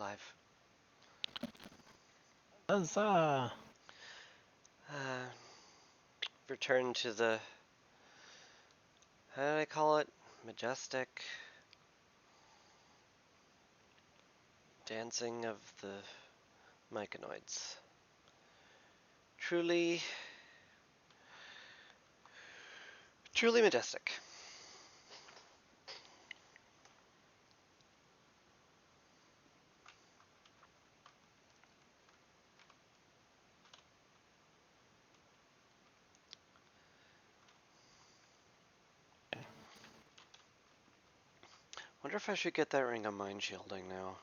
live. Huzzah! Uh, return to the, how did I call it? Majestic dancing of the myconoids. Truly, truly majestic. Wonder if I should get that ring of mind shielding now,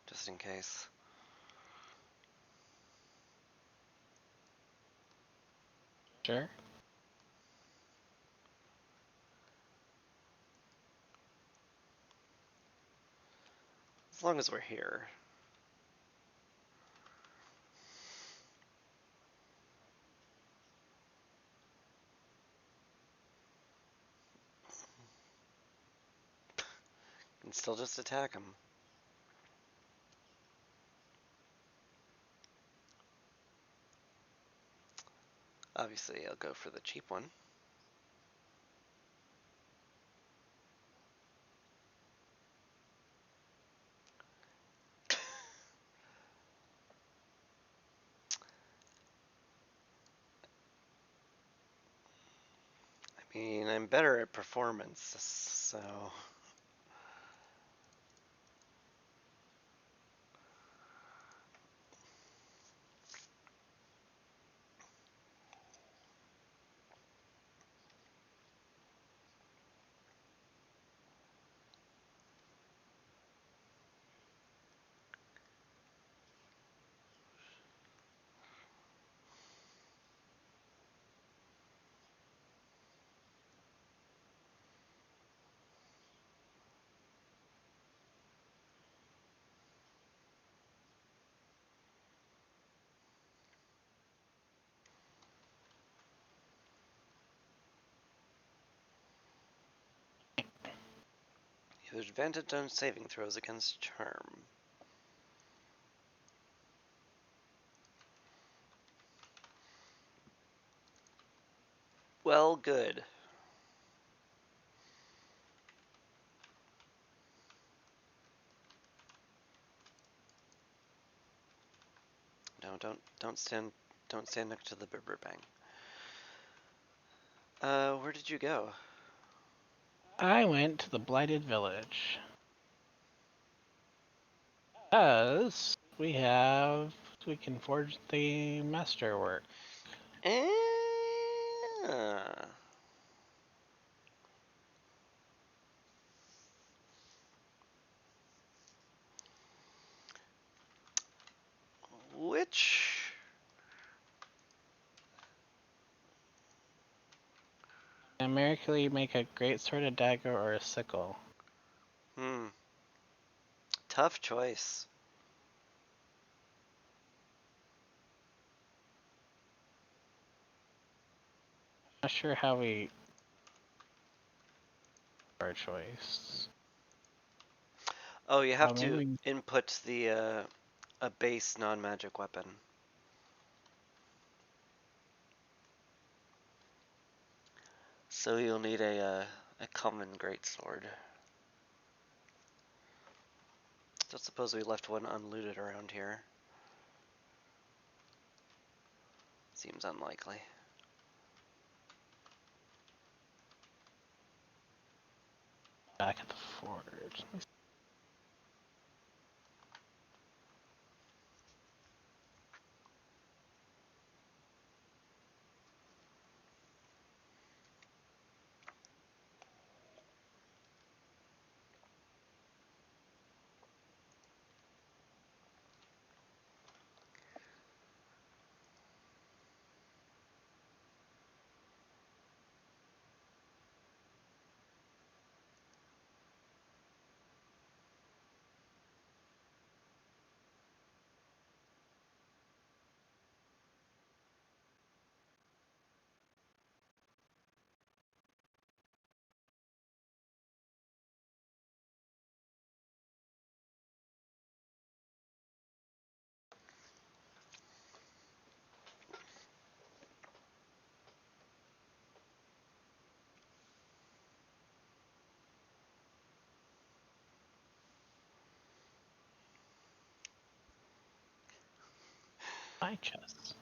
just in case. Sure. As long as we're here. Can still just attack him. Obviously, I'll go for the cheap one. I mean, I'm better at performance, so... You have advantage on saving throws against charm. Well, good. No, don't stand next to the Bibber Bang. Where did you go? I went to the Blighted Village. Because we can forge the masterwork. Eh, which... And miraculously make a great sword, a dagger, or a sickle. Tough choice. Not sure how we our choice. Oh, you have Maybe to we... input the, a base non-magic weapon. So you'll need a common greatsword. Don't suppose we left one unlooted around here. Seems unlikely. back at the forge. My chest.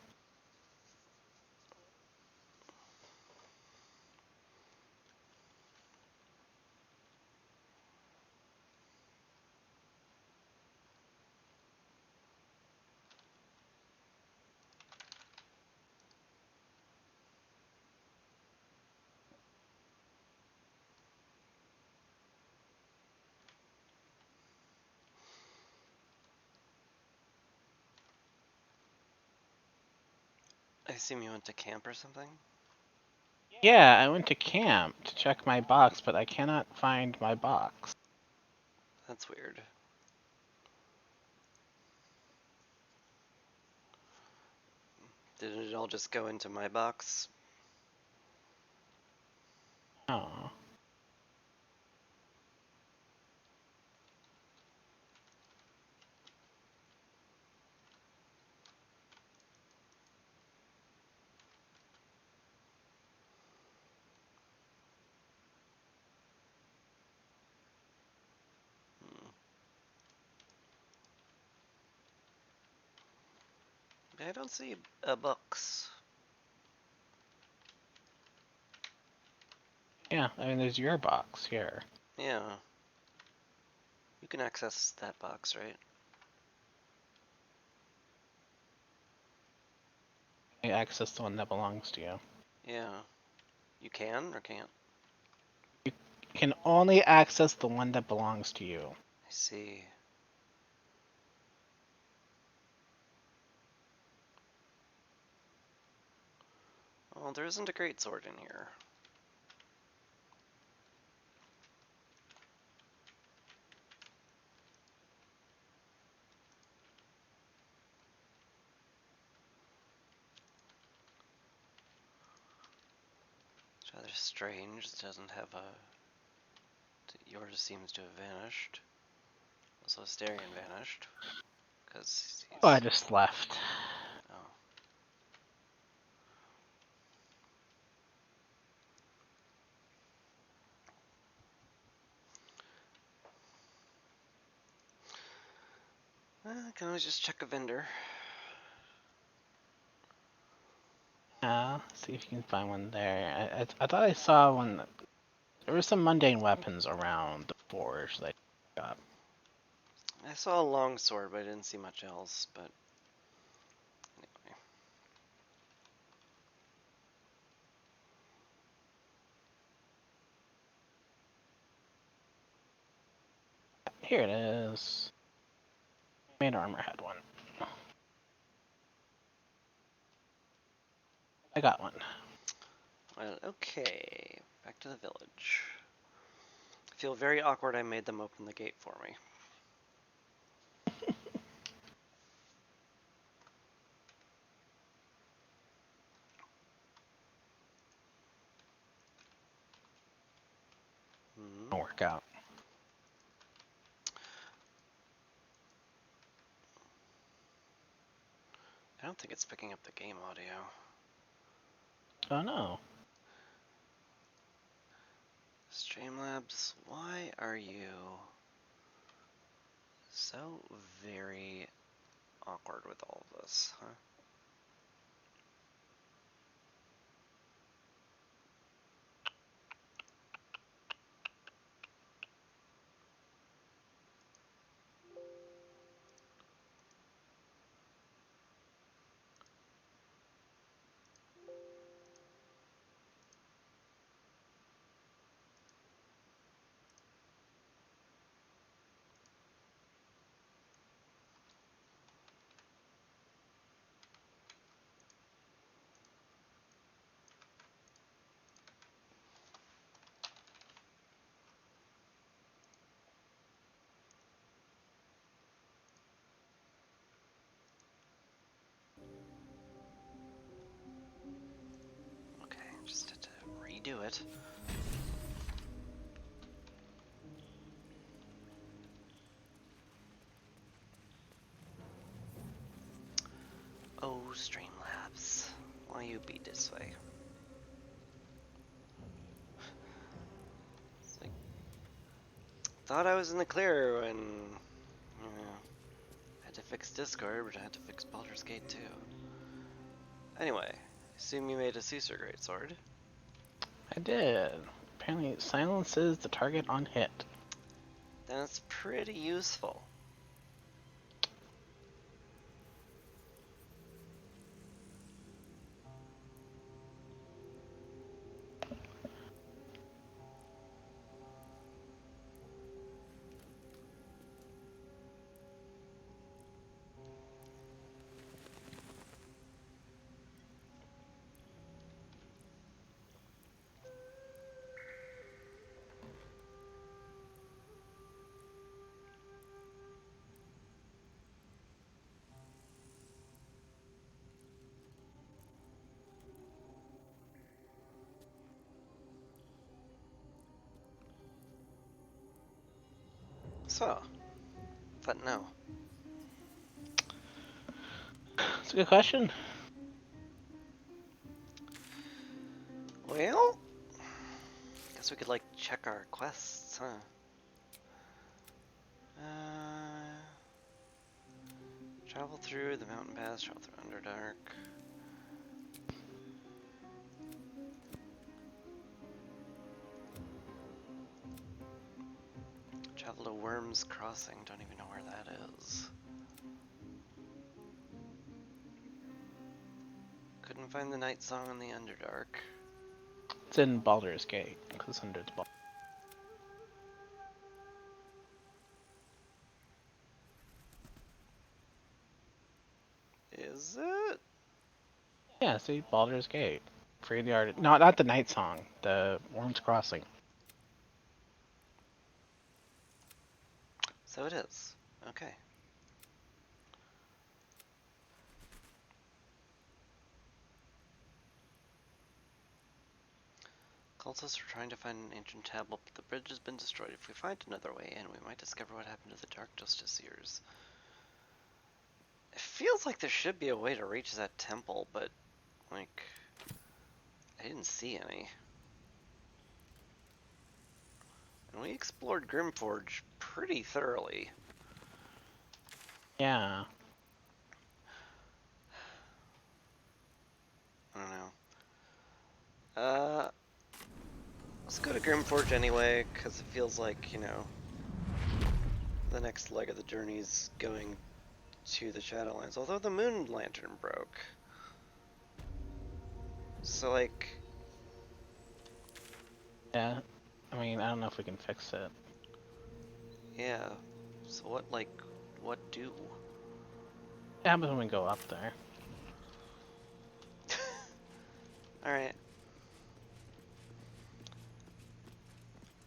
I assume you went to camp or something? Yeah, I went to camp to check my box, but I cannot find my box. That's weird. Did it all just go into my box? Oh. Hmm. I don't see a box. Yeah, I mean, there's your box here. Yeah. You can access that box, right? I access the one that belongs to you. Yeah. You can or can't? You can only access the one that belongs to you. I see. Well, there isn't a great sword in here. It's rather strange. It doesn't have a... Yours seems to have vanished. Also, Asterion vanished. Because Oh, I he's... just left. Oh. I can always just check a vendor. See if you can find one there. I thought I saw one. There were some mundane weapons around the forge that I got. I saw a long sword, but I didn't see much else. But anyway. Here it is. Main armor had one. I got one. Well, okay. Back to the village. I feel very awkward I made them open the gate for me. Hmm. Work out. I don't think it's picking up the game audio. Oh no. Streamlabs, why are you so very awkward with all of this, huh? Okay, just had to redo it. Oh, Streamlabs, why you be this way? It's like, thought I was in the clear when, you know, had to fix Discord, but I had to fix Baldur's Gate too. Anyway, assume you made a Caesar Greatsword. I did. Apparently it silences the target on hit. Then it's pretty useful. So, but no. It's a good question. Well, guess we could like check our quests, huh? Travel through the mountain pass, travel through Underdark. Travel to Worm's Crossing, don't even know where that is. Couldn't find the Night Song in the Underdark. It's in Baldur's Gate, because under the Baldur. Is it? Yeah, see, Baldur's Gate. Free the art. No, not the Night Song. The Worm's Crossing. So it is. Okay. Cultists are trying to find an ancient tablet, but the bridge has been destroyed. If we find another way in, we might discover what happened to the Dark Justiciars. It feels like there should be a way to reach that temple, but, like, I didn't see any. And we explored Grimforge pretty thoroughly. Yeah. I don't know. Let's go to Grimforge anyway, because it feels like, you know, the next leg of the journey is going to the Shadowlands. Although the Moon Lantern broke. So, like... Yeah. I mean, I don't know if we can fix it. Yeah. So what do? It happens when we go up there. Alright.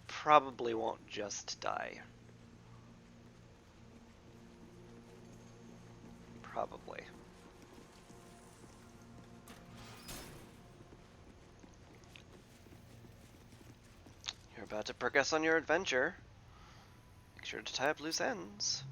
Probably won't just die. Probably. You're about to progress on your adventure. Make sure to tie up loose ends.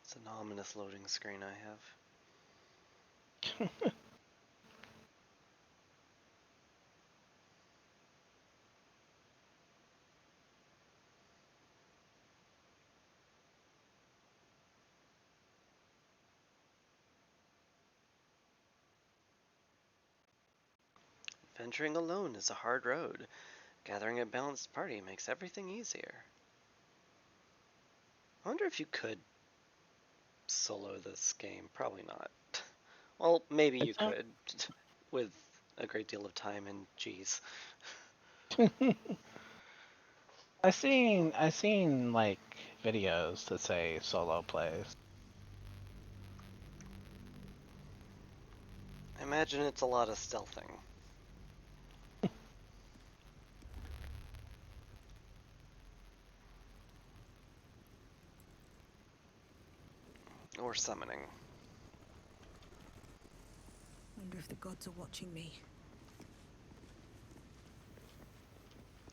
It's an ominous loading screen I have. Venturing alone is a hard road. Gathering a balanced party makes everything easier. I wonder if you could solo this game. Probably not. Well, maybe you It's not. could, with a great deal of time and geez. I seen like videos that say solo plays. I imagine it's a lot of stealthing. Or summoning. Wonder if the gods are watching me.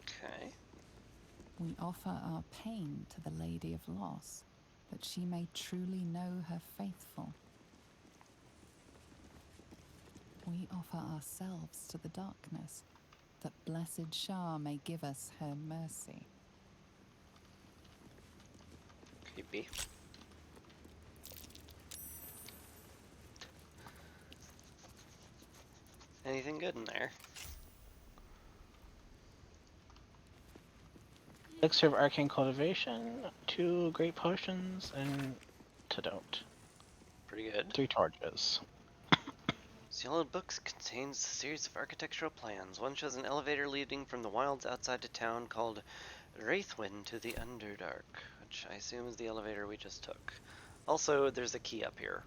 Okay. We offer our pain to the Lady of Loss, that she may truly know her faithful. We offer ourselves to the darkness, that blessed Shah may give us her mercy. Creepy. Anything good in there? Elixir of Arcane Cultivation, 2 Great Potions, and Antidote. Pretty good. 3 torches. Sealed Books contains a series of architectural plans. One shows an elevator leading from the wilds outside of town called Wraithwind to the Underdark, which I assume is the elevator we just took. Also, there's a key up here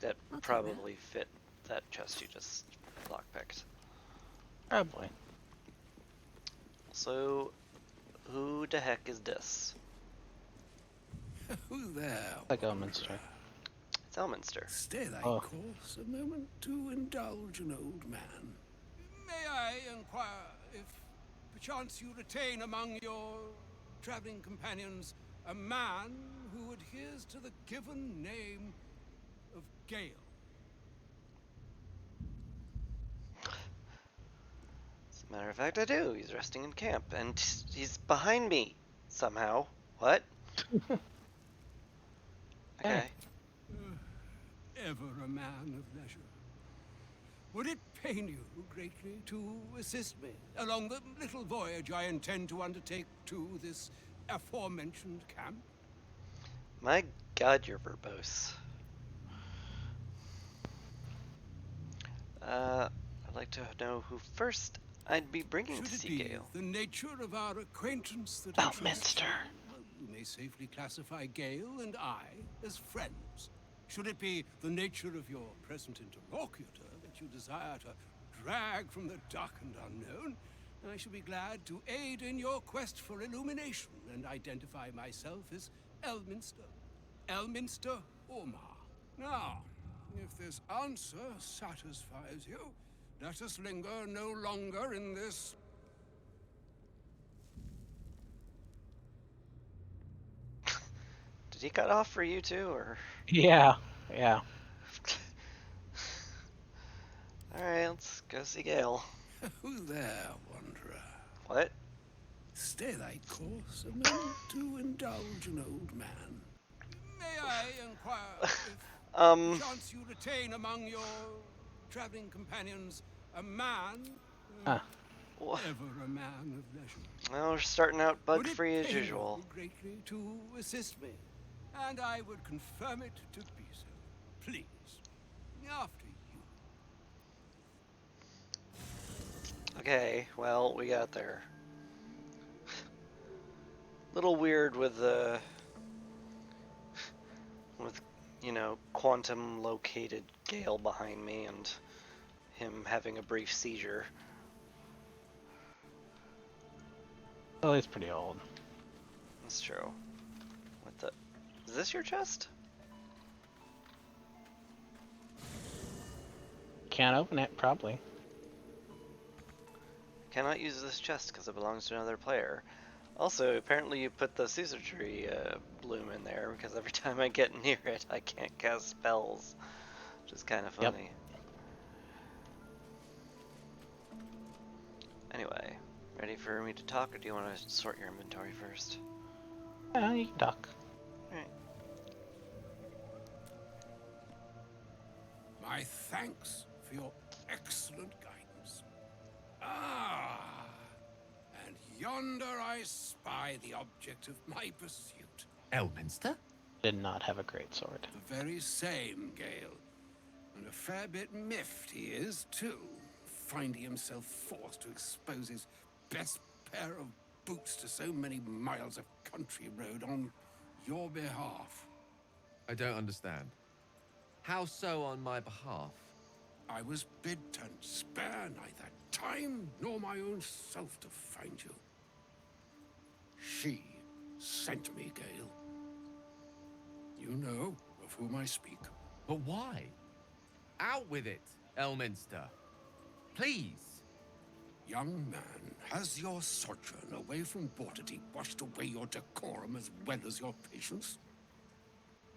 that I'll take probably fit that chest you just lockpicked. Probably. So, who the heck is this? Who there? Like wanderer? Elminster. It's Elminster. Stay thy Oh. course a moment to indulge an old man. May I inquire if perchance you retain among your traveling companions a man who adheres to the given name of Gale? As a matter of fact, I do. He's resting in camp, and he's behind me somehow. What? Okay. Ever a man of leisure. Would it pain you greatly to assist me along the little voyage I intend to undertake to this aforementioned camp? My god, you're verbose. I'd like to know who first I'd be bringing Should to it see be Gale. the nature of our acquaintance that Oh, interests you, Minster. you may safely classify Gale and I as friends. Should it be the nature of your present interlocutor that you desire to drag from the dark and unknown, I shall be glad to aid in your quest for illumination and identify myself as Elminster. Elminster Ormar. Now, if this answer satisfies you, let us linger no longer in this Did he cut off for you too, or? Yeah. Alright, let's go see Gale. Who there, wanderer? What? Stay thy course a moment to indulge an old man. May I inquire if perchance you retain among your traveling companions a man, Huh. ever a man of leisure? Well, we're starting out Would it bug-free as pain you usual. greatly to assist me, and I would confirm it to be so. Please, after you. Okay, well, we got there. Little weird with you know, quantum located Gale behind me and him having a brief seizure. Well, he's pretty old. That's true. What the? Is this your chest? Can't open it, probably. Cannot use this chest because it belongs to another player. Also, apparently you put the Caesar tree bloom in there because every time I get near it, I can't cast spells, which is kind of Yep. funny. Anyway, ready for me to talk, or do you want to sort your inventory first? Yeah, you can talk. Alright. My thanks for your excellent guidance. Ah, and yonder I spy the object of my pursuit. Elminster? Did not have a great sword. The very same, Gale. And a fair bit miffed he is, too, finding himself forced to expose his best pair of boots to so many miles of country road on your behalf. I don't understand. How so on my behalf? I was bid to spare neither time nor my own self to find you. She sent me, Gale. You know, of whom I speak. But why? Out with it, Elminster. Please. Young man, has your sojourn away from Bortity washed away your decorum as well as your patience?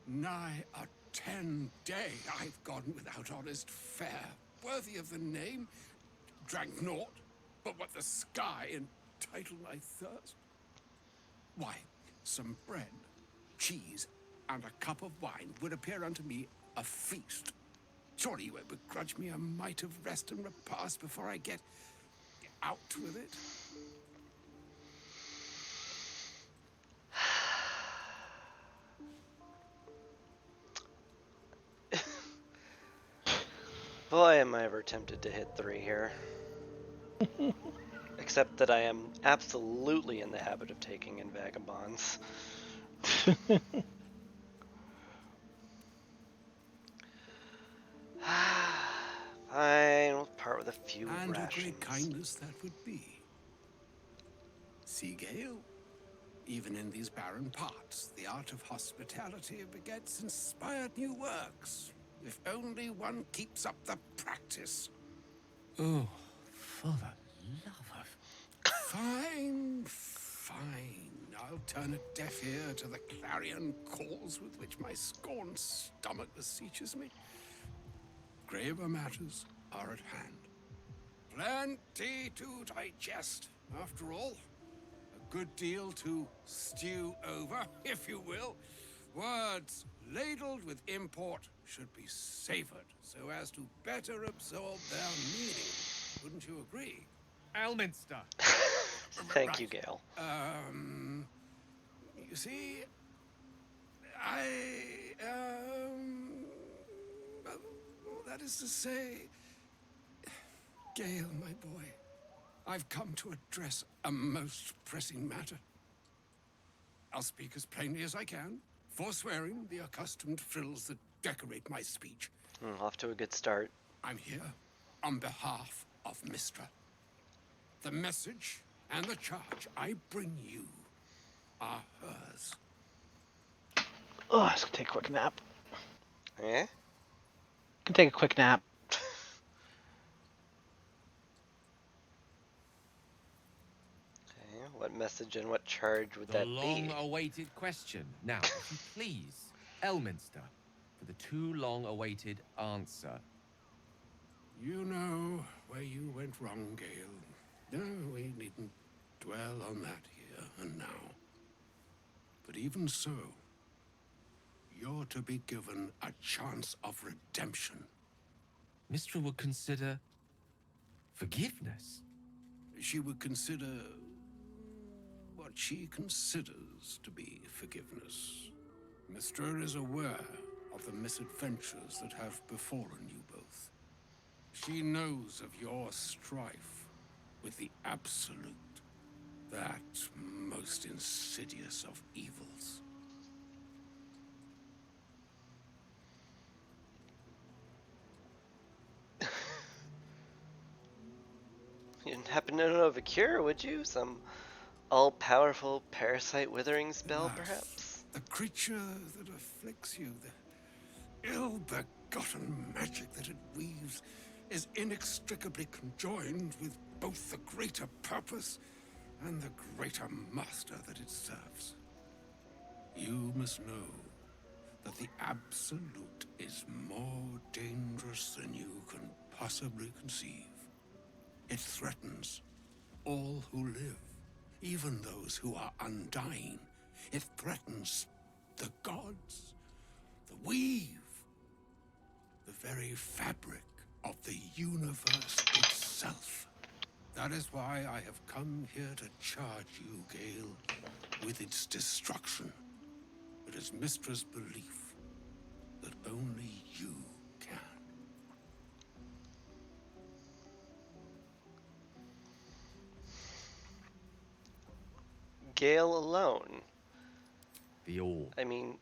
Nigh a 10-day I've gone without honest fare, worthy of the name, drank naught but what the sky entitle my thirst. Why, some bread, cheese, and a cup of wine would appear unto me a feast. Surely you won't begrudge me a mite of rest and repast before I get out with it? Boy, am I ever tempted to hit 3 here. Except that I am absolutely in the habit of taking in vagabonds. Fine, we'll part with a few And rations. a great kindness that would be. See, Gale? Even in these barren parts, the art of hospitality begets inspired new works. If only one keeps up the practice. Oh, for the love of... Fine, fine. I'll turn a deaf ear to the clarion calls with which my scorned stomach beseeches me. Graver matters are at hand. Plenty to digest, after all. A good deal to stew over, if you will. Words ladled with import should be savored so as to better absorb their meaning. Wouldn't you agree? Elminster. Thank you, Gale. You see, that is to say, Gale, my boy, I've come to address a most pressing matter. I'll speak as plainly as I can, forswearing the accustomed frills that decorate my speech. Off to a good start. I'm here on behalf of Mistra. The message and the charge I bring you are hers. Oh, I was gonna take a quick nap. Eh? Can take a quick nap. Okay, what message and what charge would The that be? long-awaited question. Now, if you please, Elminster, for the too long-awaited answer. You know where you went wrong, Gale. No, we needn't dwell on that here and now. But even so, you're to be given a chance of redemption. Mistra would consider forgiveness. She would consider what she considers to be forgiveness. Mistra is aware of the misadventures that have befallen you both. She knows of your strife with the Absolute, that most insidious of evils. You didn't happen to know of a cure, would you? Some all-powerful parasite withering spell, Alas, perhaps? the creature that afflicts you, the ill-begotten magic that it weaves, is inextricably conjoined with both the greater purpose and the greater master that it serves. You must know that the Absolute is more dangerous than you can possibly conceive. It threatens all who live, even those who are undying. It threatens the gods, the weave, the very fabric of the universe itself. That is why I have come here to charge you, Gale, with its destruction. It is Mistra's belief that only you can. Gale alone. The all. I mean,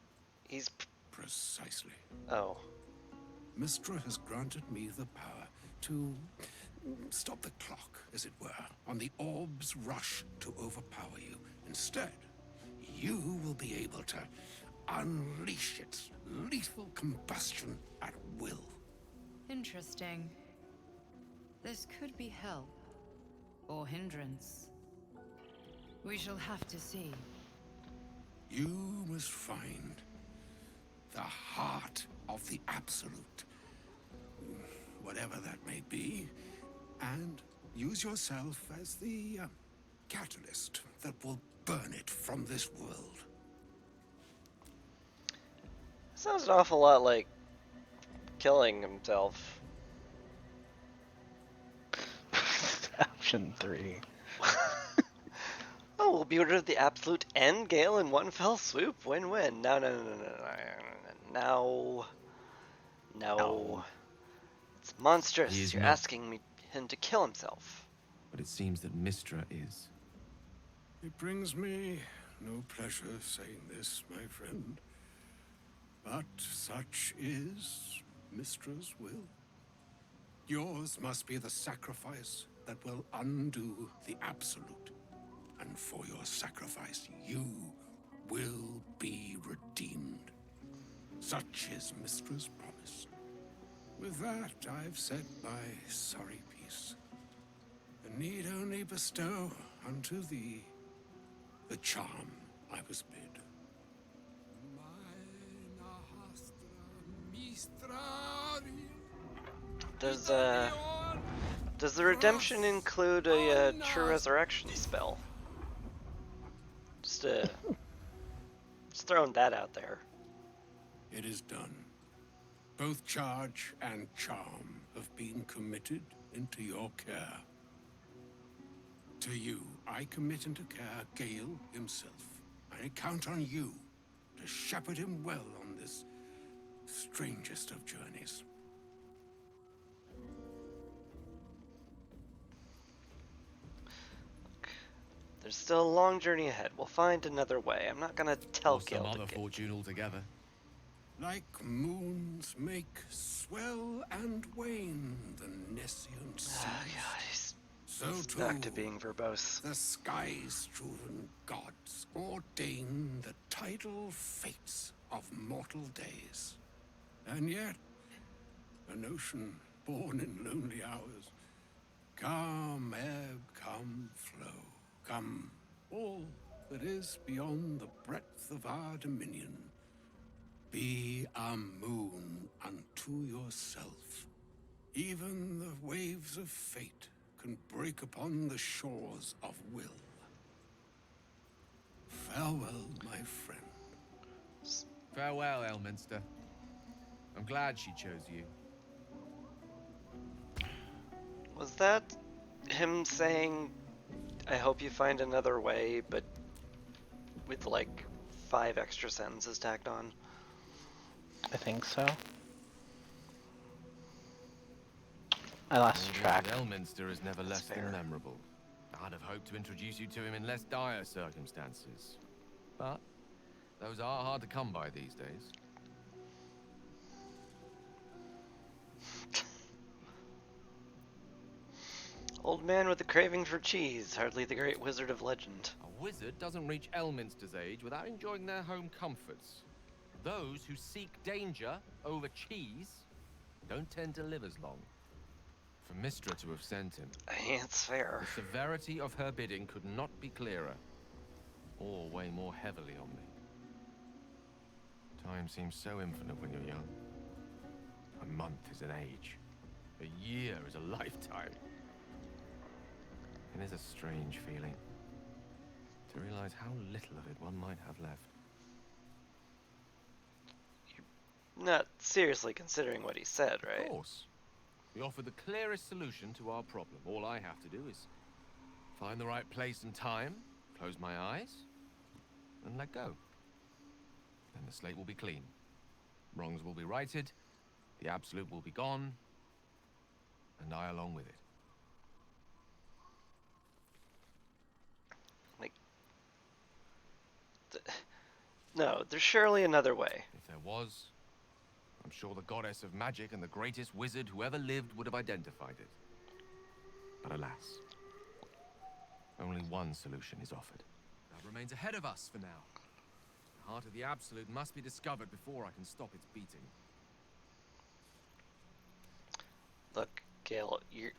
he's... Precisely. Oh. Mistra has granted me the power to stop the clock, as it were, on the orb's rush to overpower you. Instead, you will be able to unleash its lethal combustion at will. Interesting. This could be help. Or hindrance. We shall have to see. You must find the heart of the Absolute, whatever that may be, and use yourself as the catalyst that will burn it from this world. Sounds an awful lot like killing himself. Option 3. Oh, we'll be rid of the Absolute and Gale in one fell swoop. Win-win. No. No. It's monstrous. He is You're not. asking him to kill himself. But it seems that Mistra is. It brings me no pleasure saying this, my friend, but such is Mistra's will. Yours must be the sacrifice that will undo the Absolute. And for your sacrifice, you will be redeemed. Such is Mistra's promise. With that, I've said my sorry piece, and need only bestow unto thee the charm I was bid. Does the redemption include a true resurrection spell? Just throwing that out there. It is done. Both charge and charm have been committed into your care. To you, I commit into care Gale himself. I count on you to shepherd him well on this strangest of journeys. There's still a long journey ahead. We'll find another way. I'm not gonna tell Or some Gale to other get... fortune altogether. Like moons make swell and wane the nescient seas. Oh god, he's So too, back to being verbose. the sky-strewn gods ordain the tidal fates of mortal days. And yet, an ocean born in lonely hours, come ebb, come flow, come all that is beyond the breadth of our dominion. Be a moon unto yourself. Even the waves of fate can break upon the shores of will. Farewell, my friend. Farewell, Elminster. I'm glad she chose you. Was that him saying, I hope you find another way, but with like 5 extra sentences tacked on? I think so. I lost track. Elminster is never less fair. than memorable. I'd have hoped to introduce you to him in less dire circumstances. But those are hard to come by these days. Old man with a craving for cheese, hardly the great wizard of legend. A wizard doesn't reach Elminster's age without enjoying their home comforts. Those who seek danger over cheese don't tend to live as long. For Mistra to have sent him, It's fair. the severity of her bidding could not be clearer, or weigh more heavily on me. Time seems so infinite when you're young. A month is an age. A year is a lifetime. It is a strange feeling to realize how little of it one might have left. Not seriously considering what he said, right? Of course. We offer the clearest solution to our problem. All I have to do is find the right place and time, close my eyes, and let go. Then the slate will be clean. Wrongs will be righted, the Absolute will be gone, and I along with it. No, there's surely another way. If there was, I'm sure the goddess of magic and the greatest wizard who ever lived would have identified it. But alas, only one solution is offered. That remains ahead of us for now. heart of the Absolute must be discovered before I can stop its beating. Look, Gale, you're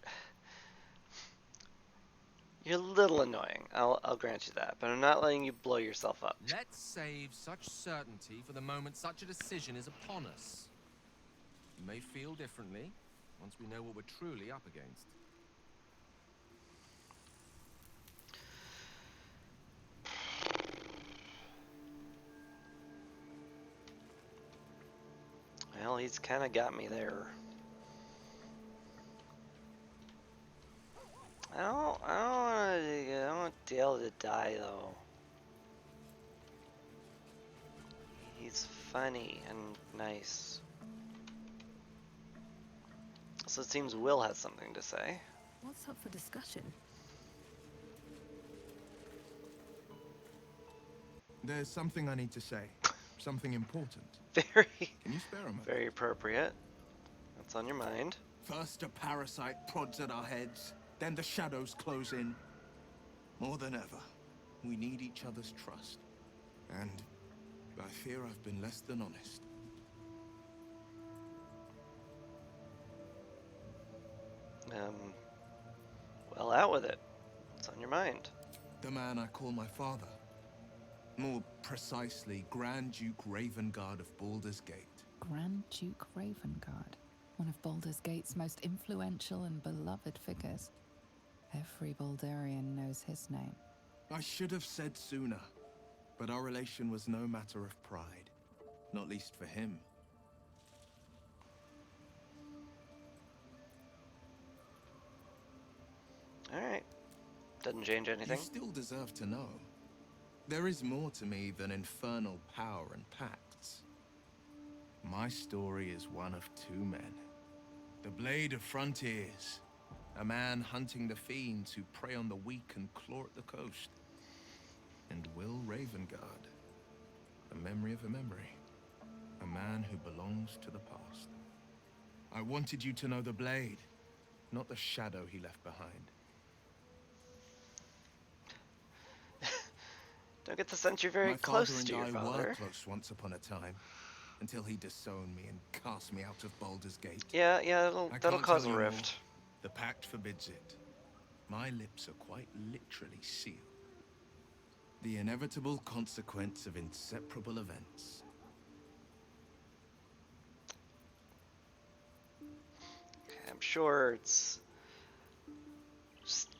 a little annoying. I'll grant you that, but I'm not letting you blow yourself up. Let's save such certainty for the moment such a decision is upon us. We may feel differently once we know what we're truly up against. Well, he's kind of got me there. I don't want Dale to die though. He's funny and nice. So it seems Will has something to say. What's up for discussion? There's something I need to say. Something important. Very, Can you spare a moment? very appropriate. What's on your mind? First a parasite prods at our heads, then the shadows close in. More than ever, we need each other's trust. And I fear I've been less than honest. Well, out with it. What's on your mind? The man I call my father. More precisely, Grand Duke Ravengard of Baldur's Gate. Grand Duke Ravengard, one of Baldur's Gate's most influential and beloved figures. Every Baldurian knows his name. I should have said sooner, but our relation was no matter of pride. Not least for him. Alright. Doesn't change anything. You still deserve to know. There is more to me than infernal power and pacts. My story is one of two men. The Blade of Frontiers. A man hunting the fiends who prey on the weak and claw at the coast. And Will Ravengard. A memory of a memory. A man who belongs to the past. I wanted you to know the Blade, not the shadow he left behind. Don't get the sense you're very My close father to your and I father. were close once upon a time, until he disowned me and cast me out of Baldur's Gate. Yeah, I that'll can't cause tell a you rift. more. The pact forbids it. My lips are quite literally sealed. The inevitable consequence of inseparable events. I'm sure it's just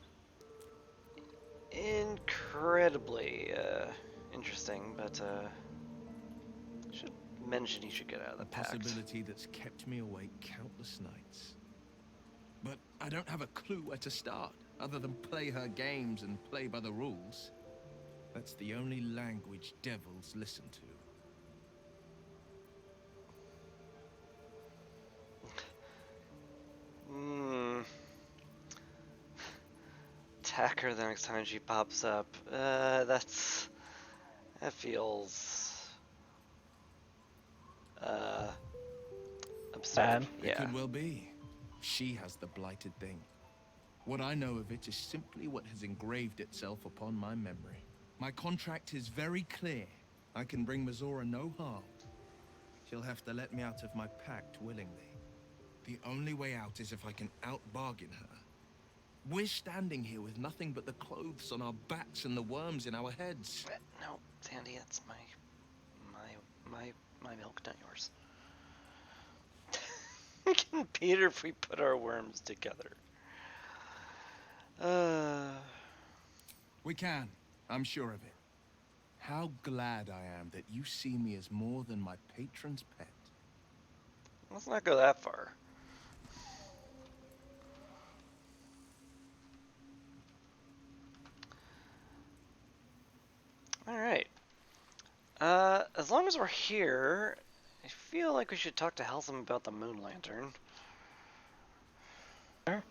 incredibly interesting, but should mention you should get out of the A pact. possibility that's kept me awake countless nights. But I don't have a clue where to start, other than play her games and play by the rules. That's the only language devils listen to. Attack her the next time she pops up. That feels absurd. Bad. It Yeah. could well be. She has the blighted thing. What I know of it is simply what has engraved itself upon my memory. My contract is very clear. I can bring Mazora no harm. She'll have to let me out of my pact willingly. The only way out is if I can out-bargain her. We're standing here with nothing but the clothes on our backs and the worms in our heads. No, Sandy, that's my milk, not yours. We can beat her if we put our worms together. We can. I'm sure of it. How glad I am that you see me as more than my patron's pet. Let's not go that far. Alright. As long as we're here, I feel like we should talk to Halsam about the moon lantern. Sure.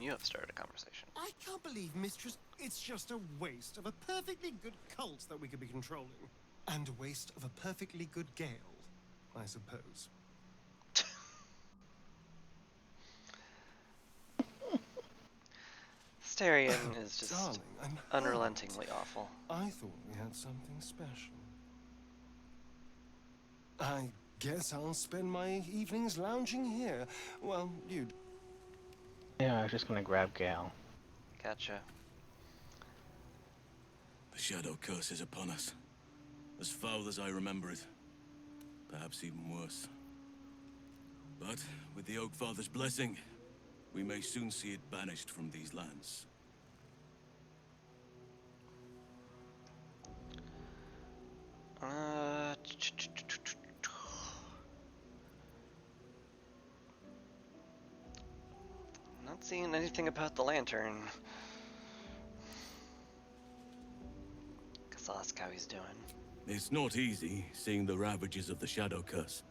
You have started a conversation. I can't believe Mistress... It's just a waste of a perfectly good cult that we could be controlling. And a waste of a perfectly good Gale, I suppose. Starion is just Darling, I'm unrelentingly hurt. awful. I thought we had something special. I guess I'll spend my evenings lounging here. Well, you... Yeah, I was just gonna grab Gale. Gotcha. The Shadow Curse is upon us. As foul as I remember it. Perhaps even worse. But, with the Oak Father's blessing, we may soon see it banished from these lands. Not seeing anything about the lantern. Guess I'll ask how he's doing. It's not easy, seeing the ravages of the Shadow Curse.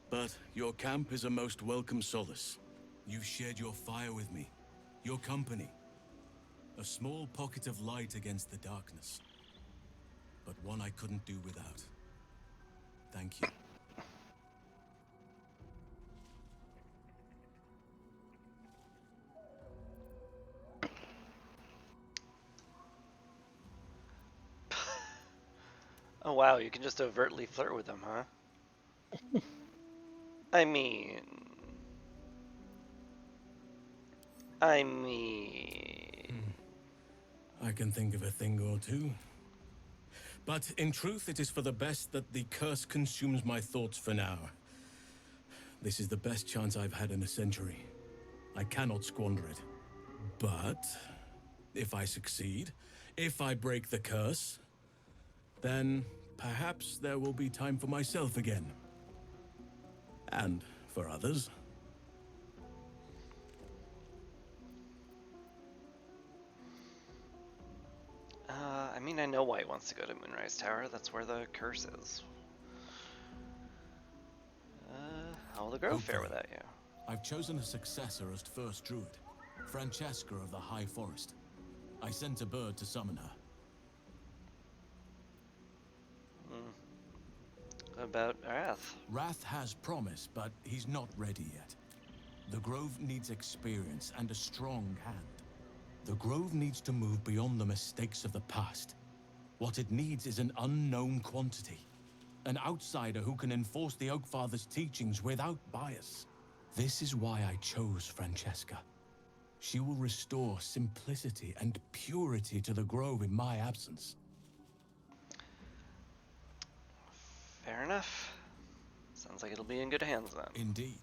But your camp is a most welcome solace. You've shared your fire with me, your company. A small pocket of light against the darkness. But one I couldn't do without. Thank you. Oh wow, you can just overtly flirt with them, huh? I mean... I can think of a thing or two. But in truth, it is for the best that the curse consumes my thoughts for now. This is the best chance I've had in a century. I cannot squander it. But if I succeed, if I break the curse, then perhaps there will be time for myself again. And for others. I mean, I know why he wants to go to Moonrise Tower. That's where the curse is. How will the Grove fare without you? I've chosen a successor as first druid, Francesca of the High Forest. I sent a bird to summon her. About Wrath? Wrath has promise, but he's not ready yet. The Grove needs experience and a strong hand. The Grove needs to move beyond the mistakes of the past. What it needs is an unknown quantity. An outsider who can enforce the Oakfather's teachings without bias. This is why I chose Francesca. She will restore simplicity and purity to the Grove in my absence. Fair enough. Sounds like it'll be in good hands then. Indeed.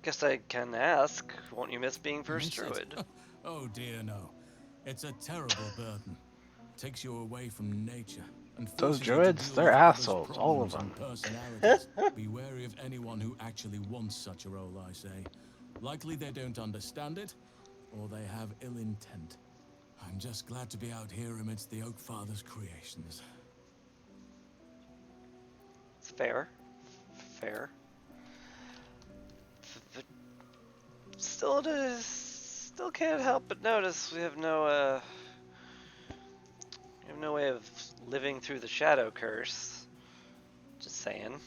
Guess I can ask, won't you miss being first druid? Oh dear, no. It's a terrible burden. Takes you away from nature. And Those forces you to druids, deal they're with others' assholes, all of problems and them. personalities. Be wary of anyone who actually wants such a role, I say. Likely they don't understand it, or they have ill intent. I'm just glad to be out here amidst the Oakfather's creations. It's fair. Fair. Still can't help but notice we have no way of living through the Shadow Curse. Just saying.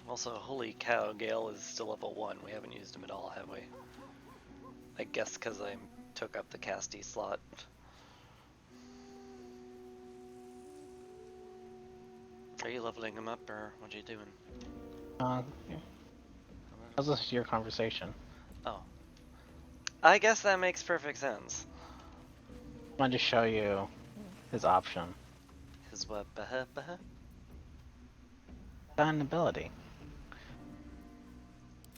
Also, holy cow, Gale is still level 1. We haven't used him at all, have we? I guess because I took up the casty slot. Are you leveling him up, or what are you doing? Yeah. How's this your conversation? Oh. I guess that makes perfect sense. I wanted to show you his option. His what? Got an ability.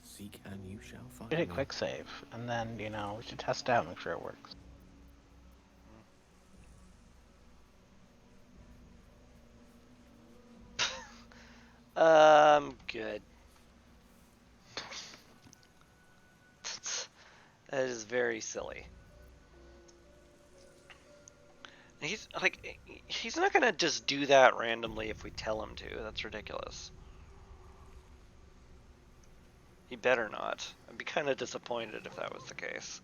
Seek and you shall find. Get a quick save, and then, you know, we should test it out, make sure it works. Good. That is very silly. He's not gonna just do that randomly if we tell him to. That's ridiculous. He better not. I'd be kind of disappointed if that was the case.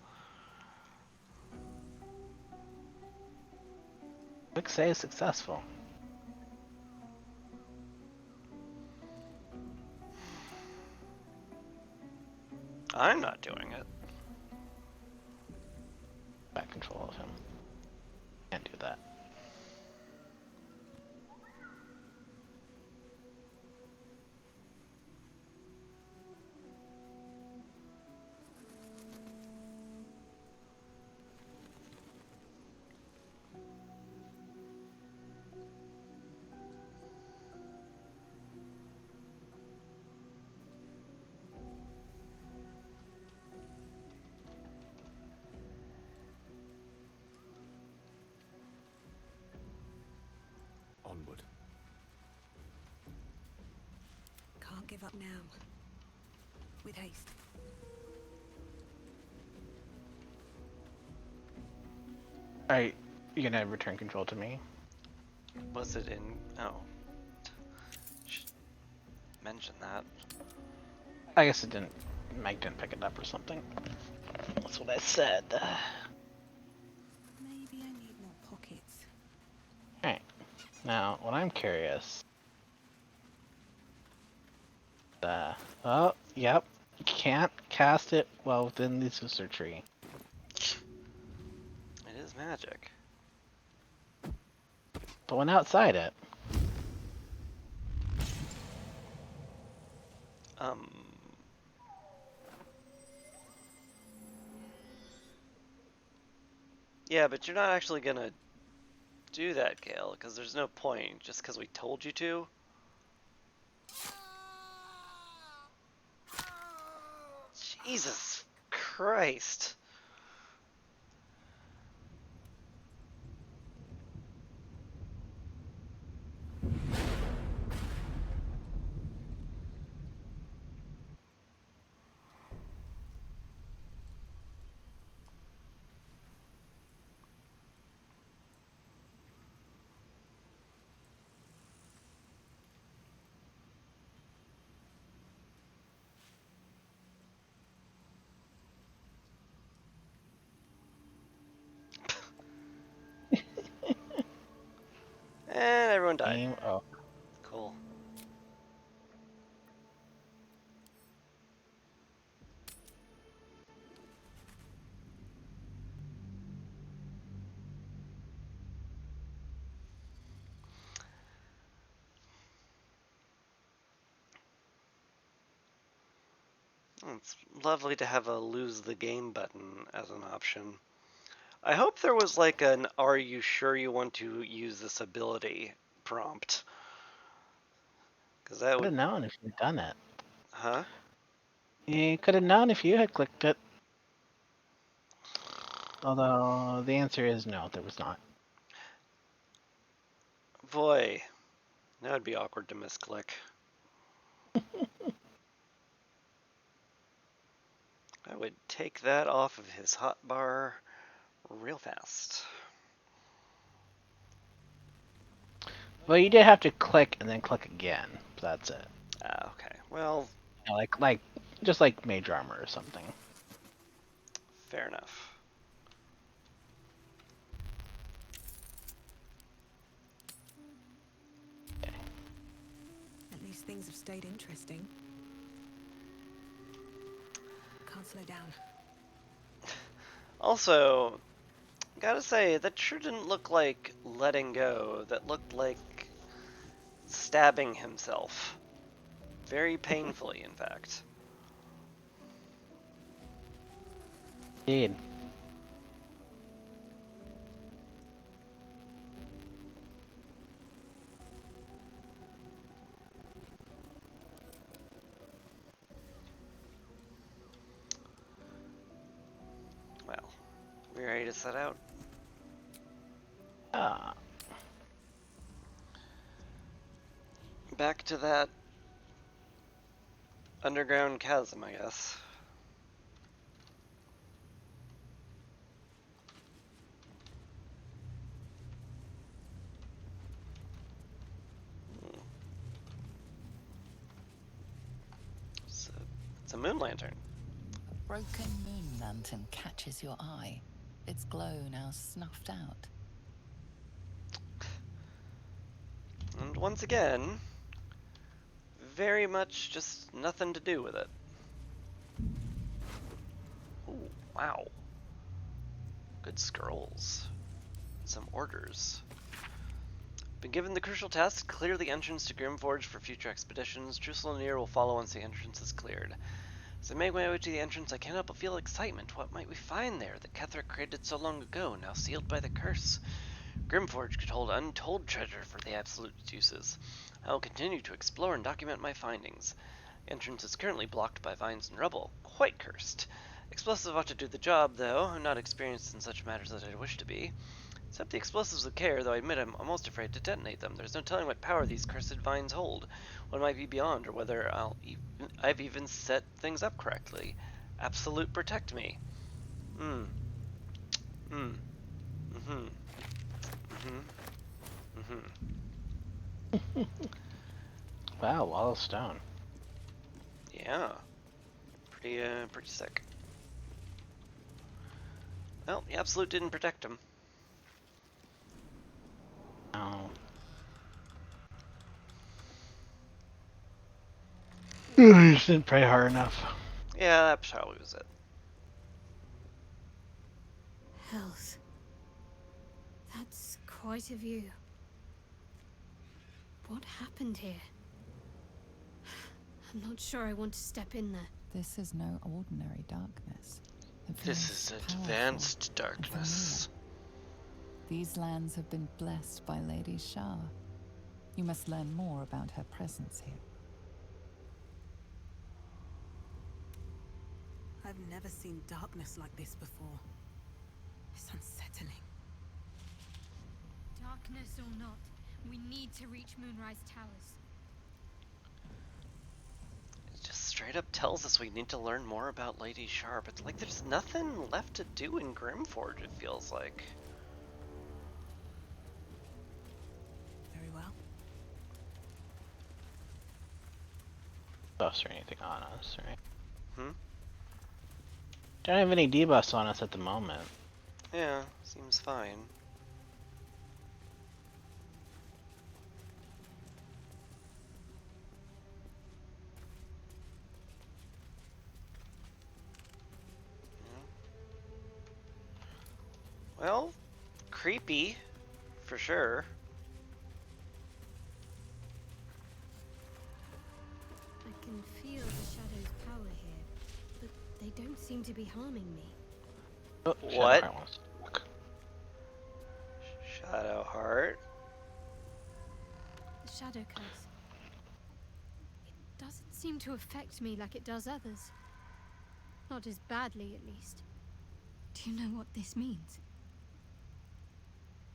Quick save successful. I'm not doing it. Back control of him. Can't do that. Onward. Can't give up now. With haste. Alright, you gonna return control to me? Was it in? Oh. Should mention that. I guess it didn't. Mike didn't pick it up or something. That's what I said. Maybe I need more pockets. Alright. Now, what I'm curious. Oh, yep. You can't cast it well within the Susur tree. It is magic. But when outside it. Yeah, but you're not actually gonna do that, Gale, because there's no point, just because we told you to. Jesus Christ. And everyone died. Game over. Cool. It's lovely to have a lose the game button as an option. I hope there was like an "Are you sure you want to use this ability?" prompt. Because that Could have would. known if you'd done it. Huh? You could have known if you had clicked it. Although the answer is no, there was not. Boy, that would be awkward to misclick. I would take that off of his hotbar real fast. Well, you did have to click and then click again. So that's it. Ah, okay. Well, You know, like just like mage armor or something. fair enough. At least things have stayed interesting. Can't slow down. Also, gotta say, that sure didn't look like letting go. That looked like stabbing himself. Very painfully, in fact. Indeed. Well, we ready to set out? Back to that underground chasm, I guess. It's a moon lantern. A broken moon lantern catches your eye. Its glow now snuffed out. And once again, very much just nothing to do with it. Ooh, wow. Good scrolls. Some orders. Been given the crucial task to clear the entrance to Grimforge for future expeditions. Trucelnir will follow once the entrance is cleared. As I make my way to the entrance, I cannot but feel excitement. What might we find there that Ketheric created so long ago, now sealed by the curse? Grimforge could hold untold treasure for the Absolute uses. I will continue to explore and document my findings. The entrance is currently blocked by vines and rubble. Quite cursed. Explosives ought to do the job, though. I'm not experienced in such matters as I'd wish to be. Except the explosives with care, though I admit I'm almost afraid to detonate them. There's no telling what power these cursed vines hold, what might be beyond, or whether I've even set things up correctly. Absolute protect me. Hmm. Hmm. Mm-hmm. Mm-hmm. Mm-hmm. Wow, wall of stone. Yeah. Pretty sick. Well, the Absolute didn't protect him. Oh. You just didn't pray hard enough. Yeah, that probably was it. Health. That's quite a view. What happened here? I'm not sure I want to step in there. This is no ordinary darkness. It This feels is powerful advanced and darkness. familiar. These lands have been blessed by Lady Shah. You must learn more about her presence here. I've never seen darkness like this before. It's unsettling. Darkness or not, we need to reach Moonrise Towers. It just straight up tells us we need to learn more about Lady Sharp. It's like there's nothing left to do in Grimforge, it feels like. Very well. Buffs or anything on us, right? Hmm? Don't have any debuffs on us at the moment. Yeah, seems fine. Well, creepy, for sure. I can feel the shadow's power here, but they don't seem to be harming me. Oh, What? Shadowheart wants to talk. Shadowheart. The shadow curse. It doesn't seem to affect me like it does others. Not as badly, at least. Do you know what this means?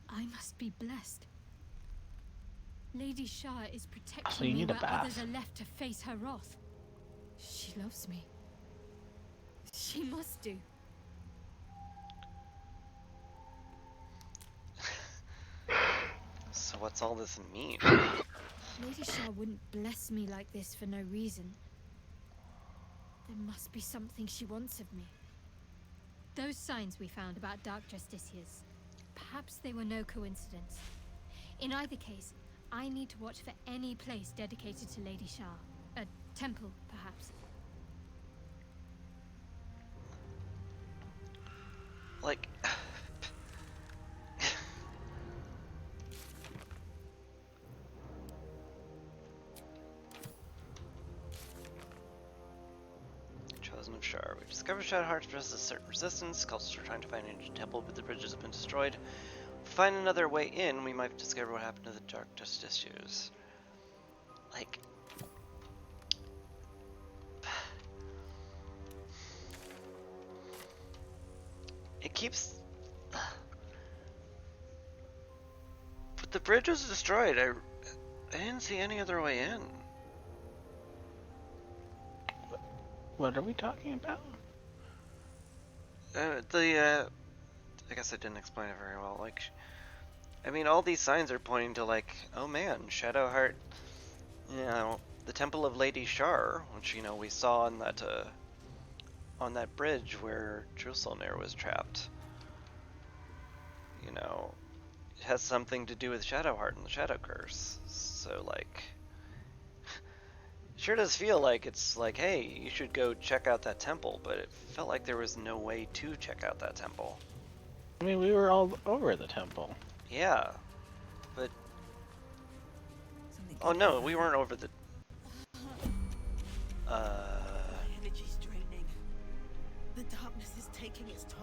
I must be blessed. Lady Shah is protecting So you me need a where bath. others are left to face her wrath. She loves me. She must do. So what's all this mean? Lady Shah wouldn't bless me like this for no reason. There must be something she wants of me. Those signs we found about dark justiciars, perhaps they were no coincidence. In either case, I need to watch for any place dedicated to Lady Shah. A temple, perhaps. Like... Chosen of Shar. We've discovered Shadowheart possesses certain resistance. Cultists are trying to find an ancient temple, but the bridges have been destroyed. If we find another way in, we might discover what happened to the Dark Justiciars. Like... It keeps... But the bridge was destroyed. I didn't see any other way in. What are we talking about? I guess I didn't explain it very well. Like, I mean, all these signs are pointing to like, oh man, Shadowheart. Yeah, the Temple of Lady Shar, which we saw on that bridge where Truselnir was trapped. It has something to do with Shadowheart and the Shadow Curse. So like, sure does feel like it's like, hey, you should go check out that temple, but it felt like there was no way to check out that temple. I mean, we were all over the temple. Yeah, but oh no, we weren't over the. Energy's draining. The darkness is taking its toll.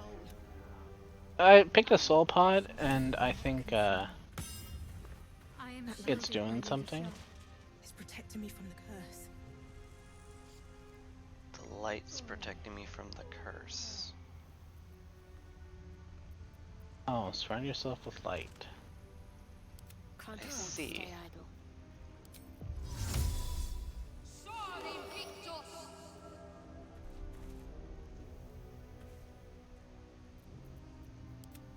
I picked a soul pod, and I think I am it's shielded by doing Lady something. Shar. It's protecting me from the curse. The light's protecting me from the curse. Oh, surround yourself with light. Can't I afford to see. stay idle.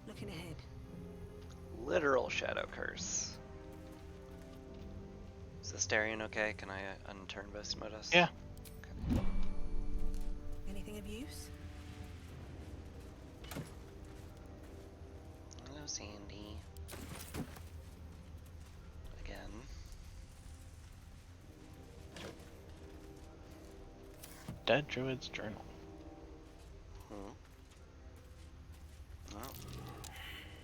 Looking ahead. Literal Shadow Curse. Is the Starion okay? Can I unturn Vestimodus? Yeah. Anything of use? Hello, Sandy. Again. Dead Druid's Journal. Oh.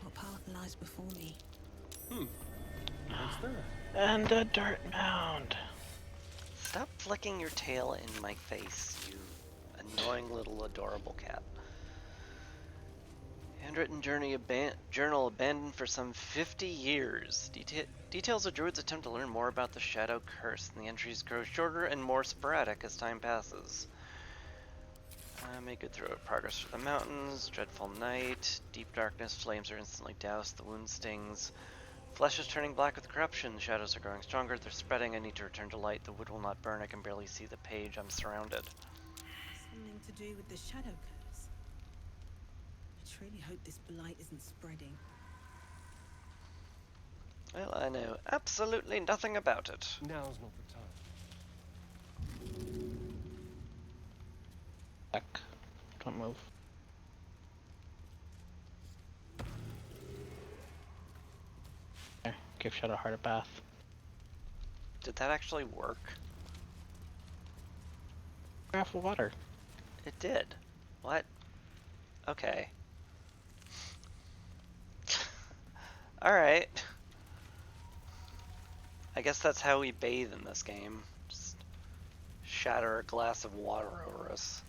What path lies before me? What's that? And a dirt mound. Stop flicking your tail in my face, you annoying little adorable cat. Handwritten journal abandoned for some 50 years. Details of Druid's attempt to learn more about the Shadow Curse, and the entries grow shorter and more sporadic as time passes. Make good through it. Progress through the mountains, dreadful night, deep darkness, flames are instantly doused, the wound stings. Flesh is turning black with corruption, the shadows are growing stronger, they're spreading, I need to return to light, the wood will not burn, I can barely see the page, I'm surrounded. Something to do with the shadow curse. I truly hope this blight isn't spreading. Well, I know absolutely nothing about it. Now's not the time. Back. Don't move. There, give Shadowheart a bath. Did that actually work? Graph of water. It did. What? Okay. Alright. I guess that's how we bathe in this game. Just shatter a glass of water over us.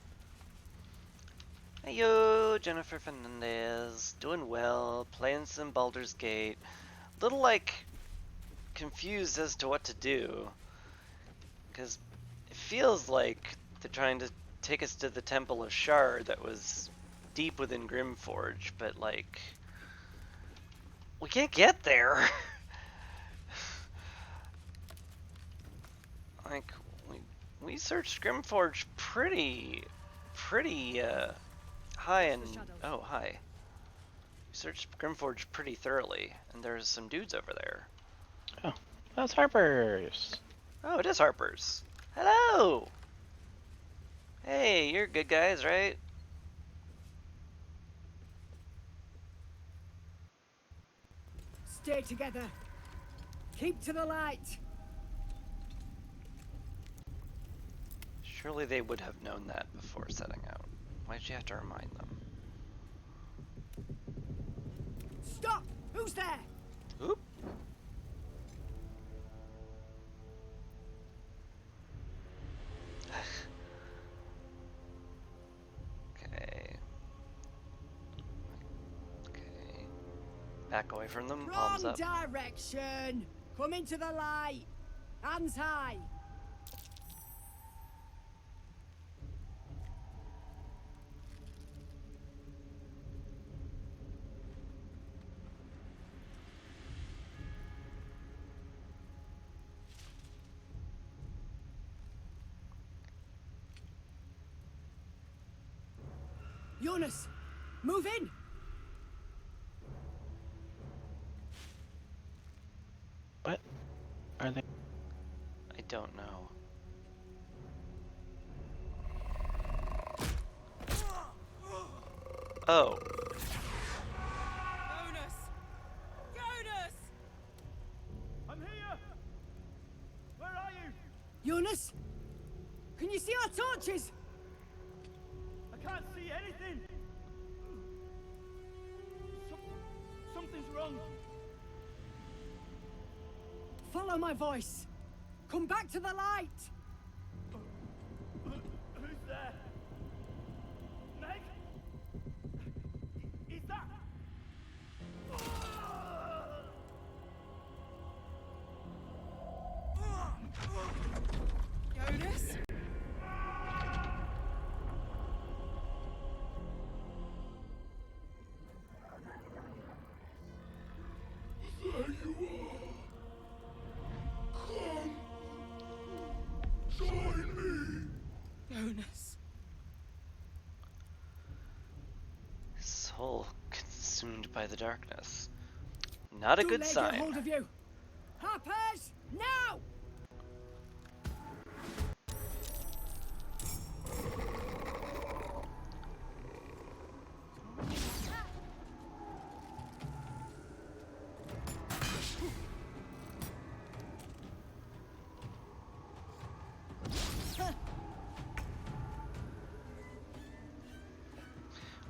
Hey yo, Jennifer Fernandez. Doing well, playing some Baldur's Gate. Little like confused as to what to do. Because it feels like they're trying to take us to the Temple of Shar that was deep within Grimforge, but like we can't get there. Like we searched Grimforge pretty high and oh hi. We searched Grimforge pretty thoroughly, and there's some dudes over there. Oh, that's Harper's. Oh, it is Harper's. Hello. Hey, you're good guys, right? Stay together. Keep to the light. Surely they would have known that before setting out. Why'd you have to remind them? Stop! Who's there? Oop. Okay. Okay. Back away from them, palms Wrong up. direction. Come into the light. Hands high. Jonas, move in. What? Are they? I don't know. Oh. Jonas! Jonas! I'm here! Where are you? Jonas? Can you see our torches? I can't see anything! Something's wrong. Follow my voice. Come back to the light. Who's there? Meg? Is that... Jonas? There you are. Come. Join me. Jonas. Soul consumed by the darkness. Not a Don't good let her sign. get hold of you. Harpers, now!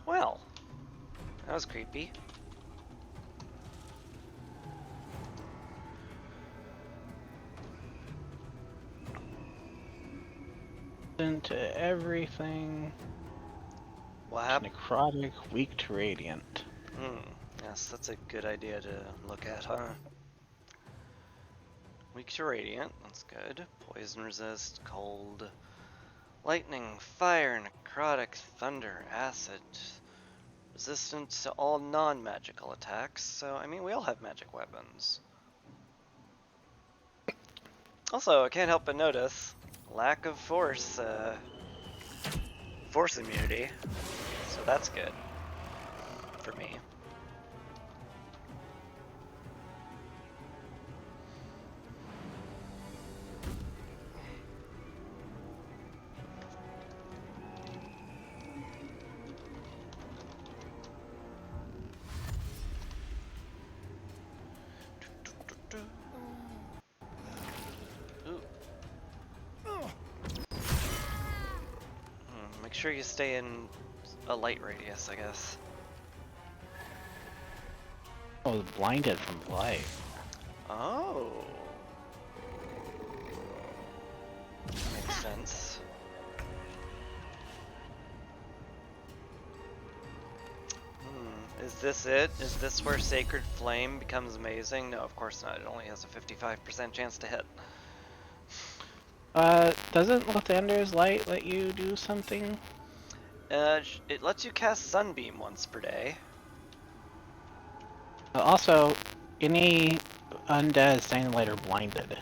Well, that was creepy. Into everything. What happened? Necrotic, weak to radiant. Yes, that's a good idea to look at, huh? Weak to radiant, that's good. Poison resist, cold, lightning, fire, necrotic, thunder, acid. Resistant to all non-magical attacks, so I mean we all have magic weapons. Also, I can't help but notice lack of force immunity, so that's good for me. Make sure you stay in a light radius, I guess. Oh, blinded from light. Oh. Makes sense. Is this it? Is this where Sacred Flame becomes amazing? No, of course not. It only has a 55% chance to hit. Doesn't Lathander's light let you do something? It lets you cast Sunbeam once per day. Also, any undead staying in light are blinded.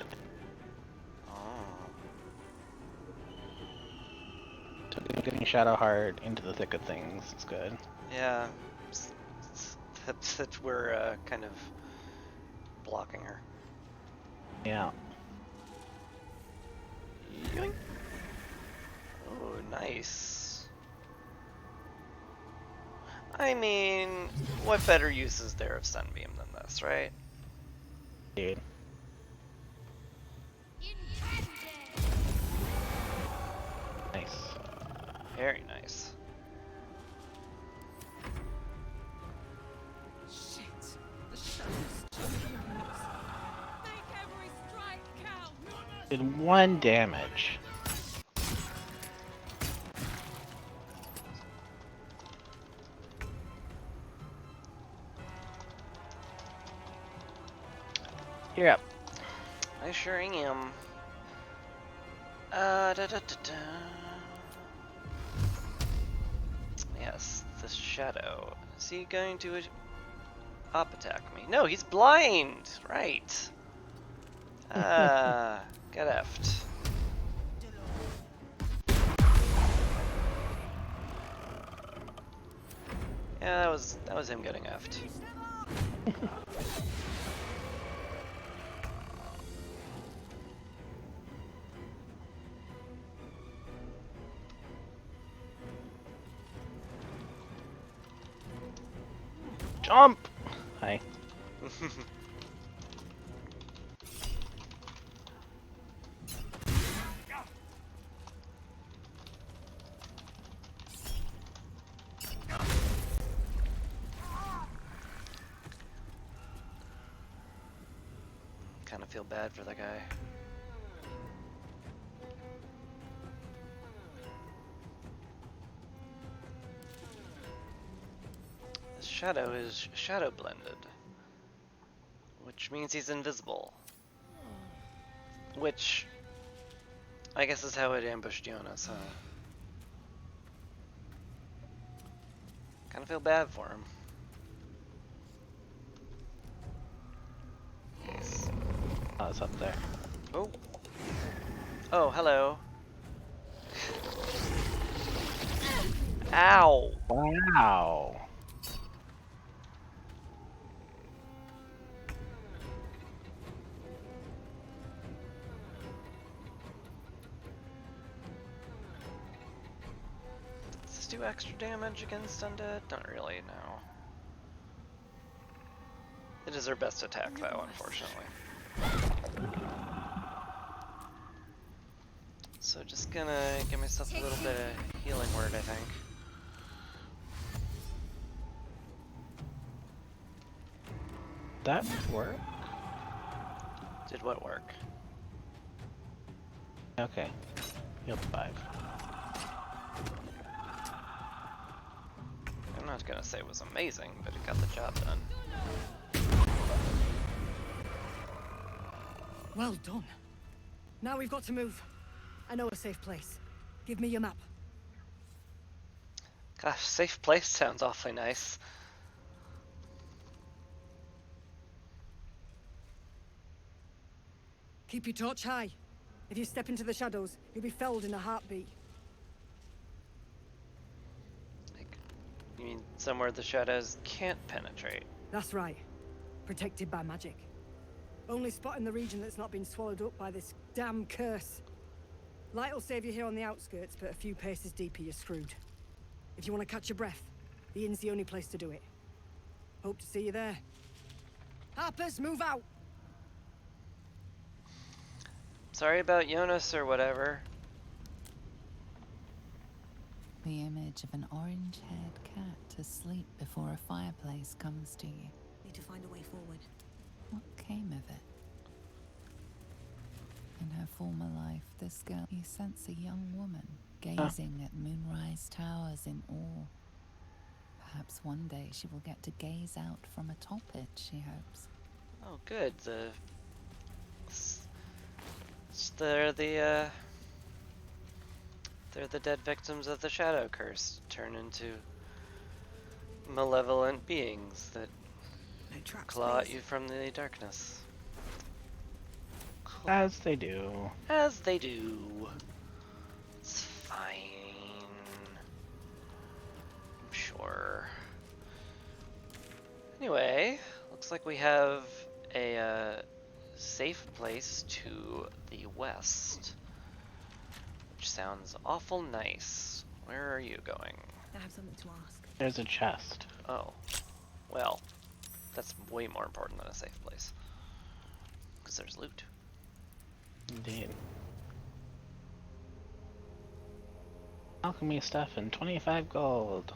Oh. So getting Shadowheart into the thick of things is good. Yeah. That we're kind of blocking her. Yeah. Yoink. Oh, nice. I mean, what better use is there of Sunbeam than this, right? Dude. Nice. Very nice. Shit. The shadows too numerous. Make every strike count. Did 1 damage. You're up. I sure am. Yes, the shadow. Is he going to up attack me? No, he's blind! Right. Get effed. Yeah, that was him getting effed. Jump! Hi. Kind of feel bad for the guy. The shadow is shadow blended, which means he's invisible. Which, I guess, is how it ambushed Jonas, huh? Kind of feel bad for him. Oh, it's up there. Oh. Oh, hello. Ow! Wow. Does this do extra damage against undead? Not really, no. It is her best attack, though, unfortunately. So just gonna give myself a little bit of healing word, I think. That work? Did what work? Okay. Healed 5. I'm not gonna say it was amazing, but it got the job done. Well done. Now we've got to move. I know a safe place. Give me your map. Gosh, safe place sounds awfully nice. Keep your torch high. If you step into the shadows, you'll be felled in a heartbeat. You mean somewhere the shadows can't penetrate? That's right. Protected by magic. Only spot in the region that's not been swallowed up by this damn curse. Light will save you here on the outskirts, but a few paces deeper you're screwed. If you want to catch your breath, the inn's the only place to do it. Hope to see you there. Harpers, move out! Sorry about Jonas or whatever. The image of an orange-haired cat asleep before a fireplace comes to you. Need to find a way forward. What came of it? In her former life, this girl, you sense a young woman gazing at moonrise towers in awe. Perhaps one day she will get to gaze out from atop it, she hopes. Oh, good. They're the dead victims of the shadow curse, turn into malevolent beings that claw at you from the darkness. Cool. As they do. As they do. It's fine. I'm sure. Anyway, looks like we have a safe place to the west, which sounds awful nice. Where are you going? I have something to ask. There's a chest. Oh, well, that's way more important than a safe place, because there's loot. Indeed. Alchemy stuff and 25 gold.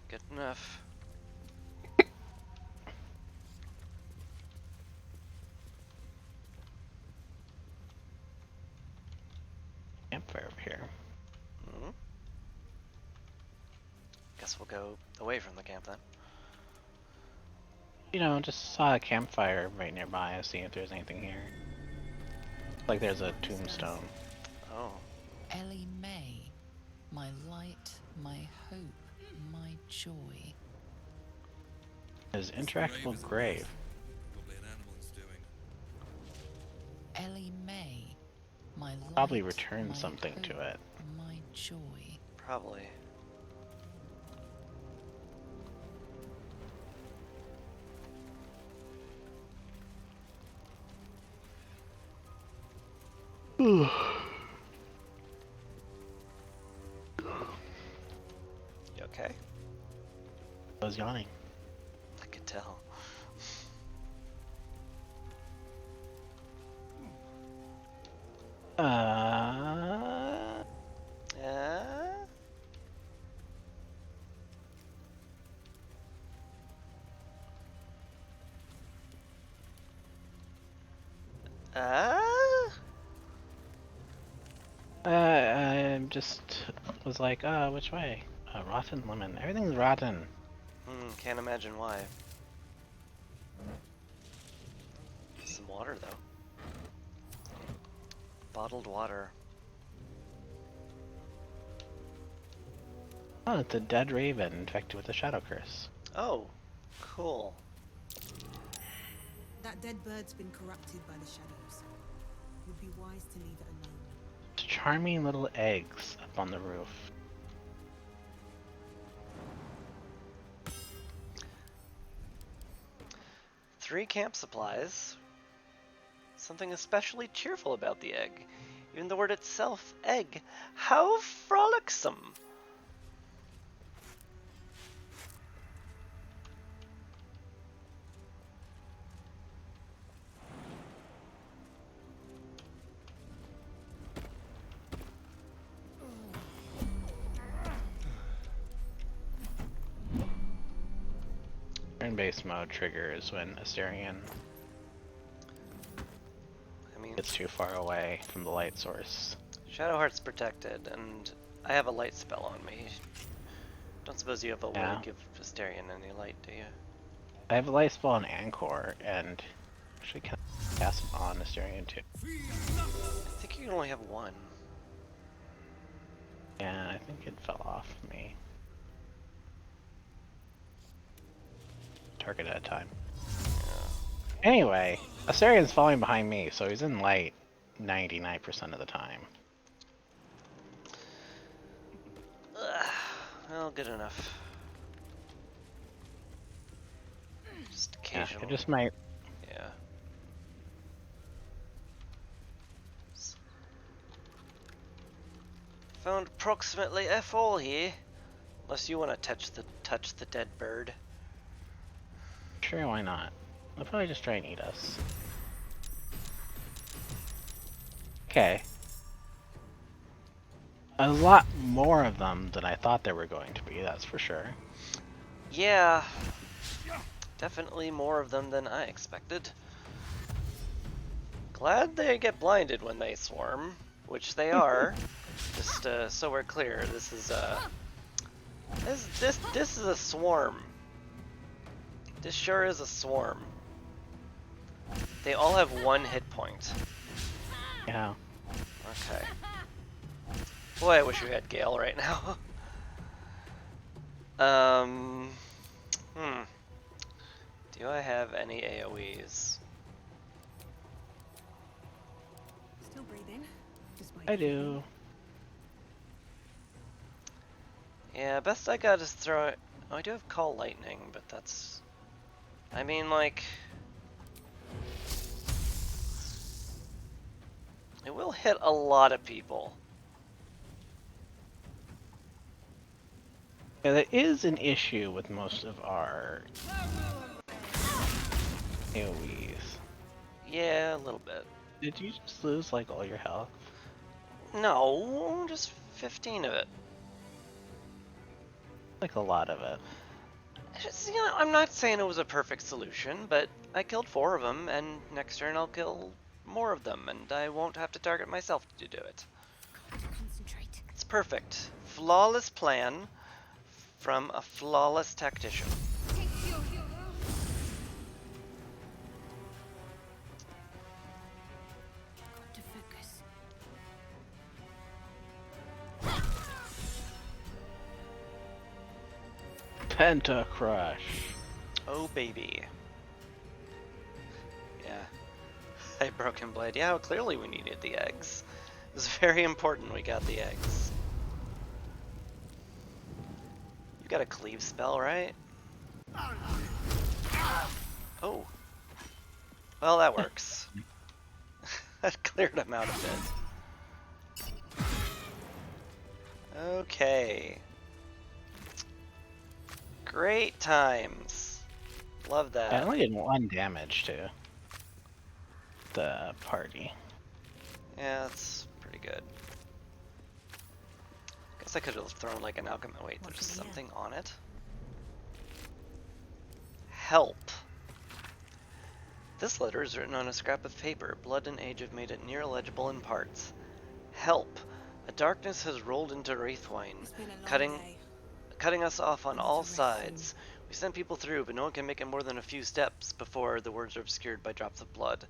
Good enough. Campfire over here. Guess we'll go away from the camp then. You know, just saw a campfire right nearby. I see if there's anything here. Like there's a tombstone. Oh. Ellie May, my light, my hope, my joy. There's interactable grave. Probably an animal's doing. Ellie May, my light, Probably return my something hope, to it. my joy. Probably. You okay? I was yawning. I could tell. Uh, Uh, uh, I just was like, which way? Rotten lemon. Everything's rotten. can't imagine why. Some water though. Bottled water. Oh, it's a dead raven infected with a shadow curse. Oh, cool. That dead bird's been corrupted by the shadows. Would be wise to leave it alone. Charming little eggs up on the roof. Three camp supplies. Something especially cheerful about the egg. Even the word itself, egg. How frolicsome! Turn-based mode triggers when Asterion gets too far away from the light source. Shadowheart's protected, and I have a light spell on me. Don't suppose you have a way to give Asterion any light, do you? I have a light spell on Anchor, and actually can cast it on Asterion too. I think you can only have one. Yeah, I think it fell off me. Target at a time. Anyway, Asterian's falling behind me, so he's in light 99% of the time. Well, good enough. Just occasionally. Yeah, it just might. Yeah. Found approximately F all here. Unless you want to touch the dead bird. Sure, why not? They'll probably just try and eat us. Okay. A lot more of them than I thought there were going to be, that's for sure. Yeah. Definitely more of them than I expected. Glad they get blinded when they swarm, which they are. Just so we're clear, this is this is a swarm. This sure is a swarm. They all have one hit point. Yeah. Okay. Boy, I wish we had Gale right now. Do I have any AoEs? Still breathing. I do. Yeah, best I got is throw it. Oh, I do have Call Lightning, but that's... I mean, like... It will hit a lot of people. Yeah, that is an issue with most of our AoEs. Yeah, a little bit. Did you just lose, like, all your health? No, just 15 of it. Like, a lot of it. Just, you know, I'm not saying it was a perfect solution, but I killed 4 of them, and next turn I'll kill more of them, and I won't have to target myself to do it. Concentrate. It's perfect. Flawless plan from a flawless tactician. Got to focus. Penta Crush. Oh baby. Yeah. Hey, Broken Blade. Yeah, well, clearly we needed the eggs. It was very important we got the eggs. You got a cleave spell, right? Oh. Well, that works. That cleared him out a bit. Okay. Great times. Love I that. only did 1 damage to the party. Yeah, that's pretty good. Guess I could have thrown like an alchemy. Wait, there's something on it. Help. This letter is written on a scrap of paper. Blood and age have made it near illegible in parts. Help. A darkness has rolled into Wraithwine, cutting us off on all sides. We sent people through, but no one can make it more than a few steps before the words are obscured by drops of blood.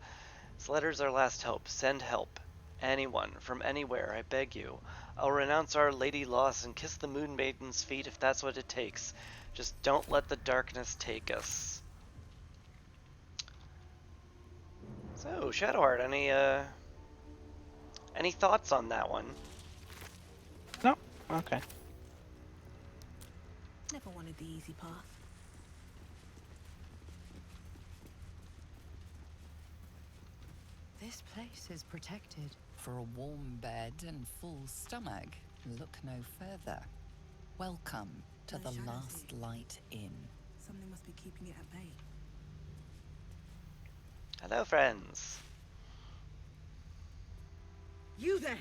This letter's our last hope. Send help. Anyone, from anywhere, I beg you. I'll renounce our lady loss and kiss the Moon Maiden's feet if that's what it takes. Just don't let the darkness take us. So, Shadowheart, any thoughts on that one? No? Okay. Never wanted the easy path. This place is protected. For a warm bed and full stomach, look no further. Welcome to the Last Light Inn. Something must be keeping it at bay. Hello, friends. You there!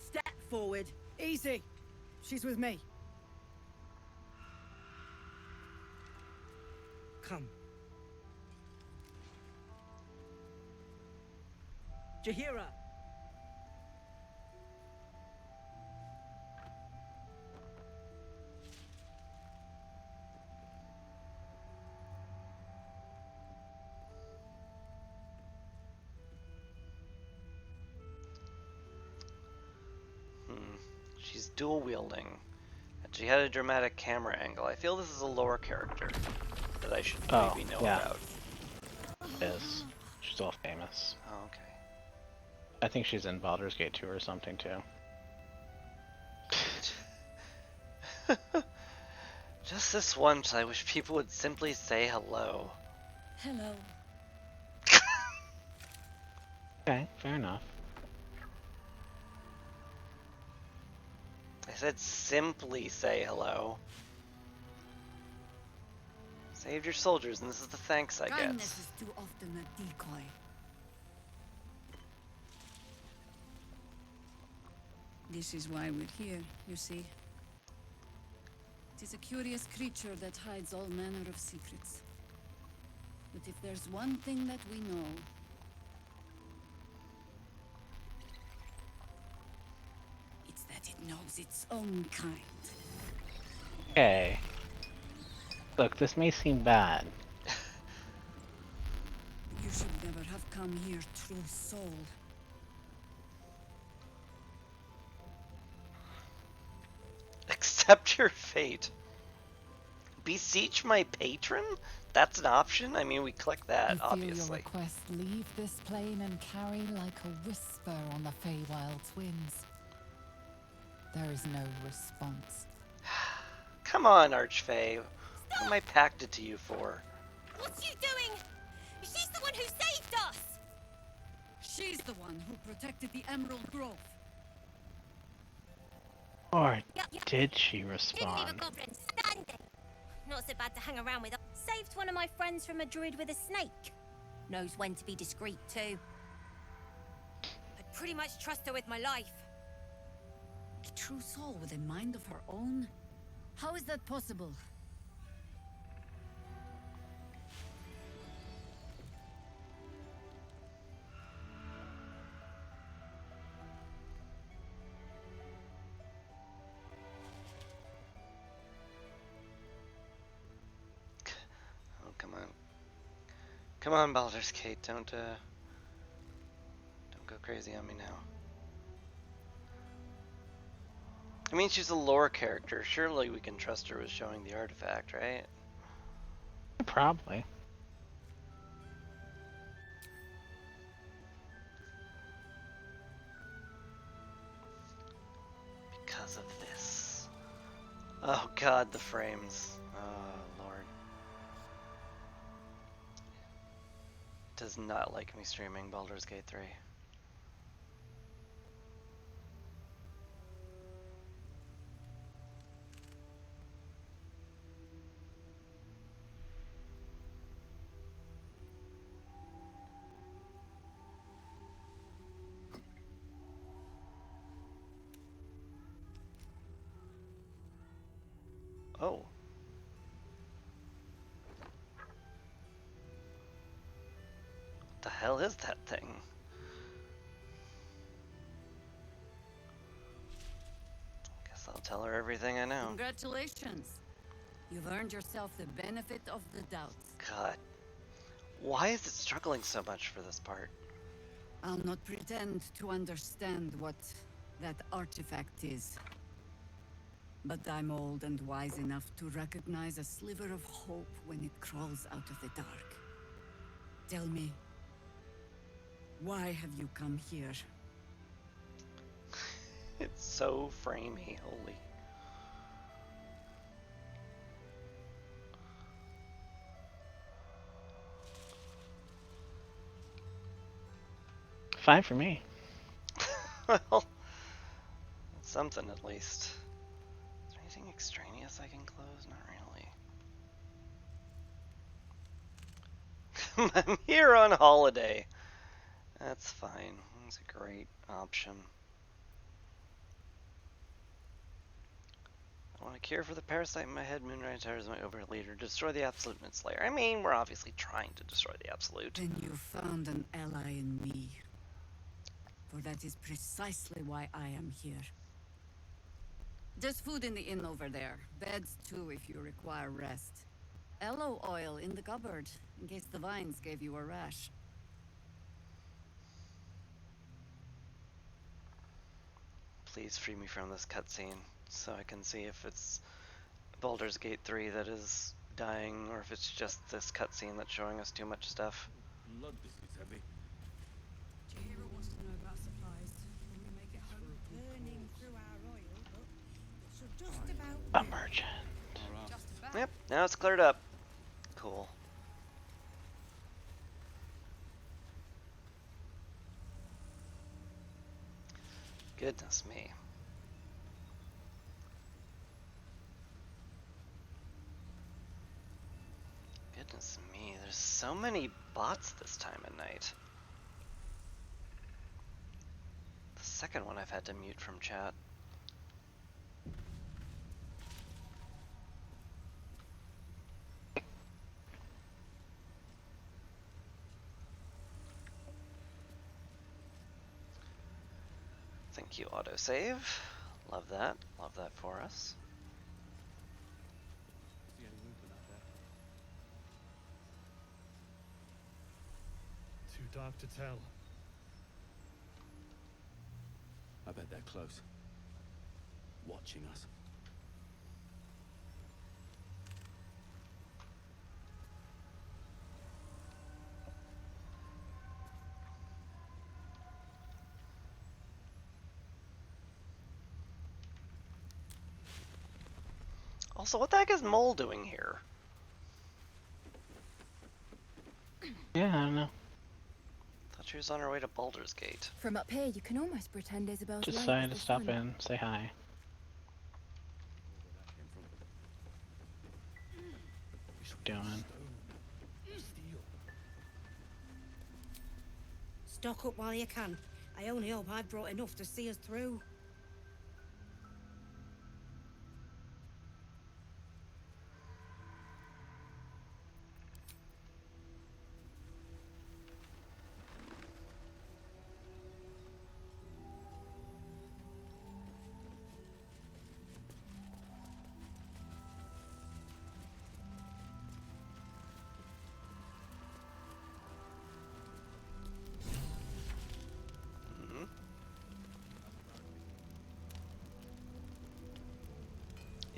Step forward. Easy. She's with me. Come. Jahira! She's dual wielding. And she had a dramatic camera angle. I feel this is a lore character that I should maybe know about. Is. She's all famous. Oh, okay. I think she's in Baldur's Gate 2 or something too. Just this once, I wish people would simply say hello. Hello. Okay, fair enough. I said simply say hello. Saved your soldiers, and this is the thanks I get. Kindness is too often a decoy. This is why we're here, you see. It is a curious creature that hides all manner of secrets. But if there's one thing that we know, it's that it knows its own kind. Okay. Look, this may seem bad. You should never have come here, true soul. Accept your fate. Beseech my patron? That's an option? I mean, we click that, You feel obviously. your request leave this plane and carry like a whisper on the Feywild's winds. There is no response. Come on, Archfey. What am I pacted to you for? What's you doing? She's the one who saved us! She's the one who protected the Emerald Grove. Or Yep. did she Didn't leave a respond? goblin standing. Not so bad to hang around with. Saved one of my friends from a druid with a snake. Knows when to be discreet too. I'd pretty much trust her with my life. A true soul with a mind of her own? How is that possible? Oh, come on. Come on, Baldur's Gate. Don't go crazy on me now. I mean, she's a lore character. Surely we can trust her with showing the artifact, right? Probably. Because of this. Oh god, the frames. Oh lord. Does not like me streaming Baldur's Gate 3. Oh. What the hell is that thing? Guess I'll tell her everything I know. Congratulations. You've earned yourself the benefit of the doubt. God. Why is it struggling so much for this part? I'll not pretend to understand what that artifact is. But I'm old and wise enough to recognize a sliver of hope when it crawls out of the dark. Tell me, why have you come here? It's so framey, holy. Fine for me. Well, something at least. Is there anything extraneous I can close? Not really. I'm here on holiday. That's fine. That's a great option. I want a cure for the parasite in my head. Moonrise Tower is my overleader. Destroy the Absolute and Slayer. I mean, we're obviously trying to destroy the Absolute. Then you found an ally in me. For that is precisely why I am here. There's food in the inn over there. Beds too if you require rest. Aloe oil in the cupboard, in case the vines gave you a rash. Please free me from this cutscene so I can see if it's Baldur's Gate 3 that is dying or if it's just this cutscene that's showing us too much stuff. Blood, this is heavy. Jahira wants to know about supplies. When we make it home, burning through our oil, but it should just about A do. merchant. Just about. Yep, now it's cleared up. Cool. Goodness me. Goodness me, there's so many bots this time of night. The second one I've had to mute from chat. Thank you, autosave. Love that. Love that for us. See any movement out there? Too dark to tell. I bet they're close. Watching us. Also, what the heck is Mole doing here? Yeah, I don't know. Thought she was on her way to Baldur's Gate. From up here, you can almost pretend Isabel's Just light decided is to the stop sun. in, say hi. Doing. Stock up while you can. I only hope I've brought enough to see us through.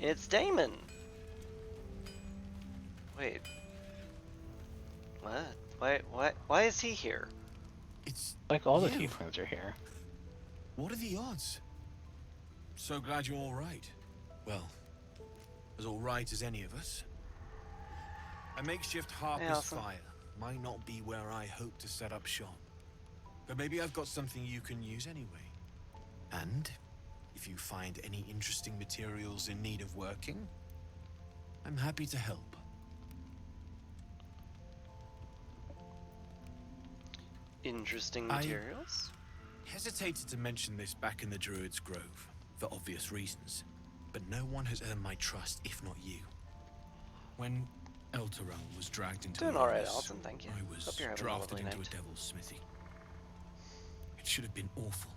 It's Damon! Wait. What? Why is he here? It's like all the you. tieflings are here. What are the odds? So glad you're all right. Well, as all right as any of us. A makeshift harper's awesome. fire might not be where I hope to set up shop. But maybe I've got something you can use anyway. And if you find any interesting materials in need of working, I'm happy to help. Interesting materials? Hesitated to mention this back in the Druid's Grove, for obvious reasons. but no one has earned my trust if not you. When Elturel was dragged into Doing the alright, abyss, Allison, thank you. I Hope was you're having a drafted lovely into night. a devil's smithy. It should have been awful.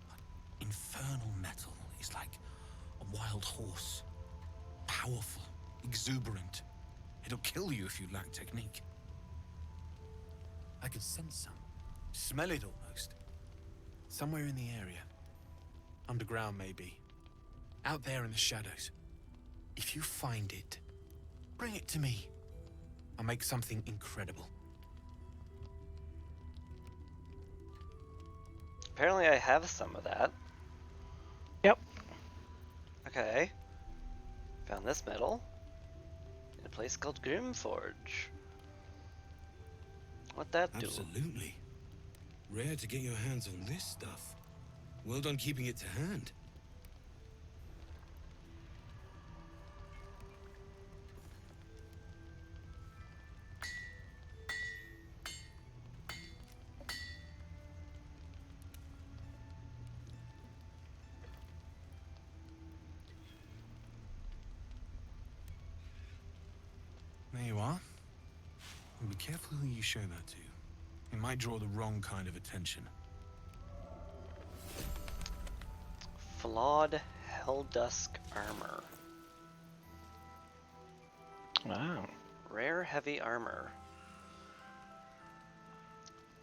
But infernal metal is like a wild horse. Powerful, exuberant. It'll kill you if you lack technique. I could sense some. Smell it almost. Somewhere in the area. Underground, maybe. Out there in the shadows. If you find it, bring it to me. I'll make something incredible. Apparently I have some of that. Yep. Okay. Found this metal in a place called Grimforge. What that do? Absolutely. Rare to get your hands on this stuff. Well done keeping it to hand. There you are. And be careful who you show that to. It might draw the wrong kind of attention. Flawed Helldusk armor. Wow. Rare heavy armor.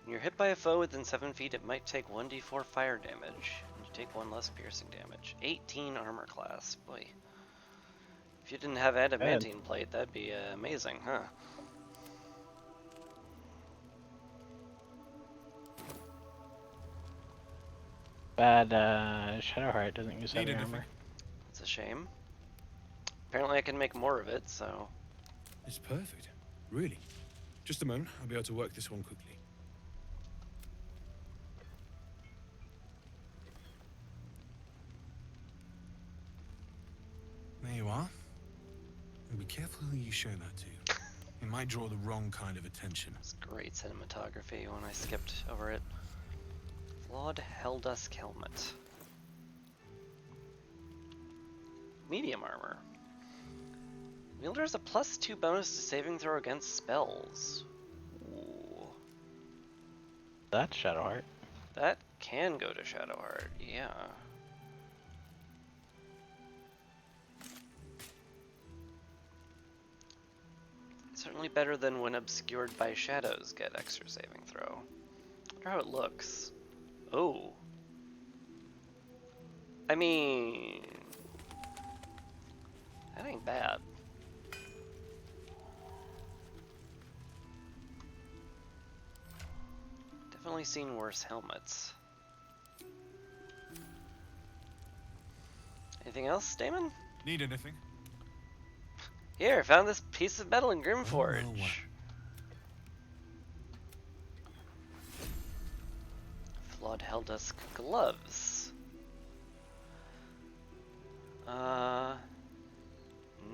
When you're hit by a foe within 7 feet, it might take 1d4 fire damage. And you take 1 less piercing damage. 18 armor class. Boy. If you didn't have adamantine plate, that'd be amazing, huh? Bad Shadowheart doesn't use heavy armor. That's a shame. Apparently I can make more of it, so... It's perfect. Really. Just a moment, I'll be able to work this one quickly. There you are. And be careful who you show that to. It might draw the wrong kind of attention. It's great cinematography when I skipped over it. Flawed Helldusk helmet. Medium armor. Wielder has a +2 bonus to saving throw against spells. Ooh. That's Shadowheart. That can go to Shadowheart, yeah. Certainly better than when obscured by shadows get extra saving throw. Wonder how it looks. Oh. I mean... that ain't bad. Definitely seen worse helmets. Anything else, Damon? Need anything? Here, found this piece of metal in Grimforge. Flawed Helldusk gloves.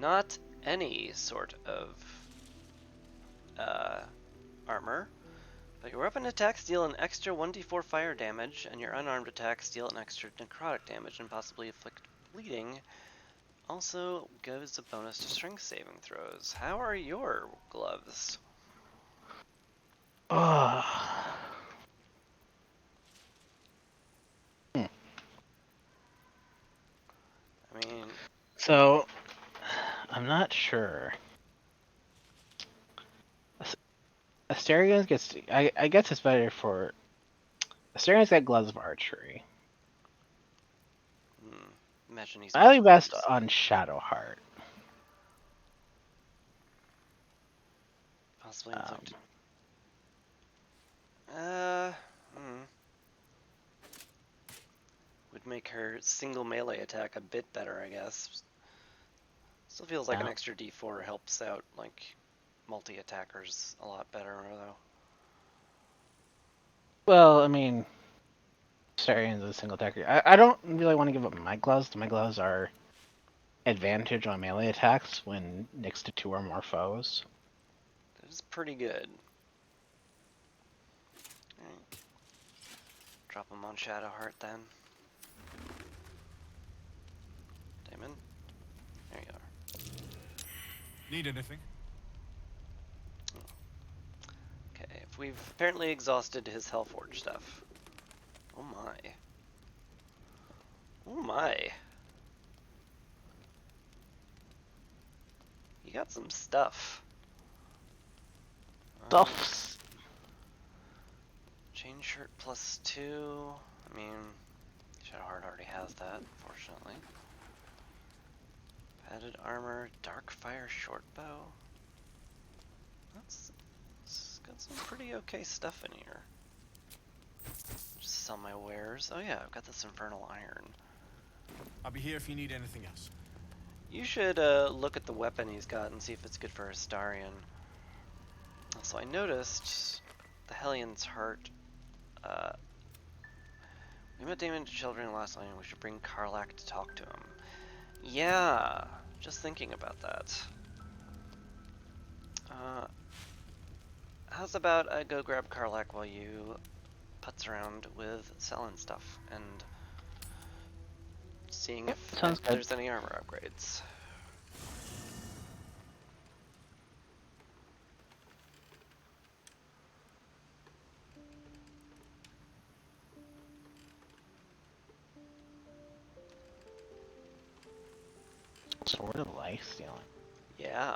Not any sort of armor, but your weapon attacks deal an extra 1d4 fire damage, and your unarmed attacks deal an extra necrotic damage and possibly inflict bleeding. Also gives a bonus to strength saving throws. How are your gloves? I mean... So, I'm not sure. Asterion gets... I guess it's better for... Asterian's got gloves of archery. Imagine he's... I like best on Shadowheart. Possibly inflict... Would make her single melee attack a bit better, I guess. Still feels like an extra d4 helps out, like, multi-attackers a lot better, though. Well, I mean... Asterian's a single attacker. I don't really want to give up my gloves. My gloves are advantage on melee attacks when next to 2 or more foes. That is pretty good. Right. Drop them on Shadowheart then. Need anything? Okay, if we've apparently exhausted his Hellforge stuff. Oh my. Oh my. You got some stuff. Stuffs. Chain shirt +2. I mean, Shadowheart already has that, fortunately. Padded armor, dark fire short bow. It's got some pretty okay stuff in here. Just sell my wares. Oh yeah, I've got this infernal iron. I'll be here if you need anything else. You should look at the weapon he's got and see if it's good for Astarion. Also, I noticed the Hellion's Heart. We met Damon to Children last night and we should bring Karlak to talk to him. Yeah, just thinking about that. How's about I go grab Karlak while you putz around with selling stuff and seeing if there's any armor upgrades. Sword of life stealing. Yeah.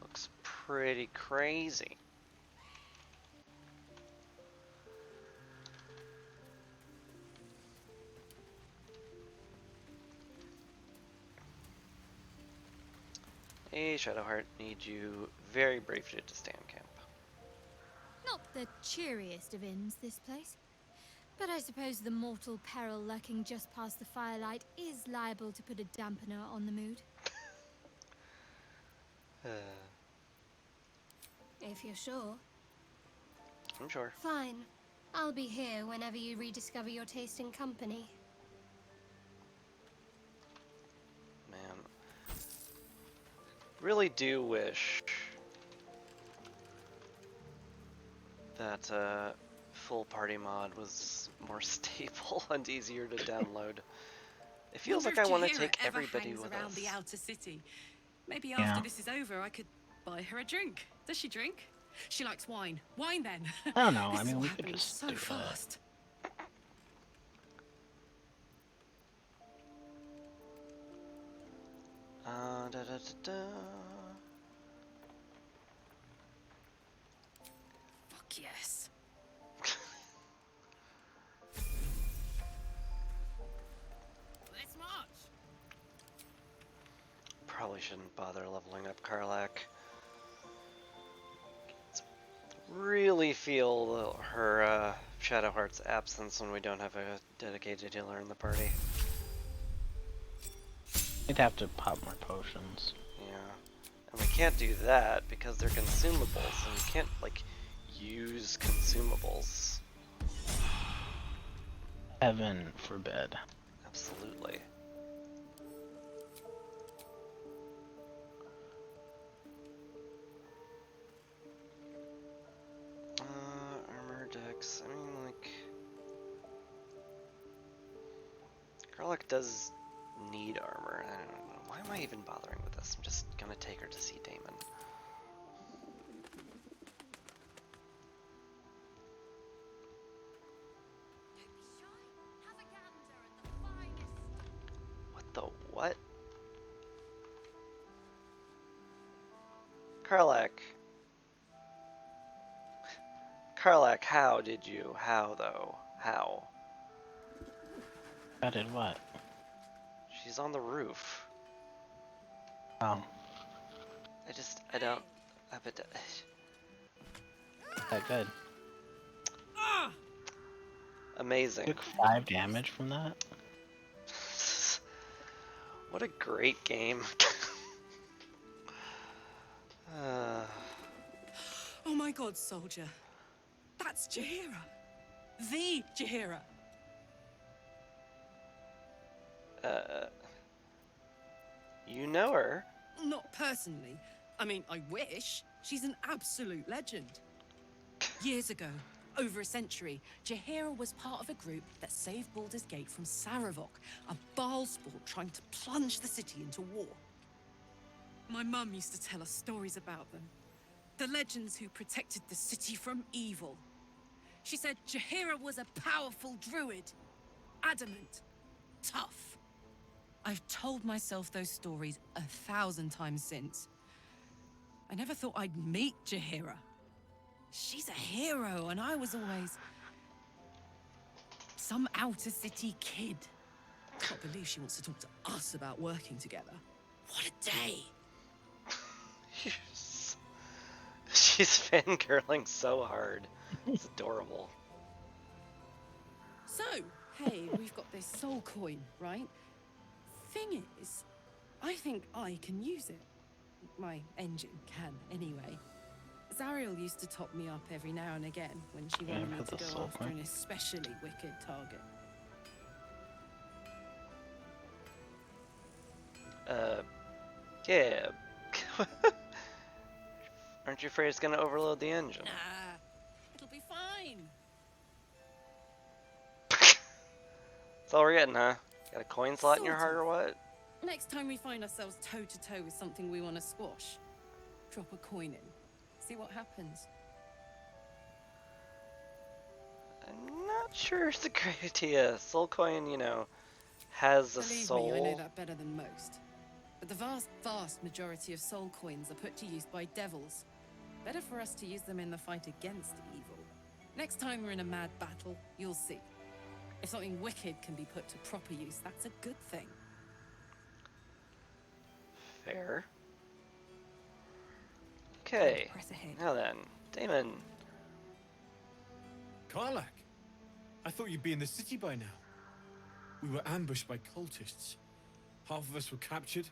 Looks pretty crazy. Hey, Shadowheart, need you very briefly to stand camp. Not the cheeriest of inns, this place. But I suppose the mortal peril lurking just past the firelight is liable to put a dampener on the mood. If you're sure. I'm sure. Fine. I'll be here whenever you rediscover your taste in company. Man. Really do wish that full party mod was more stable and easier to download. It feels like I want to take everybody with around us. the outer city. Maybe after this is over, I could buy her a drink. Does she drink? She likes wine. Wine then. I don't know. This I mean, is we all could happening just so do fast. Da, da, da, da. Fuck yes. Let's march. Probably shouldn't bother leveling up Karlak. Really feel her Shadowheart's absence when we don't have a dedicated healer in the party. We'd have to pop more potions. Yeah. And we can't do that because they're consumables, and you can't, like, use consumables. Heaven forbid. Absolutely. Armor dex. I mean, like, Karlak does need armor. I don't know. Why am I even bothering with this? I'm just gonna take her to see Damon. What the what? Karlak. Karlak, how did you? How though? How? How did what? She's on the roof. Oh. I don't. I bet. That good. Amazing. Took 5 damage from that. What a great game. Oh my god, soldier. That's Jaheira. The Jaheira. You know her? Not personally. I mean, I wish. She's an absolute legend. Years ago, Over a century, Jaheira was part of a group that saved Baldur's Gate from Saravok, a Baalsport trying to plunge the city into war. My mum used to tell us stories about them. The legends who protected the city from evil. She said Jaheira was a powerful druid. Adamant. Tough. I've told myself those stories 1,000 times since. I never thought I'd meet Jaheira. She's a hero, and I was always some outer city kid. Can't believe she wants to talk to us about working together. What a day! She's fangirling so hard. It's adorable. So, hey, we've got this soul coin, right? Thing is, I think I can use it. My engine can, anyway. Zariel used to top me up every now and again when she wanted me to go after an especially wicked target. Yeah. Aren't you afraid it's gonna overload the engine? Nah, it'll be fine. That's all we're getting, huh? Got a coin slot in your heart or what? Next time we find ourselves toe-to-toe with something we want to squash, drop a coin in. See what happens. I'm not sure it's a great idea. Soul coin, you know, has a Believe soul. me, I know that better than most. But the vast majority of soul coins are put to use by devils. Better for us to use them in the fight against evil. Next time we're in a mad battle, you'll see. If something wicked can be put to proper use, that's a good thing. Fair. Okay. Press ahead. Now then, Damon. Karlak, I thought you'd be in the city by now. We were ambushed by cultists. Half of us were captured,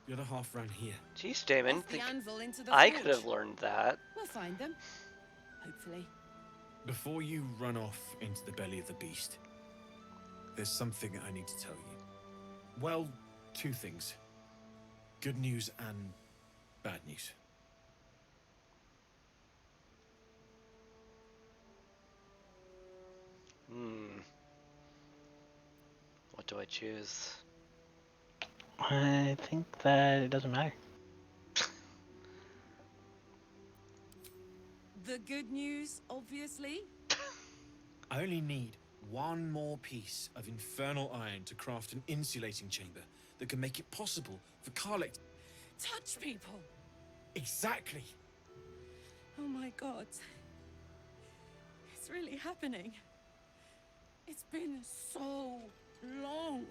the other half ran here. Jeez, Damon. Off the anvil into the I forge. could have learned that. We'll find them. Hopefully. Before you run off into the belly of the beast, there's something I need to tell you. Well, two things. Good news and bad news. What do I choose? I think that it doesn't matter. The good news, obviously. I only need one more piece of infernal iron to craft an insulating chamber that can make it possible for Karlak to touch people. Exactly. Oh my god. It's really happening. It's been so long.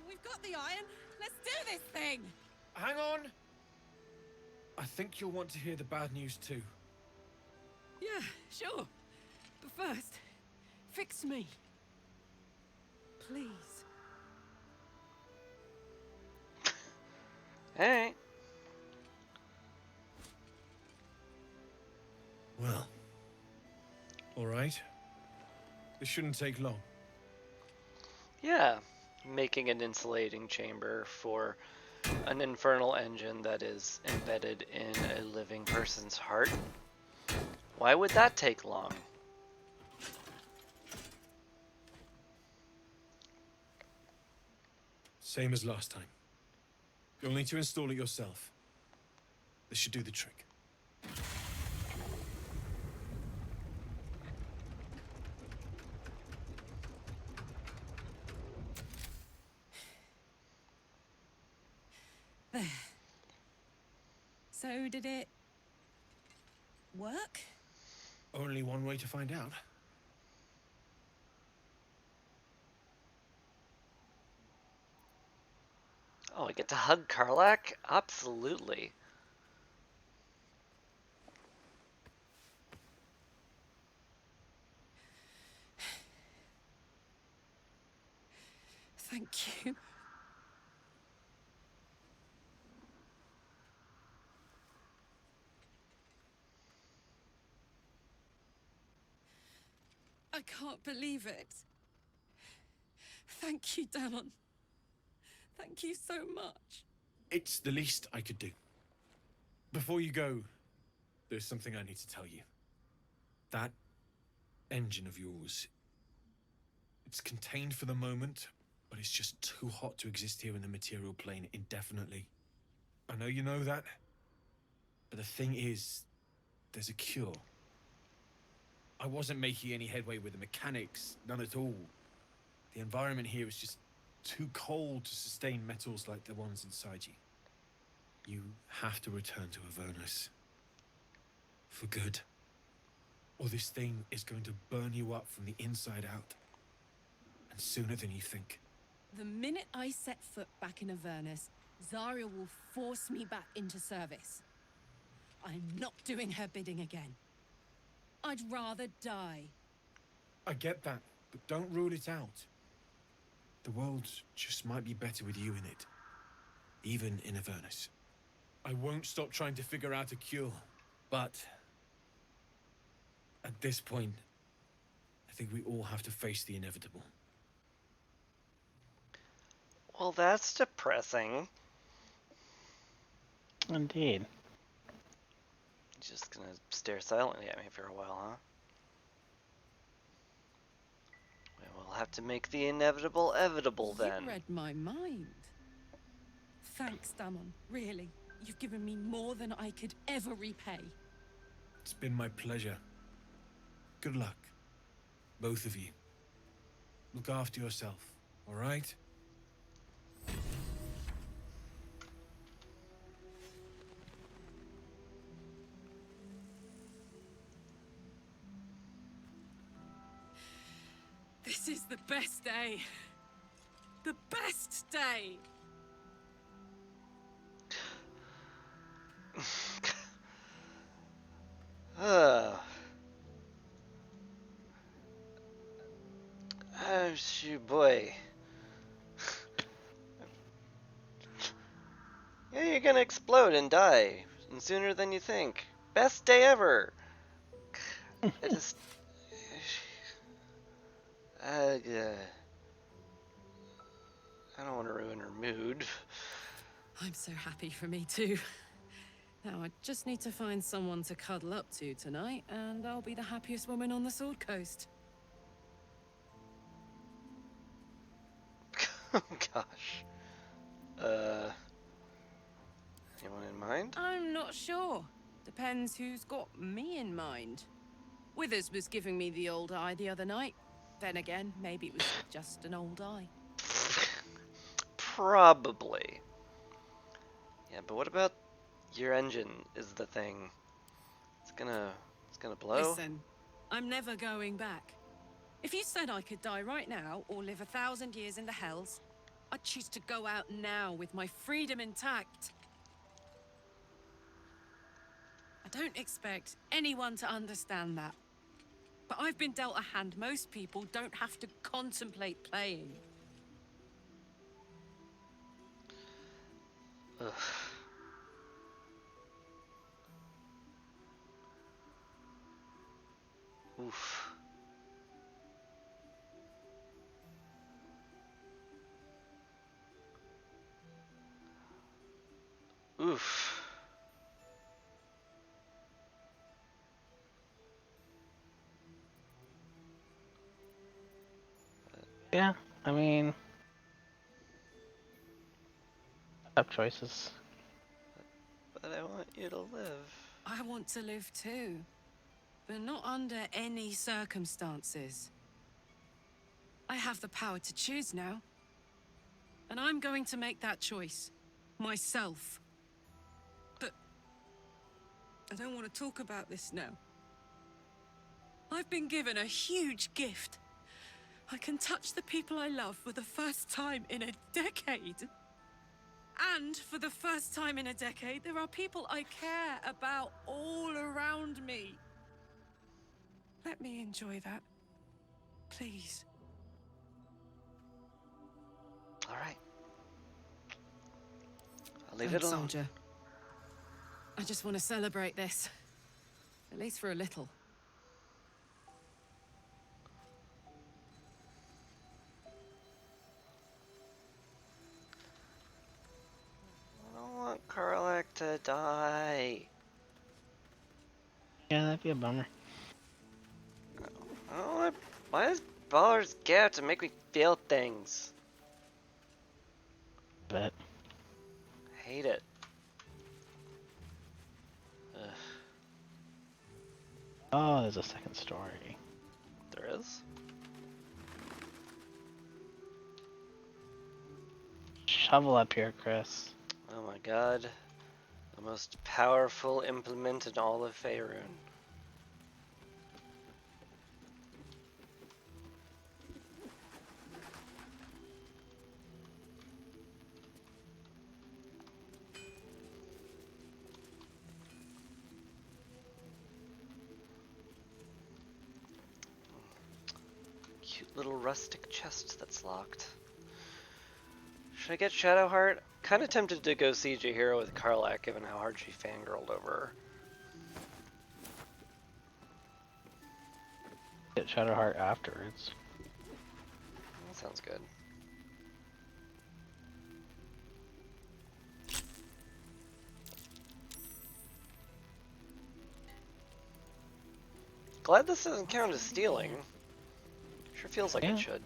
We've got the iron. Let's do this thing. Hang on. I think you'll want to hear the bad news too. Yeah, sure. But first, fix me. Please. Alright. Well. Alright. This shouldn't take long. Yeah. Making an insulating chamber for an infernal engine that is embedded in a living person's heart. Why would that take long? Same as last time. You'll need to install it yourself. This should do the trick. There. So did it work? Only one way to find out. Oh, I get to hug Karlak? Absolutely. Thank you. I can't believe it. Thank you, Damon. Thank you so much. It's the least I could do. Before you go, there's something I need to tell you. That engine of yours. It's contained for the moment, but it's just too hot to exist here in the material plane indefinitely. I know you know that, but the thing is, there's a cure. I wasn't making any headway with the mechanics, none at all. The environment here is just too cold to sustain metals like the ones inside you. You have to return to Avernus. For good. Or this thing is going to burn you up from the inside out. And sooner than you think. The minute I set foot back in Avernus, Zarya will force me back into service. I'm not doing her bidding again. I'd rather die. I get that, but don't rule it out. The world just might be better with you in it. Even in Avernus. I won't stop trying to figure out a cure, but at this point, I think we all have to face the inevitable. Well, that's depressing. Indeed. Just gonna stare silently at me for a while, huh? We'll have to make the inevitable evitable then. You read my mind. Thanks, Damon. Really. You've given me more than I could ever repay. It's been my pleasure. Good luck. Both of you. Look after yourself, all right? This is the best day. The best day! Oh, shoot, boy. Yeah, you're gonna explode and die, and sooner than you think. Best day ever. I just, yeah. I don't want to ruin her mood. I'm so happy for me too. Now I just need to find someone to cuddle up to tonight, and I'll be the happiest woman on the Sword Coast. Oh gosh. Anyone in mind? I'm not sure. Depends who's got me in mind. Withers was giving me the old eye the other night. Then again, maybe it was just an old eye. Probably. Yeah, but what about your engine is the thing? It's gonna blow? Listen, I'm never going back. If you said I could die right now, or live 1,000 years in the Hells, I'd choose to go out now with my freedom intact. I don't expect anyone to understand that. But I've been dealt a hand most people don't have to contemplate playing. Ugh. Oof. Oof. Yeah, I mean, tough choices. But I want you to live. I want to live too. But not under any circumstances. I have the power to choose now. And I'm going to make that choice. Myself. But I don't want to talk about this now. I've been given a huge gift. I can touch the people I love for the first time in a decade. And for the first time in a decade, there are people I care about all around me. Let me enjoy that. Please. All right. I'll leave Thanks, it alone. soldier. I just want to celebrate this. At least for a little. I don't want Karlak to die. Yeah, that'd be a bummer. I don't Why does Ballers get out to make me feel things? But Hate it. Ugh. oh, there's a second story. There is? Shovel up here, Chris. Oh my god. The most powerful implement in all of Faerun. Cute little rustic chest that's locked. Should I get Shadowheart? Kinda tempted to go see Jahira with Karlak given how hard she fangirled over her. Get Shadowheart afterwards. That sounds good. Glad this doesn't count as stealing. Sure feels like Yeah. it should.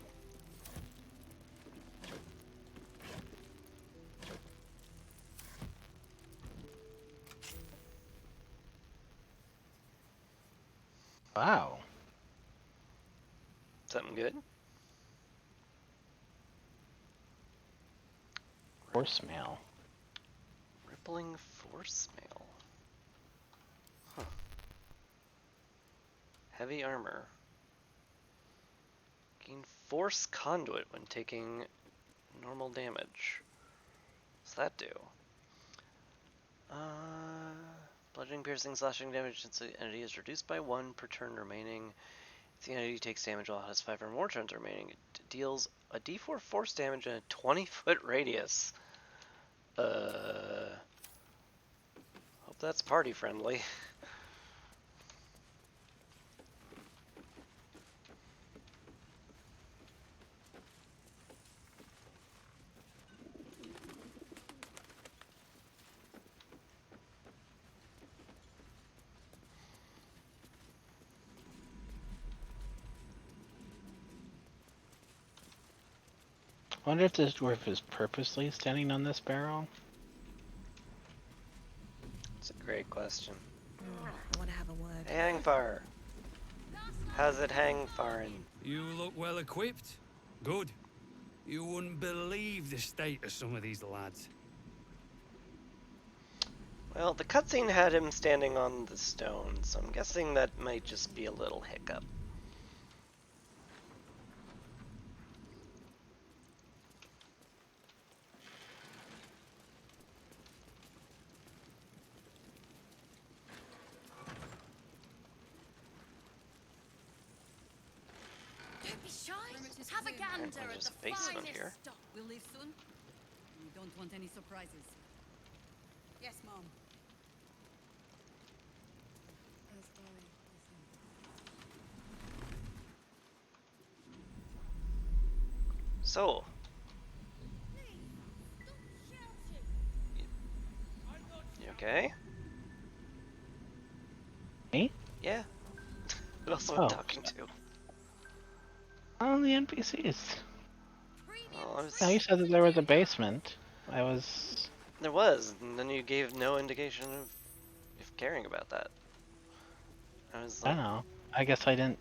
Wow. Something good? Force mail. Rippling force mail. Huh. Heavy armor. Gain force conduit when taking normal damage. What's that do? Bludgeoning, piercing, slashing damage since the entity is reduced by 1 per turn remaining. If the entity takes damage while it has 5 or more turns remaining, it deals a d4 force damage in a 20-foot radius. Hope that's party friendly. I wonder if this dwarf is purposely standing on this barrel. It's a great question. I want to have a word. Hey, Hangfar. How's it hang farin? You look well equipped. Good. You wouldn't believe the state of some of these lads. Well, the cutscene had him standing on the stone, so I'm guessing that might just be a little hiccup. Don't be shy. Have a gander Apparently at there's the a basement finest here. stuff. We'll leave soon. We don't want any surprises. Yes, Mom. So, you okay? Me? Yeah. Who else am I Oh. talking to? Oh, the NPCs. Well, I was... No, you said that there was a basement. I was... There was, and then you gave no indication of caring about that. I was I like, don't know. I guess I didn't...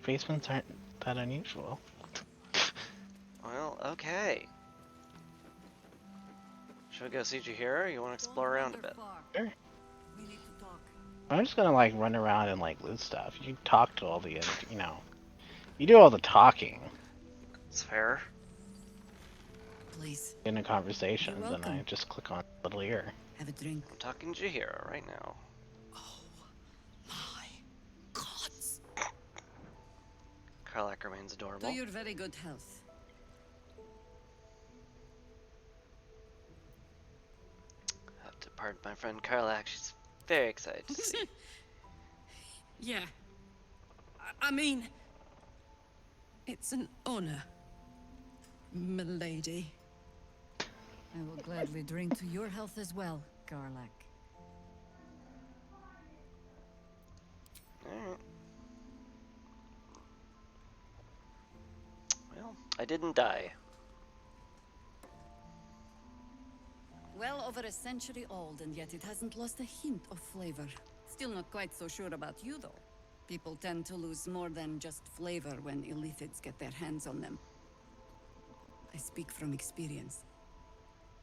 Basements aren't that unusual. well, okay. Should we go see Jahira, or you want to explore around a bit? Sure. We need to talk. I'm just gonna like run around and like loot stuff. You talk to all the, you know, you do all the talking It's fair. Please. in the conversations, You're and I welcome. just click on little ear. Have a drink. I'm talking to Jahira right now. Gods. Karlak remains adorable. To your very good health. Have to pardon my friend Karlak. She's very excited to see. Yeah. I mean, it's an honor, milady. I will gladly drink to your health as well, Garlac. Alright. I didn't die. Well over a century old, and yet it hasn't lost a hint of flavor. Still not quite so sure about you, though. People tend to lose more than just flavor when illithids get their hands on them. I speak from experience.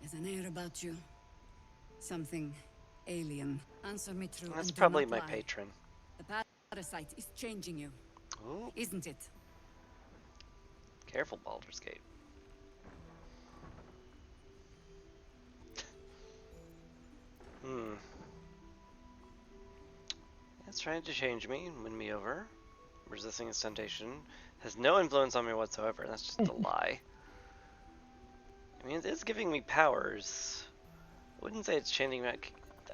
There's an air about you. Something alien. Answer me true. That's and do probably not my lie. patron. The parasite is changing you. Ooh. Isn't it? Careful, Baldur's Gate. It's trying to change me and win me over. Resisting its temptation. Has no influence on me whatsoever. That's just a lie. I mean, it is giving me powers. I wouldn't say it's changing me.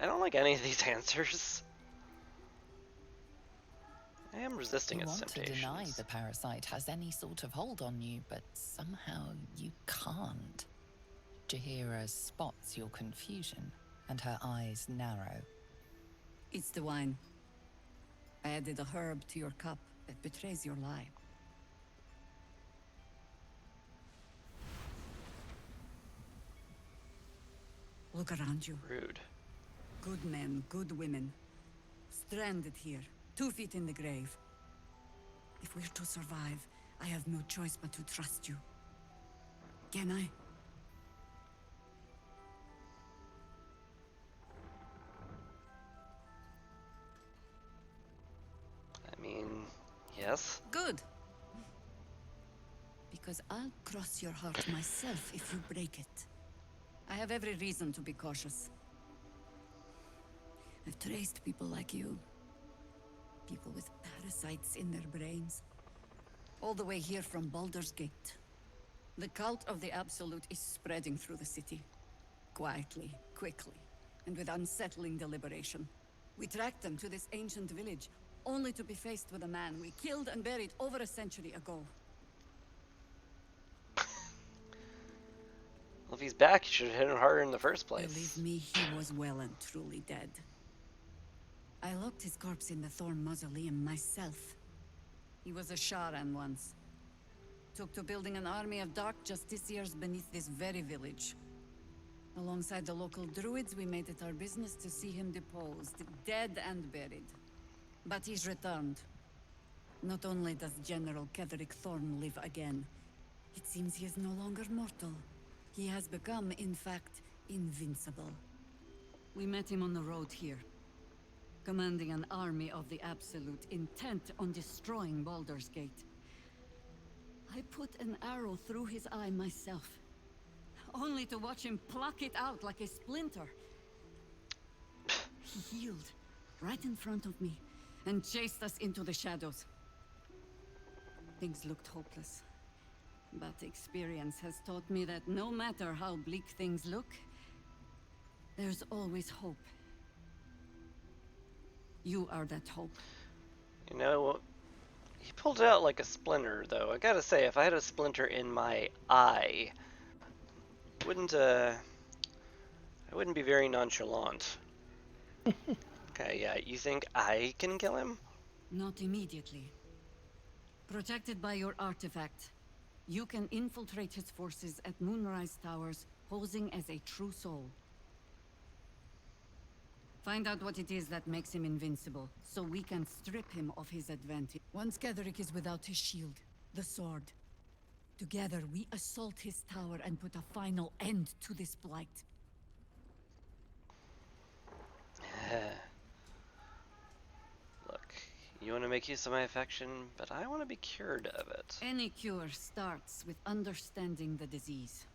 I don't like any of these answers. I am resisting You its want to temptations. deny the parasite has any sort of hold on you, but somehow you can't. Jahira spots your confusion, and her eyes narrow. It's the wine. I added a herb to your cup that betrays your lie. Look around you. Rude. Good men, good women. Stranded here, 2 feet in the grave. If we're to survive, I have no choice but to trust you. Can I? I mean, yes. Good. Because I'll cross your heart myself if you break it. I have every reason to be cautious. I've traced people like you. People with parasites in their brains. All the way here from Baldur's Gate. The cult of the Absolute is spreading through the city. Quietly, quickly, and with unsettling deliberation. We tracked them to this ancient village, only to be faced with a man we killed and buried over a century ago. Well, if he's back, you should have hit him harder in the first place. Believe me, he was well and truly dead. I locked his corpse in the Thorn Mausoleum myself. He was a Sharan once. Took to building an army of dark justiciars beneath this very village. Alongside the local druids, we made it our business to see him deposed, dead and buried. But he's returned. Not only does General Ketheric Thorn live again, it seems he is no longer mortal. He has become, in fact, invincible. We met him on the road here, commanding an army of the Absolute, intent on destroying Baldur's Gate. I put an arrow through his eye myself, only to watch him pluck it out like a splinter. He healed, right in front of me, and chased us into the shadows. Things looked hopeless. But experience has taught me that no matter how bleak things look, there's always hope. You are that hope. You know, he pulled it out like a splinter, though. I gotta say, if I had a splinter in my eye, I wouldn't be very nonchalant. Okay, yeah, you think I can kill him? Not immediately. Protected by your artifact, you can infiltrate his forces at Moonrise Towers, posing as a true soul. Find out what it is that makes him invincible, so we can strip him of his advantage. Once Ketheric is without his shield, the sword. Together, we assault his tower and put a final end to this blight. Look, you want to make use of my affection, but I want to be cured of it. Any cure starts with understanding the disease.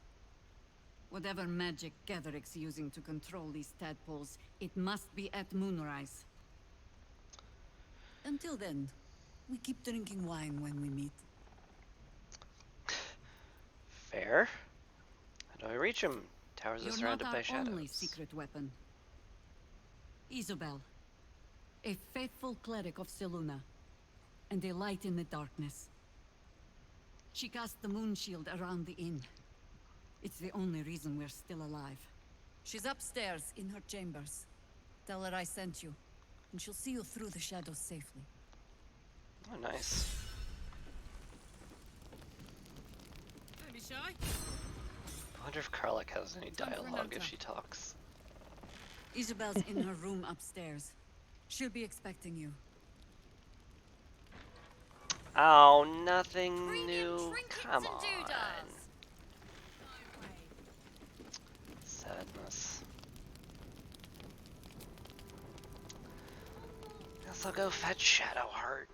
Whatever magic Ketheric's using to control these tadpoles, it must be at Moonrise. Until then, we keep drinking wine when we meet. Fair. How do I reach him? Towers are You're surrounded not by our shadows. only secret weapon. Isobel, a faithful cleric of Selûne, and a light in the darkness. She cast the moon shield around the inn. It's the only reason we're still alive. She's upstairs in her chambers. Tell her I sent you, and she'll see you through the shadows safely. Oh, nice. shy? I wonder if Karlach has any Time for dialogue another. if she talks. Isabel's in her room upstairs. She'll be expecting you. Oh, nothing new. Come on. Sadness. Guess I'll go fetch Shadowheart.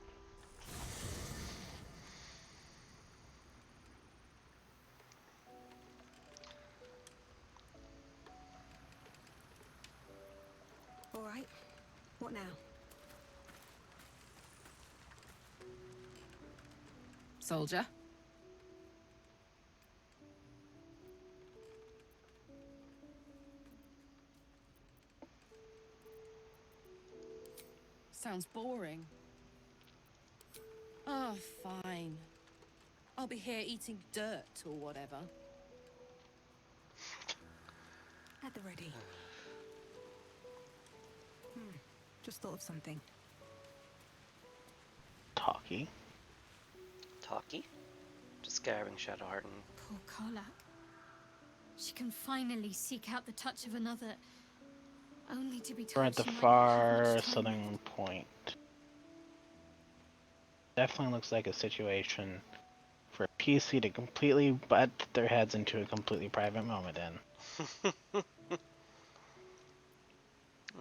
All right. What now? Soldier. Sounds boring. Oh, fine. I'll be here eating dirt or whatever. At the ready. Just thought of something. Talkie. Talkie? Describing Shadowheart and... Poor Carla. She can finally seek out the touch of another, only to be We're told at the she might not far have much time southern left. point. Definitely looks like a situation for a PC to completely butt their heads into a completely private moment in.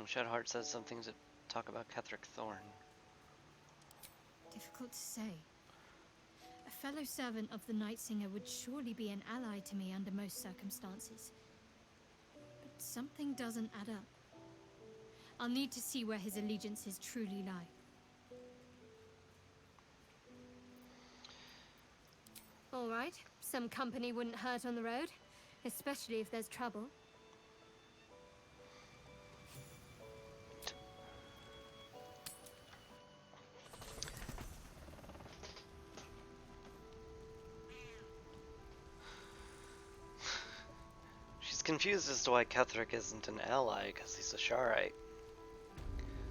Shadowheart says something to talk about Ketheric Thorn. Difficult to say. A fellow servant of the Night Singer would surely be an ally to me under most circumstances. But something doesn't add up. I'll need to see where his allegiances truly lie. All right, some company wouldn't hurt on the road, especially if there's trouble. She's confused as to why Ketheric isn't an ally, because he's a Sharite.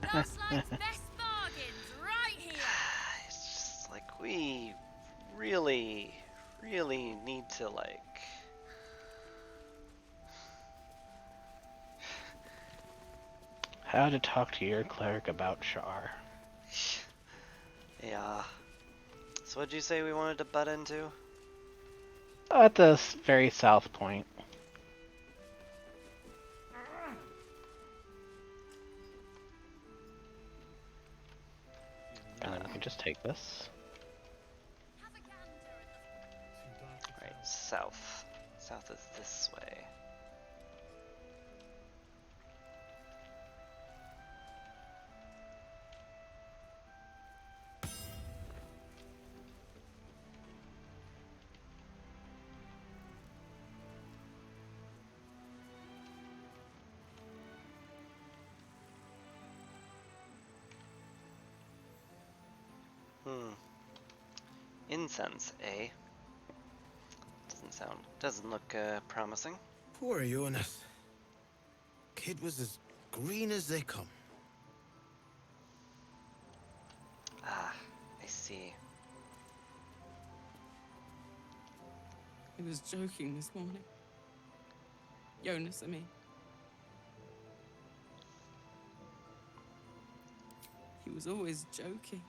Frostlight's best bargains right here. It's just like, we really need to, like... How to talk to your cleric about Shar. Yeah. So what'd you say we wanted to butt into? At this very south point. And then we can just take this. Right, south. South is this way. Incense, eh? Doesn't look promising. Poor Eunice. Kid was as green as they come. Ah, I see. He was joking this morning. Jonas, I mean. He was always joking.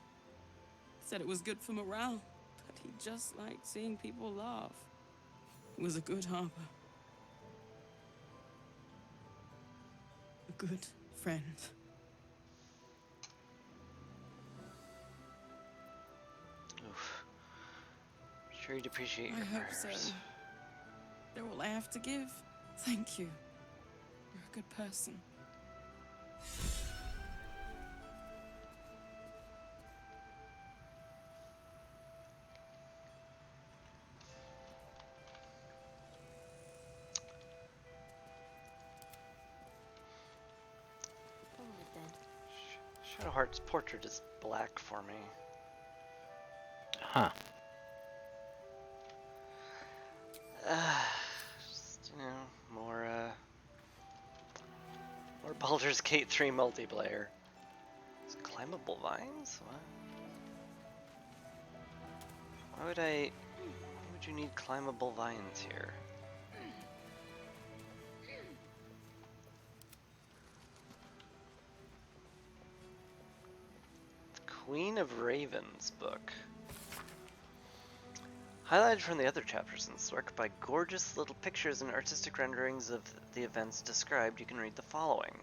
Said it was good for morale, but he just liked seeing people laugh. He was a good harper. A good friend. Oof. Sure you'd appreciate I your hope prayers. so. They're all I have to give. Thank you. You're a good person. Shadowheart's portrait is black for me. Huh. Just, more Baldur's Gate 3 multiplayer. Is it climbable vines? What? Why would would you need climbable vines here? The Queen of Ravens book. Highlighted from the other chapters in this work by gorgeous little pictures and artistic renderings of the events described, you can read the following.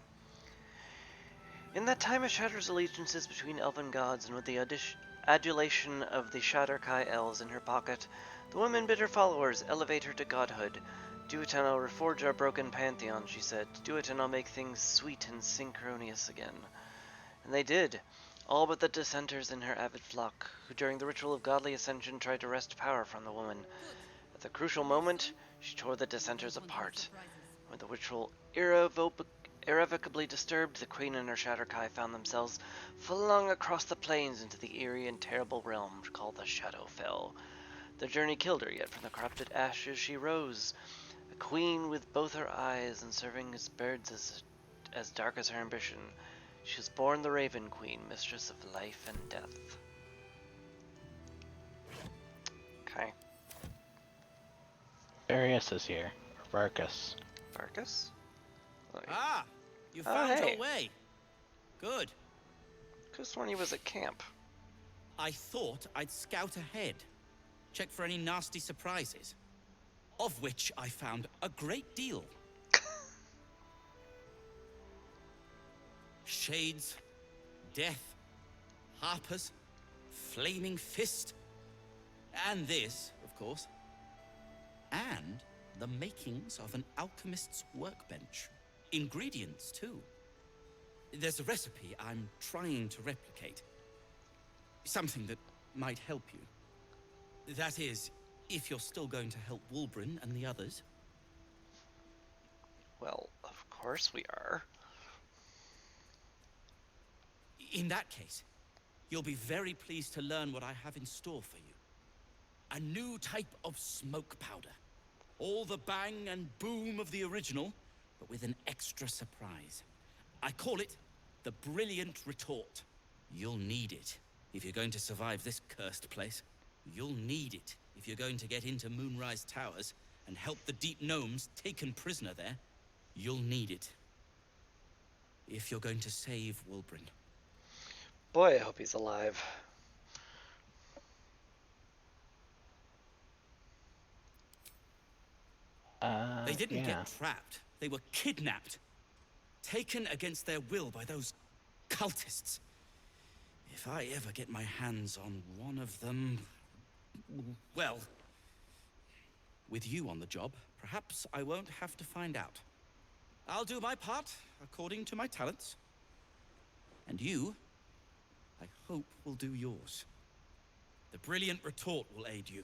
In that time of Shatter's allegiances between elven gods, and with the adulation of the Shadar-kai elves in her pocket, the woman bid her followers elevate her to godhood. Do it and I'll reforge our broken pantheon, she said. Do it and I'll make things sweet and synchronous again. And they did. All but the dissenters in her avid flock, who during the ritual of godly ascension tried to wrest power from the woman. At the crucial moment, she tore the dissenters apart. When the ritual irrevocably disturbed, the queen and her Shadar-kai found themselves flung across the plains into the eerie and terrible realm called the Shadowfell. The journey killed her, yet from the corrupted ashes she rose, a queen with both her eyes and serving as birds as dark as her ambition. She was born the Raven Queen, mistress of life and death. Okay. Darius is here. Varkas. Varkas? Ah! You found your way. Good. Could've sworn he was at camp. I thought I'd scout ahead. Check for any nasty surprises. Of which I found a great deal. Shades, death, harpers, flaming fist, and this, of course. And the makings of an alchemist's workbench. Ingredients, too. There's a recipe I'm trying to replicate. Something that might help you. That is, if you're still going to help Wulbren and the others. Well, of course we are. In that case, you'll be very pleased to learn what I have in store for you. A new type of smoke powder. All the bang and boom of the original, but with an extra surprise. I call it the Brilliant Retort. You'll need it if you're going to survive this cursed place. You'll need it if you're going to get into Moonrise Towers and help the Deep Gnomes taken prisoner there. You'll need it if you're going to save Wulbren. Boy, I hope he's alive. They didn't yeah. get trapped. They were kidnapped. Taken against their will by those cultists. If I ever get my hands on one of them... Well... With you on the job, perhaps I won't have to find out. I'll do my part, according to my talents. And you, I hope, will do yours. The Brilliant Retort will aid you.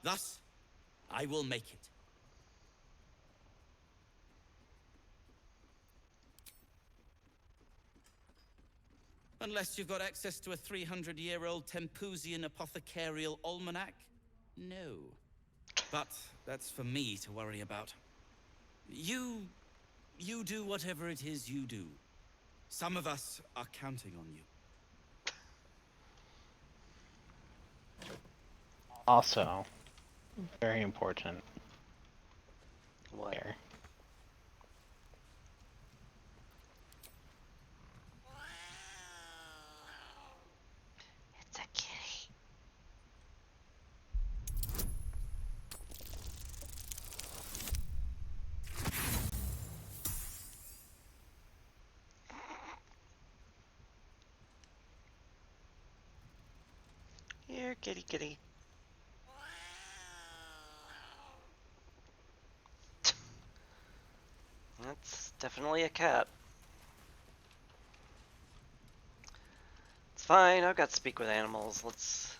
Thus, I will make it. Unless you've got access to a 300-year-old Tempusian apothecarial almanac? No. But that's for me to worry about. You do whatever it is you do. Some of us are counting on you. Also, very important. What? Here. It's a kitty. Here, kitty kitty. That's definitely a cat. It's fine, I've got speak with animals. Let's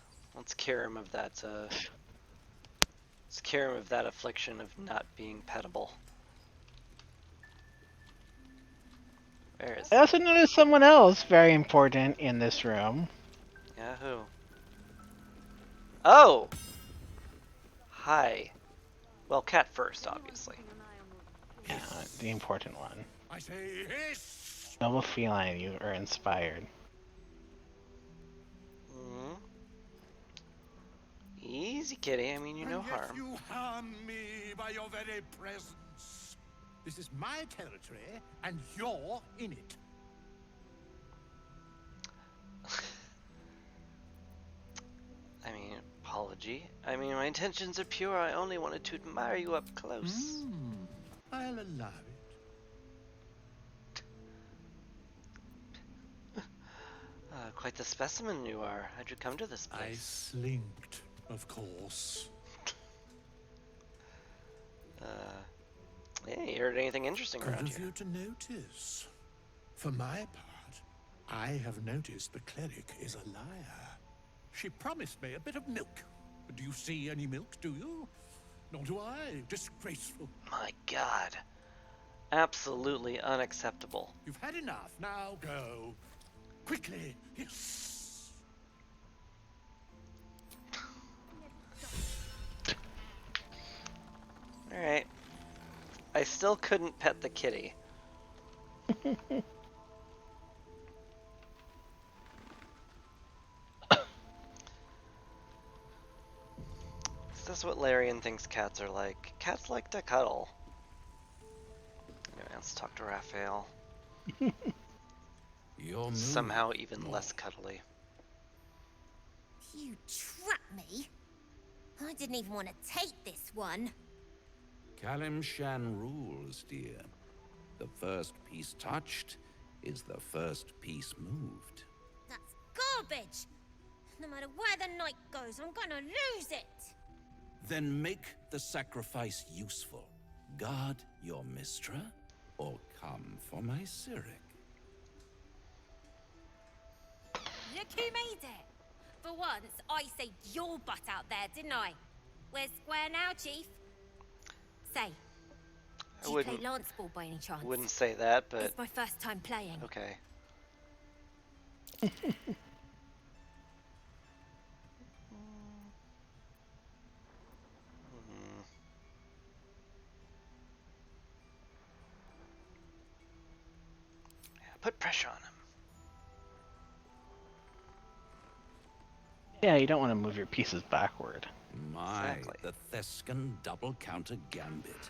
cure him of that let's cure him of that affliction of not being pettable. Where is I also noticed someone else very important in this room. Yeah, who? Oh! Hi. Well, cat first, obviously. Yeah, the important one. I say hiss! Noble feline, you are inspired. Easy. Easy, kitty. I mean you no And yet harm. you harm me by your very presence. This is my territory, and you're in it. I mean, apology. I mean, my intentions are pure. I only wanted to admire you up close. I'll allow it. Quite the specimen you are. How'd you come to this I place? slinked, of course. Yeah, you heard anything interesting Good around of here? you to notice. For my part, I have noticed the cleric is a liar. She promised me a bit of milk. Do you see any milk, do you? Nor do I. Disgraceful. My God. Absolutely unacceptable. You've had enough. Now go. Quickly. Yes. Alright. I still couldn't pet the kitty. Is this what Larian thinks cats are like? Cats like to cuddle. Anyway, let's talk to Raphael. Your move. Somehow even less cuddly. You trapped me? I didn't even want to take this one. Kalimshan rules, dear. The first piece touched is the first piece moved. That's garbage! No matter where the night goes, I'm gonna lose it! Then make the sacrifice useful. Guard your Mistra, or come for my Cyric. Look who made it! For once, I saved your butt out there, didn't I? We're square now, Chief. Say, do you play lance ball by any chance? Wouldn't say that, but It's my first time playing. okay. Put pressure on him. Yeah, you don't want to move your pieces backward. My, the Thescan double counter gambit.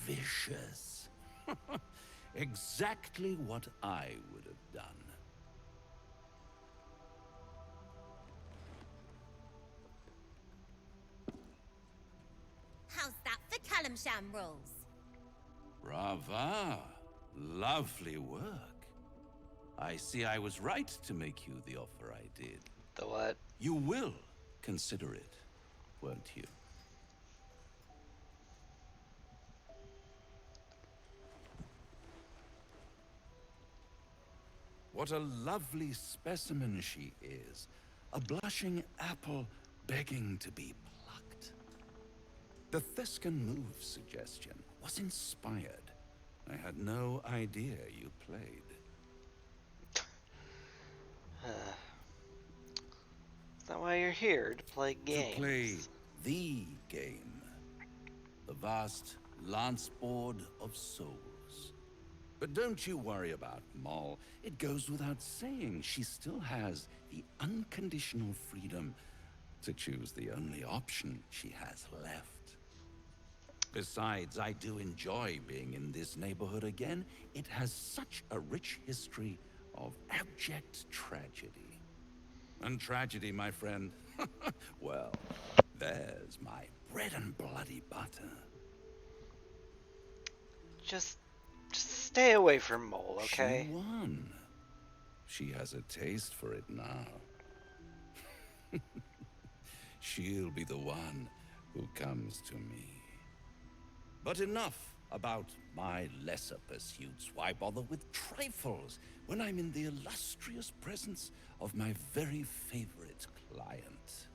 Vicious. Exactly what I would have done. How's that for Kalimshan rules? Brava. Lovely work. I see I was right to make you the offer I did. The what? You will consider it, won't you? What a lovely specimen she is. A blushing apple begging to be plucked. The Thescan move suggestion was inspired. I had no idea you played. Is that why you're here? To play games? To play the game. The vast lance board of souls. But don't you worry about Moll. It goes without saying she still has the unconditional freedom to choose the only option she has left. Besides, I do enjoy being in this neighborhood again. It has such a rich history of abject tragedy. And tragedy, my friend, well, there's my bread and bloody butter. Just stay away from Mole, okay? She won. She has a taste for it now. She'll be the one who comes to me. But enough about my lesser pursuits. Why bother with trifles when I'm in the illustrious presence of my very favorite client?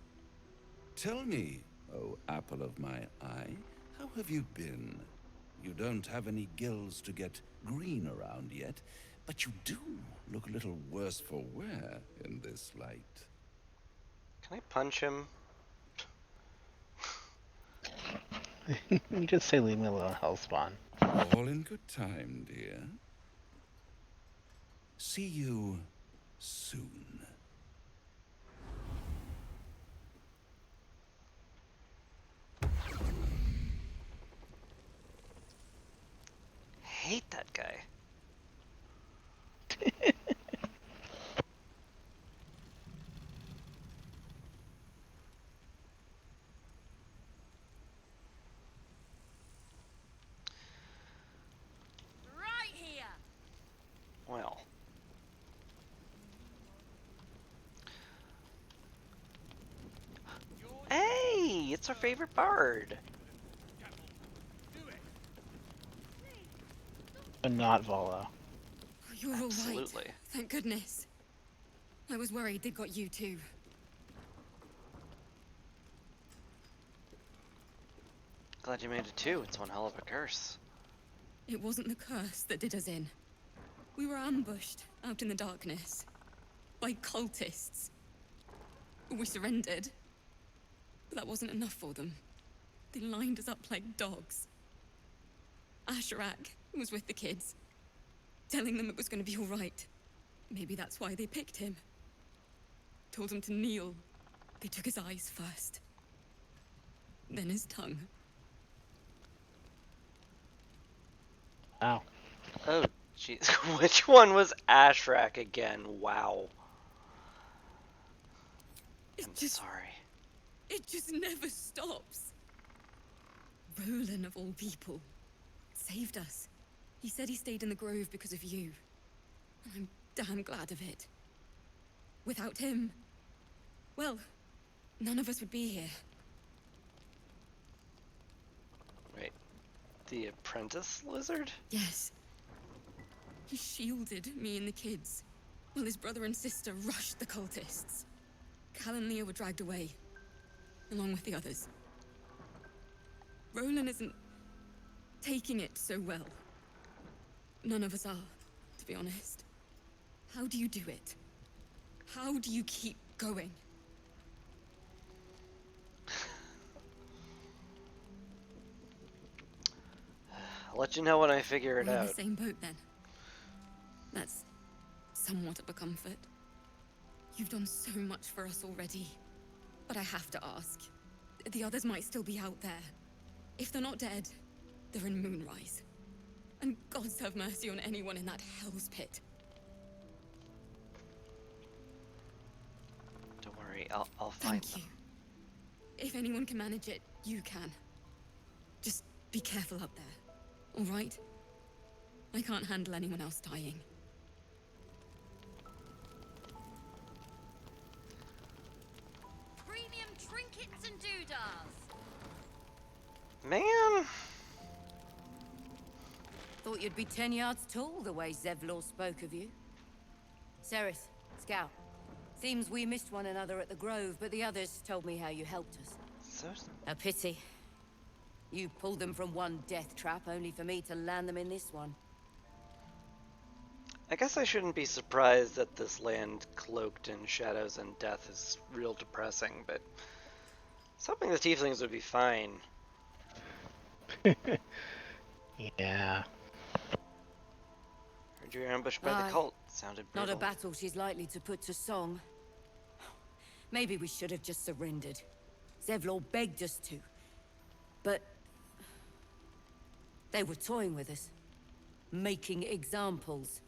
Tell me, oh apple of my eye, how have you been? You don't have any gills to get green around yet, but you do look a little worse for wear in this light. Can I punch him? You just say leave me alone, Hellspawn. All in good time, dear. See you soon. hate that guy. Right here. Well. Hey, it's our favorite bard. But not Volo. You're all right. Absolutely. Thank goodness. I was worried they'd got you too. Glad you made it too. It's one hell of a curse. It wasn't the curse that did us in. We were ambushed out in the darkness by cultists. We surrendered, but that wasn't enough for them. They lined us up like dogs. Asherak was with the kids, telling them it was going to be all right. Maybe that's why they picked him. Told him to kneel. They took his eyes first, then his tongue. Wow. Oh, jeez. Which one was Ashrak again? Wow. I'm sorry. It just never stops. Roland, of all people, saved us. He said he stayed in the grove because of you. I'm damn glad of it. Without him, well, none of us would be here. Wait, the apprentice lizard? Yes. He shielded me and the kids, while his brother and sister rushed the cultists. Cal and Leo were dragged away, along with the others. Roland isn't taking it so well. None of us are, to be honest. How do you do it? How do you keep going? I'll let you know when I figure it We're in out. the same boat then. That's somewhat of a comfort. You've done so much for us already. But I have to ask. The others might still be out there. If they're not dead, they're in Moonrise. And gods have mercy on anyone in that hell's pit. Don't worry, I'll find them. If anyone can manage it, you can. Just be careful up there, all right? I can't handle anyone else dying. Premium trinkets and doodahs. Man! Thought you'd be 10 yards tall the way Zevlor spoke of you. Sereth, Scout. Seems we missed one another at the Grove, but the others told me how you helped us. A pity. You pulled them from one death trap, only for me to land them in this one. I guess I shouldn't be surprised that this land cloaked in shadows and death is real depressing, but I was hoping the tieflings would be fine. Yeah. Heard you were ambushed by Aye. the cult. Sounded brutal. Not a battle she's likely to put to song. Maybe we should have just surrendered. Zevlor begged us to. But they were toying with us. Making examples.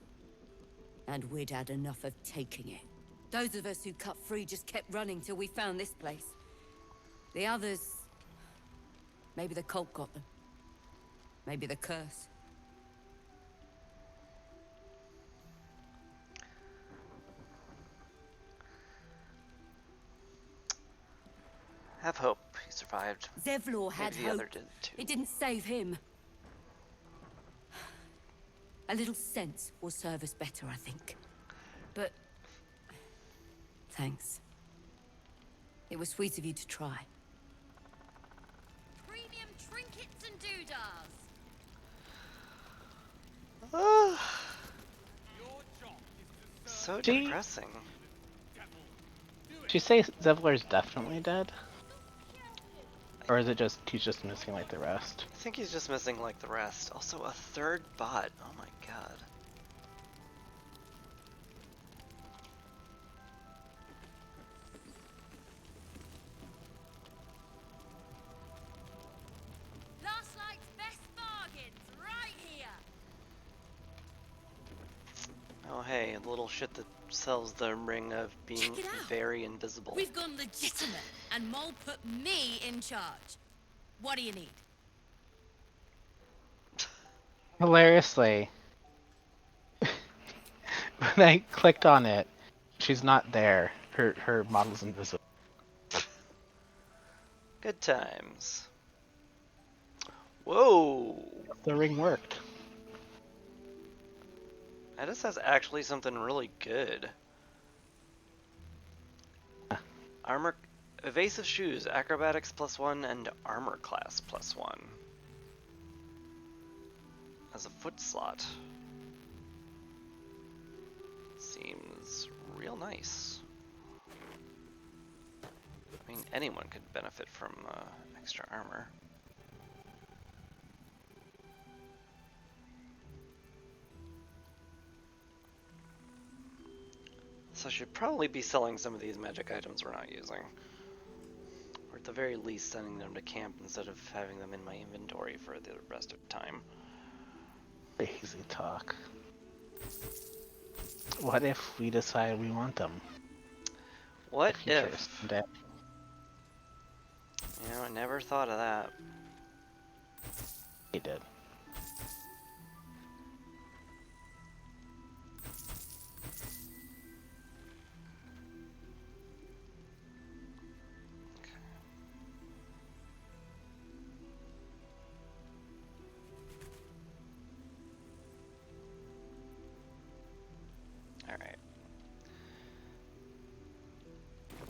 And we'd had enough of taking it. Those of us who cut free just kept running till we found this place. The others... maybe the cult got them. Maybe the curse. Have hope. He survived. Zevlor had Maybe the hope. other did too. It didn't save him. A little sense will serve us better, I think. But... thanks. It was sweet of you to try. Premium trinkets and doodahs. So See? depressing. Did you say Zevlor's definitely dead? Or is it just he's just missing like the rest? I think he's just missing like the rest. Also, a third bot. Oh my god. Last night's best bargains right here. Oh hey, the little shit that sells the ring of being very invisible. We've gone legitimate, and Mole put me in charge. What do you need? Hilariously, when I clicked on it, she's not there. Her model's invisible. Good times. Whoa! The ring worked. Edis has actually something really good. Armor, evasive shoes, acrobatics +1, and armor class +1. As a foot slot. Seems real nice. I mean, anyone could benefit from extra armor. So I should probably be selling some of these magic items we're not using. Or at the very least sending them to camp instead of having them in my inventory for the rest of the time. Easy talk. What if we decide we want them? What if? You know, I never thought of that. He did. Alright.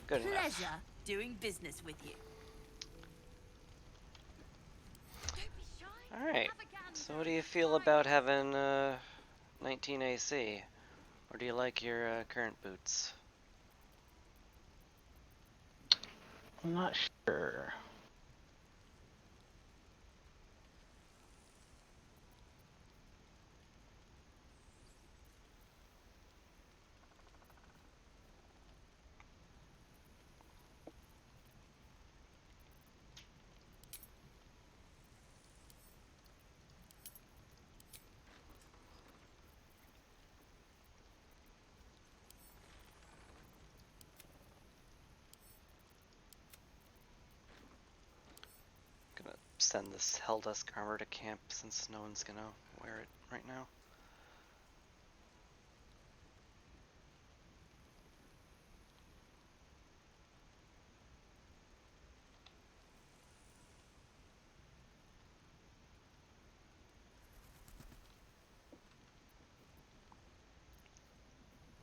Good enough. Pleasure doing business with you. Alright. So what do you feel about having 19 AC? Or do you like your current boots? I'm not sure. Gonna send this Helldusk armor to camp since no one's gonna wear it right now.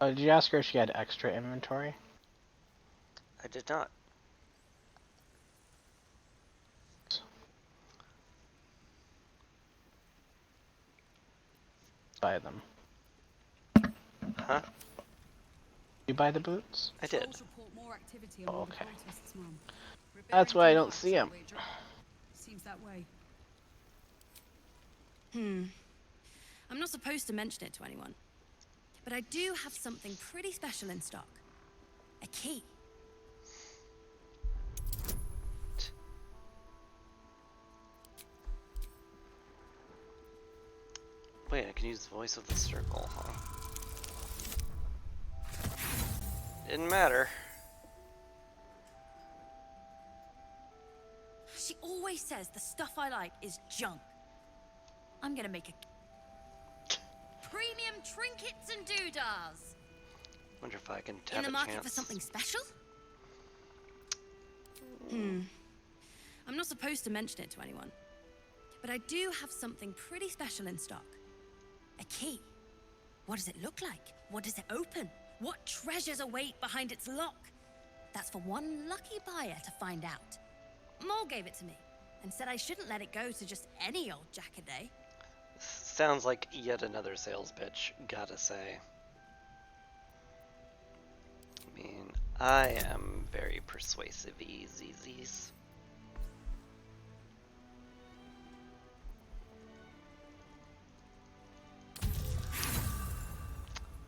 Did you ask her if she had extra inventory? I did not. Buy them. Huh? You buy the boots? I did. Oh, okay. That's why I don't see them. Seems that way. I'm not supposed to mention it to anyone, but I do have something pretty special in stock. A key. Wait, I can use the voice of the circle, huh? Didn't matter. She always says the stuff I like is junk. I'm gonna make a premium trinkets and doodahs. Wonder if I can In have the a market chance. for something special? I'm not supposed to mention it to anyone, but I do have something pretty special in stock. A key. What does it look like? What does it open? What treasures await behind its lock? That's for one lucky buyer to find out. Mole gave it to me and said I shouldn't let it go to just any old jackaday. Sounds like yet another sales pitch, gotta say. I mean, I am very persuasive, easies.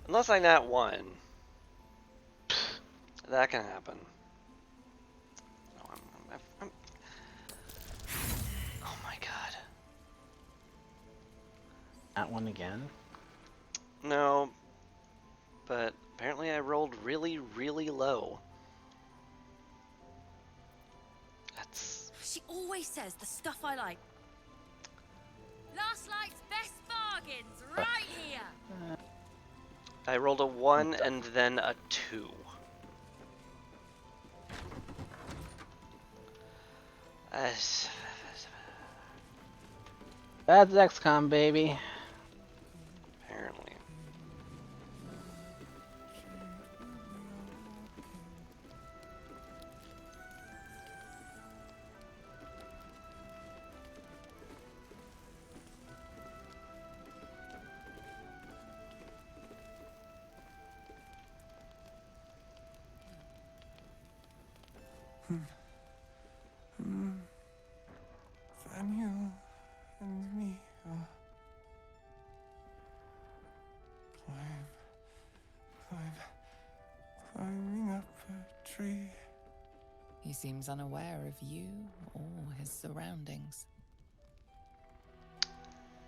Unless I nat one. That can happen. No, I'm oh my god. That one again? No. but apparently I rolled really, really low. That's... She always says the stuff I like. Last night's best bargains, right here. I rolled a 1 and then a 2. That's XCOM, baby. Apparently. Daniel and me are climbing up a tree. He seems unaware of you or his surroundings.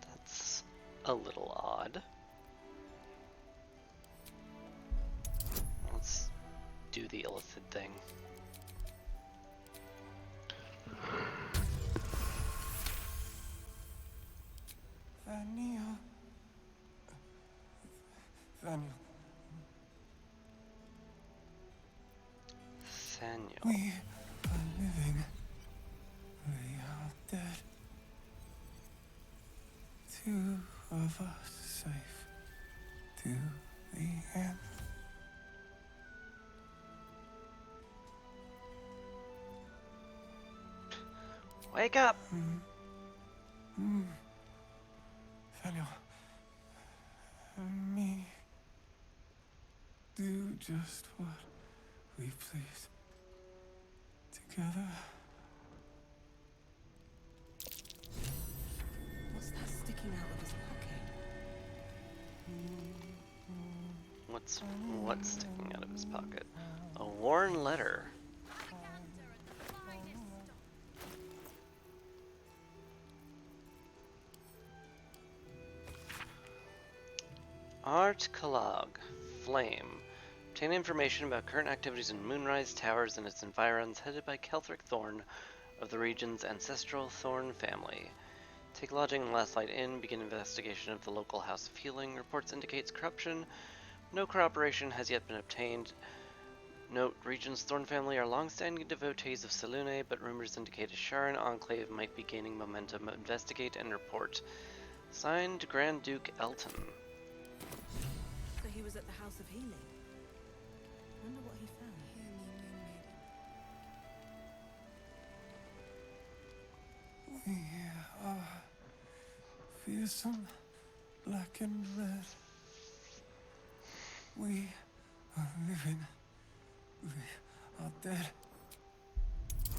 That's a little odd. Let's do the illicit thing. Daniel. We are living. We are dead. Two of us safe to the end. Wake up! Daniel. And me. Do just what we please. Together. What's that sticking out of his pocket? What's sticking out of his pocket? A worn letter. Art Collage. Flame. Obtain information about current activities in Moonrise Towers and its environs, headed by Kelthric Thorn of the region's ancestral Thorn family. Take lodging in Last Light Inn, begin investigation of the local House of Healing. Reports indicates corruption. No cooperation has yet been obtained. Note, region's Thorn family are long-standing devotees of Selune, but rumors indicate a Sharon enclave might be gaining momentum. Investigate and report. Signed, Grand Duke Elton. So he was at the House of Healing. Wonder what he found. We are fearsome, black and red. We are living. We are dead.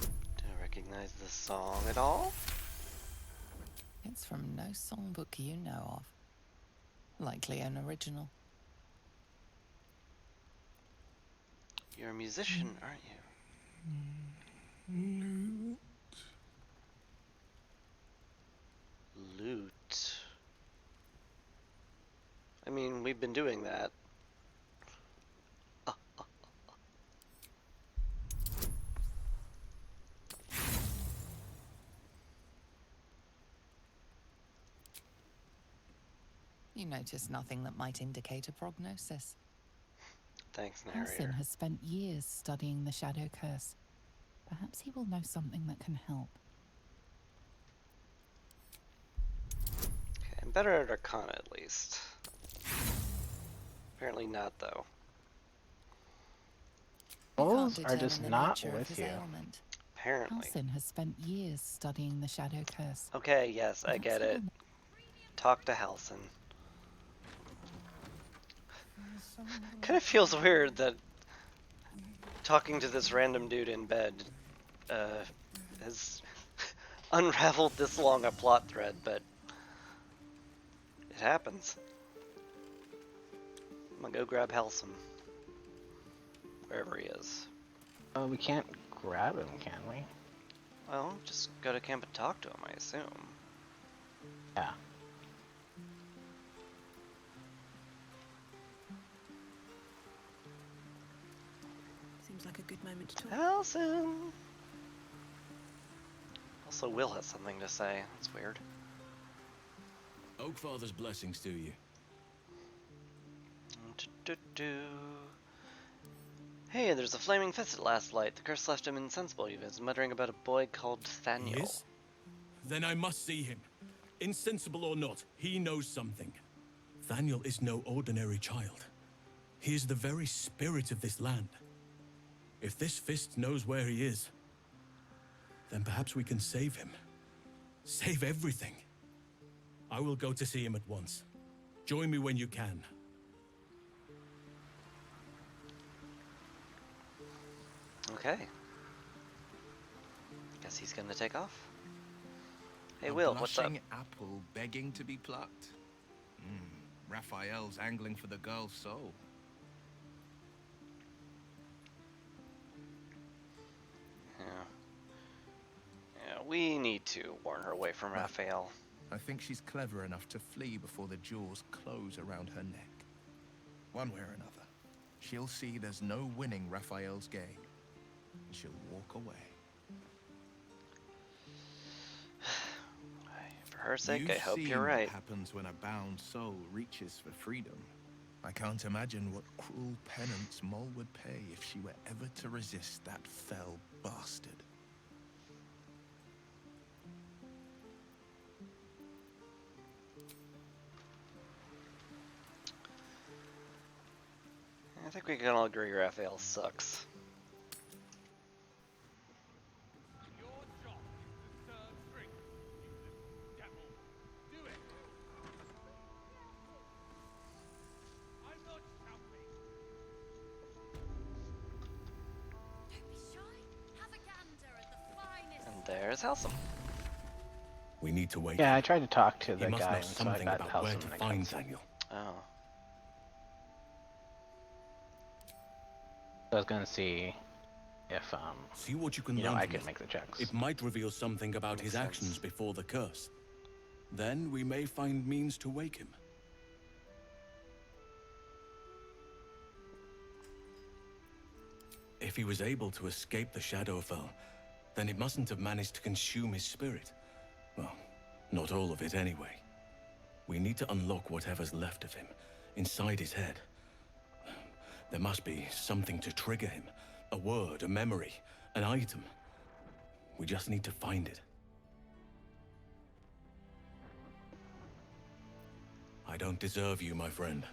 Do I recognize this song at all? It's from no songbook you know of. Likely an original. You're a musician, aren't you? Loot. I mean, we've been doing that. You notice nothing that might indicate a prognosis. Thanks, Halsin narrator. has spent years studying the Shadow Curse. Perhaps he will know something that can help. Okay, I'm better at Arcana at least. Apparently not, though. Souls are just not with you. Apparently. Halsin has spent years studying the Shadow Curse. Okay, yes, I get it. Talk to Halsin. Kind of feels weird that talking to this random dude in bed has unraveled this long a plot thread, but it happens. I'm gonna go grab Halsin. Wherever he is. We can't grab him, can we? Well, just go to camp and talk to him, I assume. Yeah. Seems like a good moment to talk. Allison! Also, Will has something to say. That's weird. Oakfather's blessings to you. Hey, there's a flaming fist at last light. The curse left him insensible. He was muttering about a boy called Thaniel. Yes? Then I must see him. Insensible or not, he knows something. Thaniel is no ordinary child. He is the very spirit of this land. If this fist knows where he is, then perhaps we can save him. Save everything. I will go to see him at once. Join me when you can. Okay. Guess he's gonna take off. Hey, A Will, what's up? blushing apple begging to be plucked. Raphael's angling for the girl's soul. Yeah, we need to warn her away from Raphael. I think she's clever enough to flee before the jaws close around her neck. One way or another, she'll see there's no winning Raphael's game, and she'll walk away. For her sake, I hope you're right. What happens when a bound soul reaches for freedom. I can't imagine what cruel penance Moll would pay if she were ever to resist that fell bastard. I think we can all agree Raphael sucks. And there's Halsum. We need to wait. Yeah, I tried to talk to the He must guy, know and so I something got about where Halsum to to find come. Daniel. Oh. I was gonna see if See what you can you know, learn I from could it. make the checks. It might reveal something about his actions before the curse. Then we may find means to wake him. If he was able to escape the Shadowfell, then it mustn't have managed to consume his spirit. Well, not all of it anyway. We need to unlock whatever's left of him, inside his head. There must be something to trigger him. A word, a memory, an item. We just need to find it. I don't deserve you, my friend.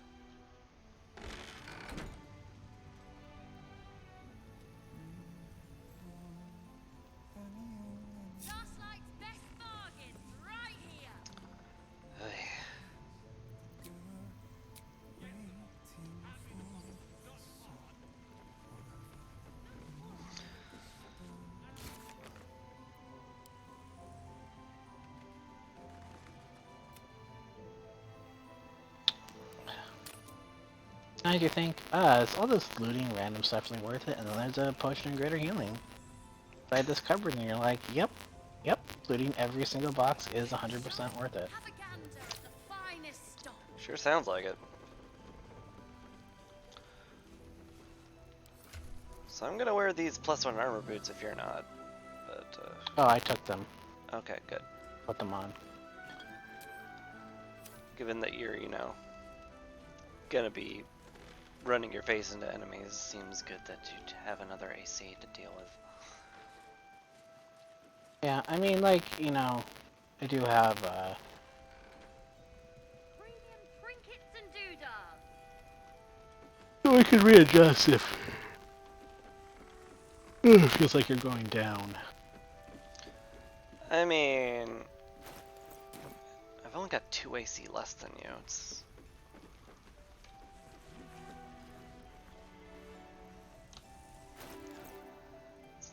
How do you think? Is all this looting random stuff really worth it? And then there's a potion of greater healing inside this cupboard, and you're like, yep, looting every single box is 100% worth it. Sure sounds like it. So I'm gonna wear these +1 armor boots if you're not. But Oh, I took them. okay, good. Put them on. Given that you're, you know, gonna be running your face into enemies, seems good that you'd have another AC to deal with. Yeah, I mean, like, you know, I do have, so we can readjust if it feels like you're going down. I mean, I've only got 2 AC less than you. It's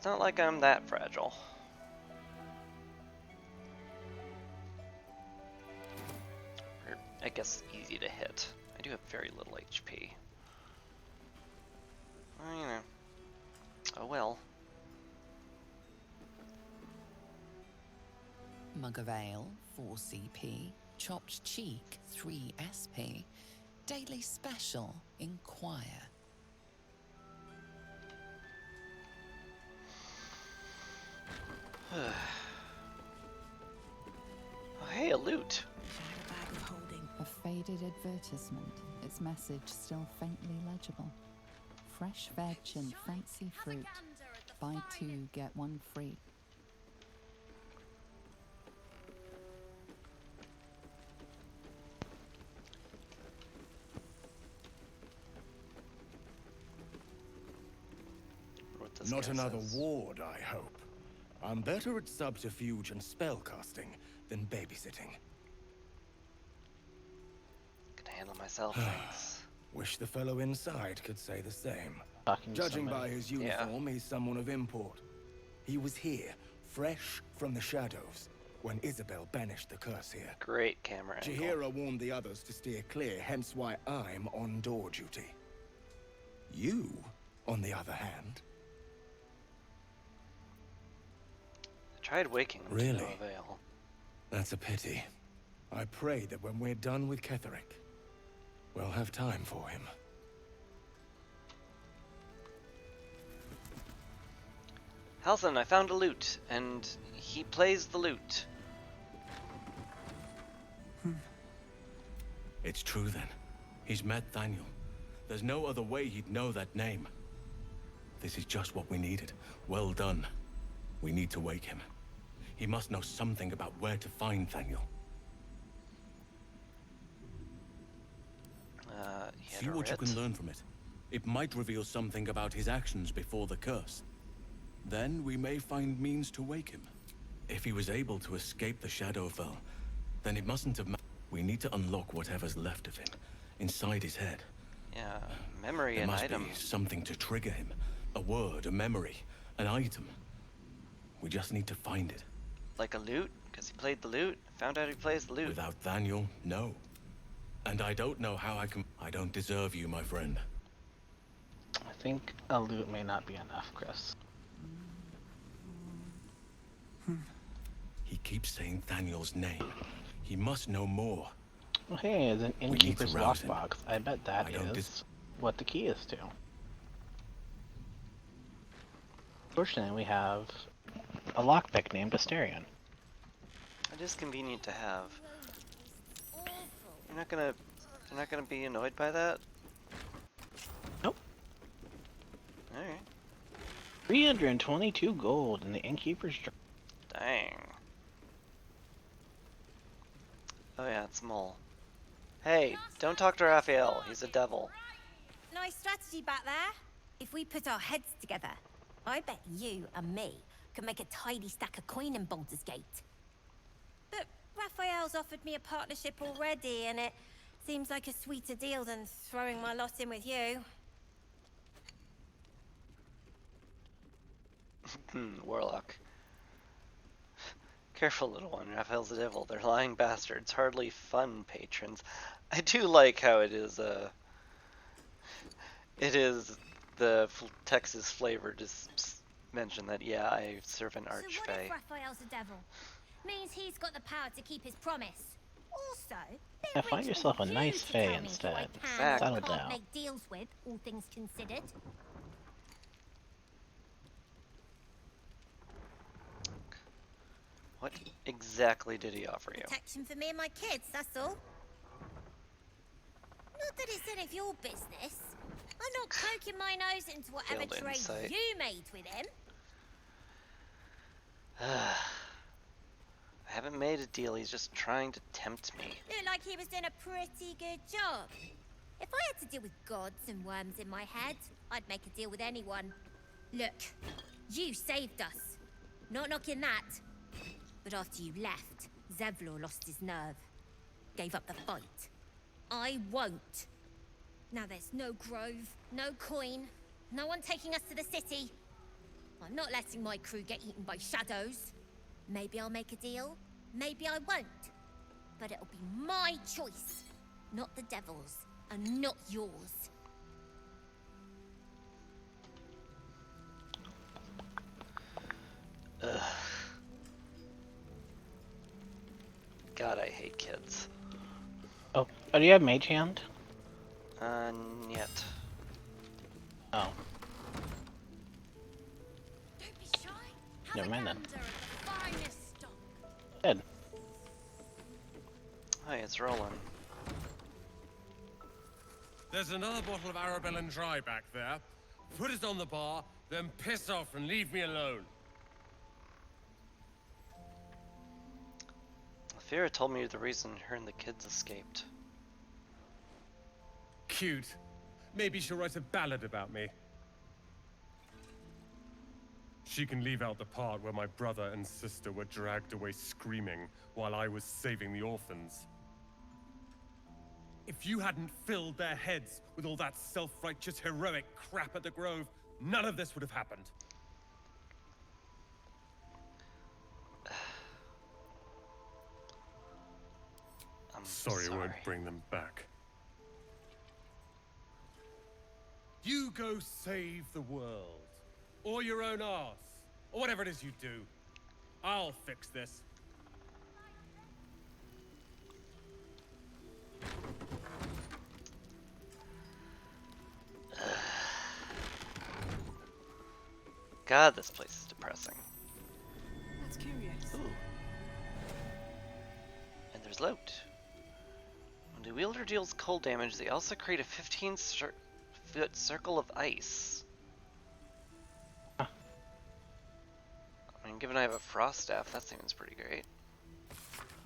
not like I'm that fragile. Or, I guess, easy to hit. I do have very little HP. Well, you know. Oh well. Mug of ale, 4 CP. Chopped cheek, 3 SP. Daily special, inquire. Oh, hey, a loot. A faded advertisement, its message still faintly legible. Fresh veg and fancy fruit. Buy 2, get 1 free. Not another ward, I hope. I'm better at subterfuge and spellcasting than babysitting. Can handle myself, thanks. Wish the fellow inside could say the same. Talking to Judging by somebody. his uniform, he's someone of import. He was here, fresh from the shadows, when Isabel banished the curse here. Great camera angle. Jaheira warned the others to steer clear, hence why I'm on door duty. You, on the other hand... I tried waking him to no avail. That's a pity. I pray that when we're done with Ketherick, we'll have time for him. Halsin, I found a loot, and he plays the lute. It's true then. He's met Thaniel. There's no other way he'd know that name. This is just what we needed. Well done. We need to wake him. He must know something about where to find Thaniel. See what you can learn from it. It might reveal something about his actions before the curse. Then we may find means to wake him. If he was able to escape the Shadowfell, then it mustn't have We need to unlock whatever's left of him, inside his head. Yeah, memory There and must item. be something to trigger him. A word, a memory, an item. We just need to find it. Like a lute? Because he played the lute? Found out he plays the lute. Without Thaniel, no. And I don't know how I can... I don't deserve you, my friend. I think a loot may not be enough, Chris. He keeps saying Thaniel's name. He must know more. Well, hey, there's an We need to innkeeper's rouse him. lockbox. I bet that I don't is what the key is to. Fortunately, we have a lockpick named Asterion. It is convenient to have. You're not gonna be annoyed by that? Nope. Alright. 322 gold in the innkeeper's Dang. Oh yeah, it's Mole. Hey, don't talk to Raphael. He's a devil. Nice strategy back there. If we put our heads together, I bet you and me can make a tidy stack of coin in Baldur's Gate. But Raphael's offered me a partnership already, and it seems like a sweeter deal than throwing my lot in with you. Warlock. Careful, little one. Raphael's a devil. They're lying bastards. Hardly fun patrons. I do like how it is the Texas flavor to mention that, yeah, I serve an So what archfey. if Raphael's a devil? Means he's got the power to keep his promise. Also, Yeah, find yourself a nice fae instead. Settle can't down. make deals with, all things considered. What exactly did he offer you? Protection for me and my kids, that's all. Not that it's any of your business. I'm not poking my nose into whatever Failed trade insight. you made with him. I haven't made a deal. He's just trying to tempt me. Looked like he was doing a pretty good job. If I had to deal with gods and worms in my head, I'd make a deal with anyone. Look, you saved us. Not knocking that. But after you left, Zevlor lost his nerve. Gave up the fight. I won't. Now there's no grove, no coin, no one taking us to the city. I'm not letting my crew get eaten by shadows. Maybe I'll make a deal, maybe I won't. But it'll be my choice, not the devil's, and not yours. Ugh. God, I hate kids. Oh, do you have Mage Hand? Yet. Oh. Never mind then. Good. Hey, it's rolling. There's another bottle of Arabellan Dry back there. Put it on the bar, then piss off and leave me alone. Fira told me you're the reason her and the kids escaped. Cute. Maybe she'll write a ballad about me. She can leave out the part where my brother and sister were dragged away screaming while I was saving the orphans. If you hadn't filled their heads with all that self-righteous heroic crap at the Grove, none of this would have happened. I'm sorry I won't bring them back. You go save the world. Or your own arse. Or whatever it is you do. I'll fix this. God, this place is depressing. That's curious. Ooh. And there's loot. When the wielder deals cold damage, they also create a 15-foot circle of ice. I mean, given I have a frost staff, that seems pretty great.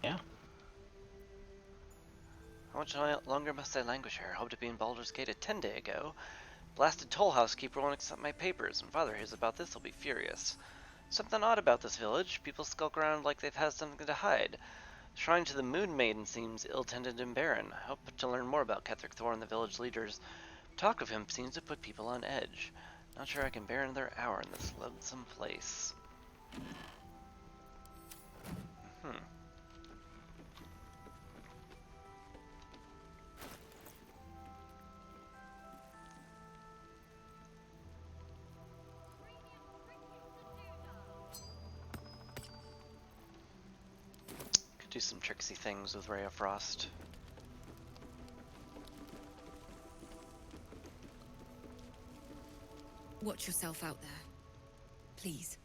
Yeah. How much longer must I languish here? Hope to be in Baldur's Gate a 10-day ago. Blasted toll house keeper won't accept my papers. When father hears about this, he'll be furious. Something odd about this village. People skulk around like they've had something to hide. The shrine to the Moon Maiden seems ill-tended and barren. I hope to learn more about Ketheric Thor and the village leaders. Talk of him seems to put people on edge. Not sure I can bear another hour in this loathsome place. Could do some tricksy things with Ray of Frost. Watch yourself out there. Please.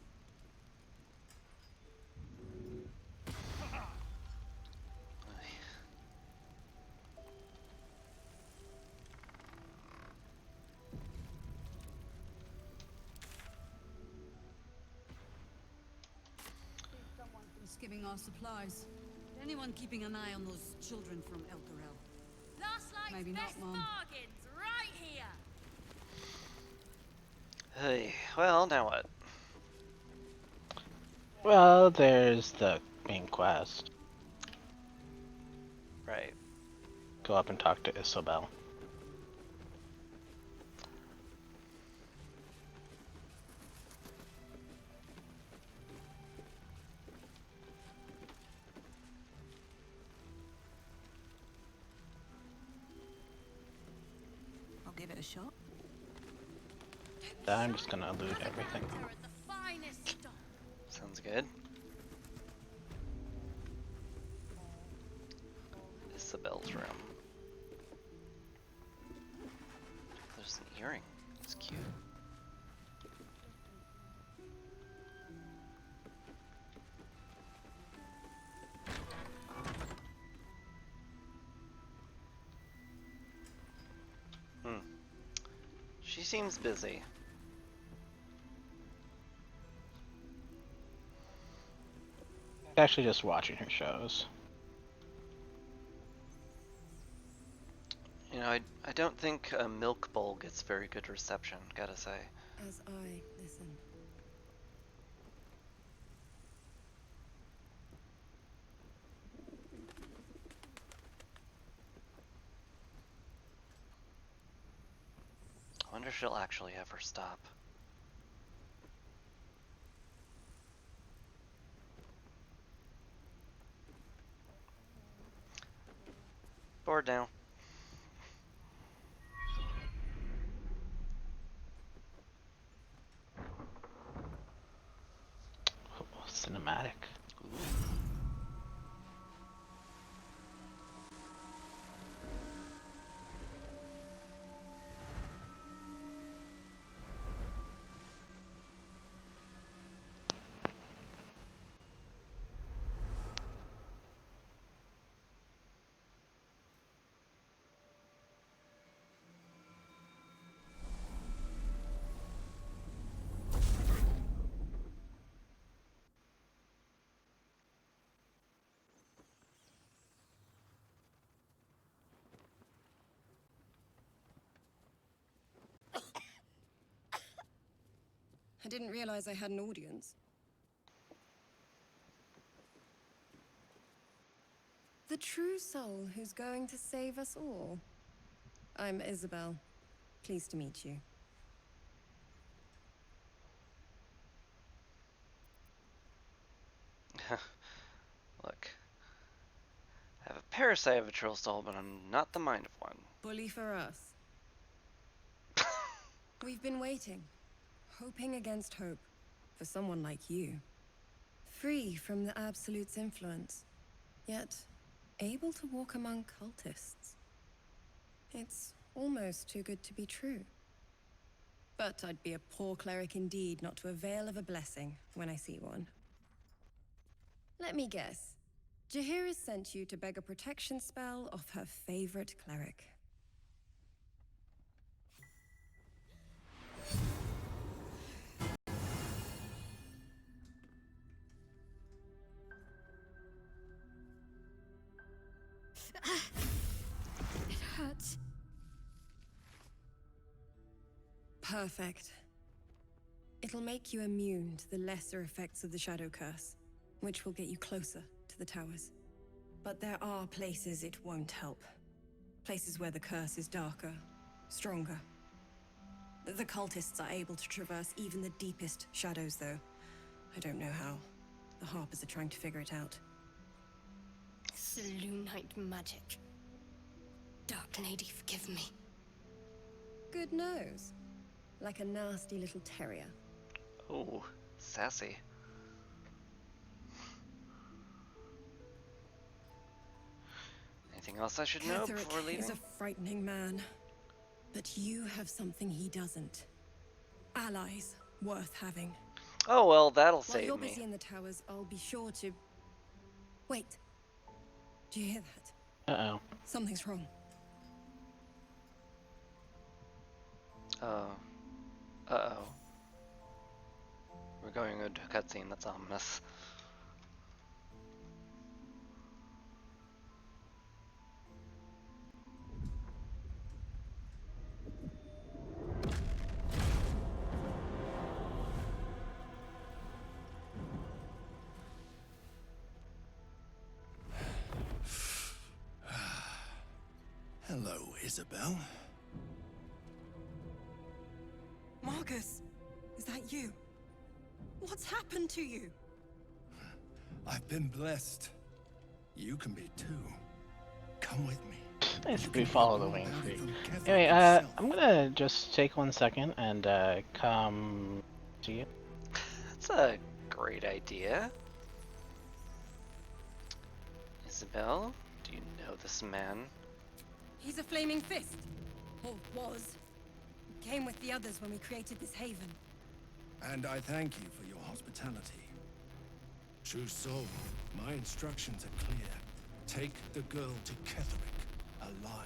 Someone's giving our supplies. Anyone keeping an eye on those children from El Dorel? Last night's Maybe best not, Mom. bargains right here. Hey, well, now what? Well, there's the main quest. Right. Go up and talk to Isobel. I'll give it a shot. I'm just gonna loot everything. Sounds good. Isabel's room. There's an earring. It's cute. She seems busy. Actually, just watching her shows. You know, I don't think a milk bowl gets very good reception, gotta say. As I listen. I wonder if she'll actually ever stop. Bored now. Oh, cinematic. didn't realize I had an audience. The true soul who's going to save us all. I'm Isabel. Pleased to meet you. Look. I have a parasite of a troll soul, but I'm not the mind of one. Bully for us. We've been waiting, hoping against hope, for someone like you. Free from the Absolute's influence, yet able to walk among cultists. It's almost too good to be true. But I'd be a poor cleric indeed not to avail of a blessing when I see one. Let me guess. Jaheira sent you to beg a protection spell off her favorite cleric. It hurts. Perfect. It'll make you immune to the lesser effects of the Shadow Curse, which will get you closer to the towers. But there are places it won't help. Places where the curse is darker, stronger. The cultists are able to traverse even the deepest shadows, though. I don't know how. The Harpers are trying to figure it out. Selûnite magic. Dark Lady, forgive me. Good nose. Like a nasty little terrier. Oh, sassy. Anything else I should know before leaving? Is a frightening man. But you have something he doesn't. Allies worth having. Oh, well, that'll While save you're me. busy in the towers, I'll be sure to... Wait. Do you hear that? Uh-oh. Something's wrong. Uh-oh. We're going into a cutscene, that's ominous. Hello, Isabel. Marcus, is that you? What's happened to you? I've been blessed. You can be too. Come with me. Basically follow the wing tree. Anyway, I'm gonna just take 1 second and come to you. That's a great idea. Isabel, do you know this man? He's a flaming fist. Or was. He came with the others when we created this haven. And I thank you for your hospitality. True soul, my instructions are clear. Take the girl to Ketherick, alive.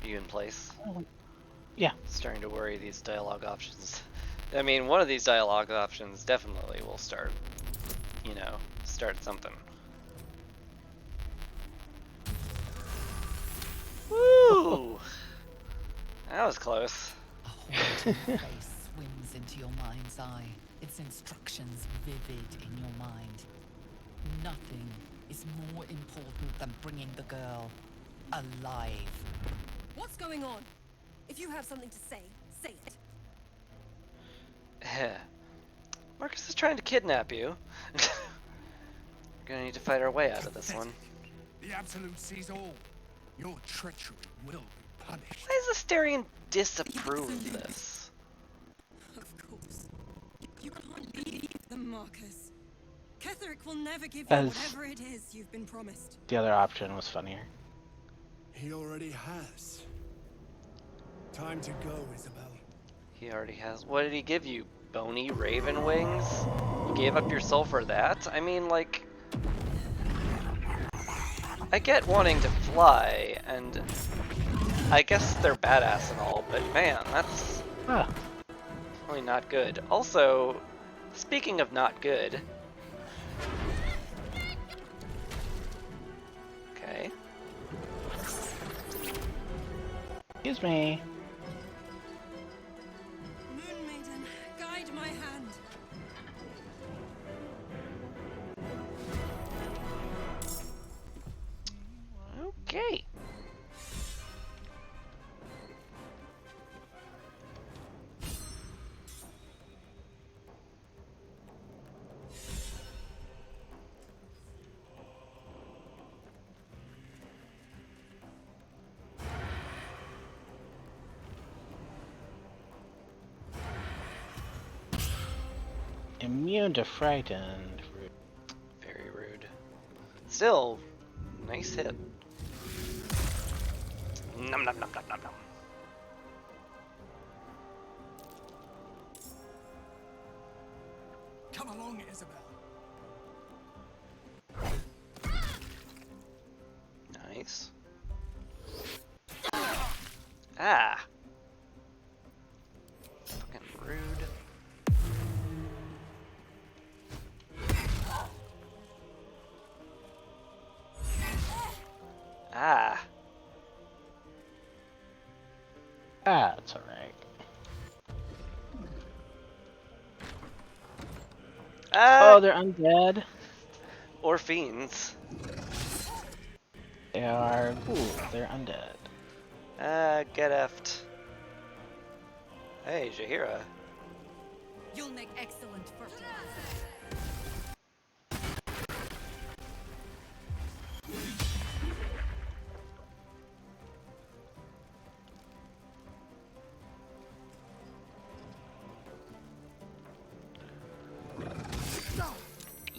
Are you in place? Yeah. Starting to worry these dialogue options. I mean, one of these dialogue options definitely will start, you know, start something. Woo! That was close. A haunting face swims into your mind's eye, its instructions vivid in your mind. Nothing is more important than bringing the girl alive. What's going on? If you have something to say, say it. Marcus is trying to kidnap you. We're gonna need to fight our way out of this one. The Absolute sees all. Your treachery will be punished. Why does Astarion disapprove of this? Of course. You can't leave them, Marcus. Ketherick will never give you As- whatever it is you've been promised. The other option was funnier. He already has. Time to go, Isabel. He already has. What did he give you? Bony raven wings? You gave up your soul for that? I mean, like... I get wanting to fly, and I guess they're badass and all, but man, that's... Ah. definitely not good. Also, speaking of not good. Okay. Excuse me. Moon Maiden, guide my hand. Okay. Immune to frightened. Very rude. Still, nice hit. Nom nom nom nom nom nom. Come along, Isabel. Nice. Ah. Fucking rude. Ah. Ah, it's alright. Ah. Oh, they're undead. Or fiends. They are. Ooh, they're undead. Ah, get effed. Hey, Jaheira. You'll make excellent fertilizer.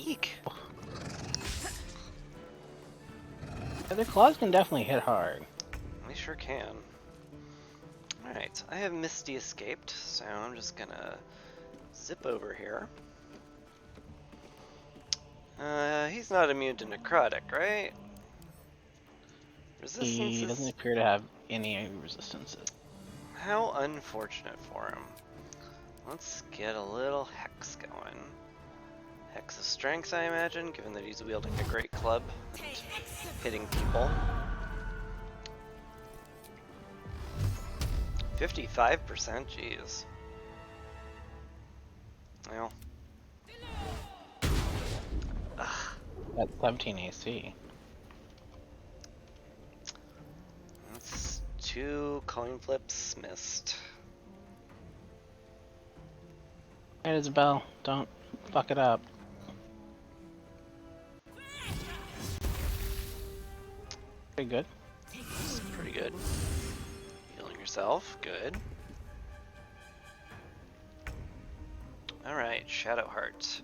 Eek. Yeah, their claws can definitely hit hard. We sure can. Alright, I have Misty escaped, so I'm just gonna zip over here. He's not immune to necrotic, right? Resistance He doesn't is... appear to have any resistances. How unfortunate for him. Let's get a little hex going. Hex of strength, I imagine, given that he's wielding a great club and hitting people. 55%, jeez. Well. Ugh. That's 17 AC. That's 2 coin flips missed. Hey, Isabel, don't fuck it up. Pretty good. This is pretty good. Healing yourself, good. Alright, Shadowheart.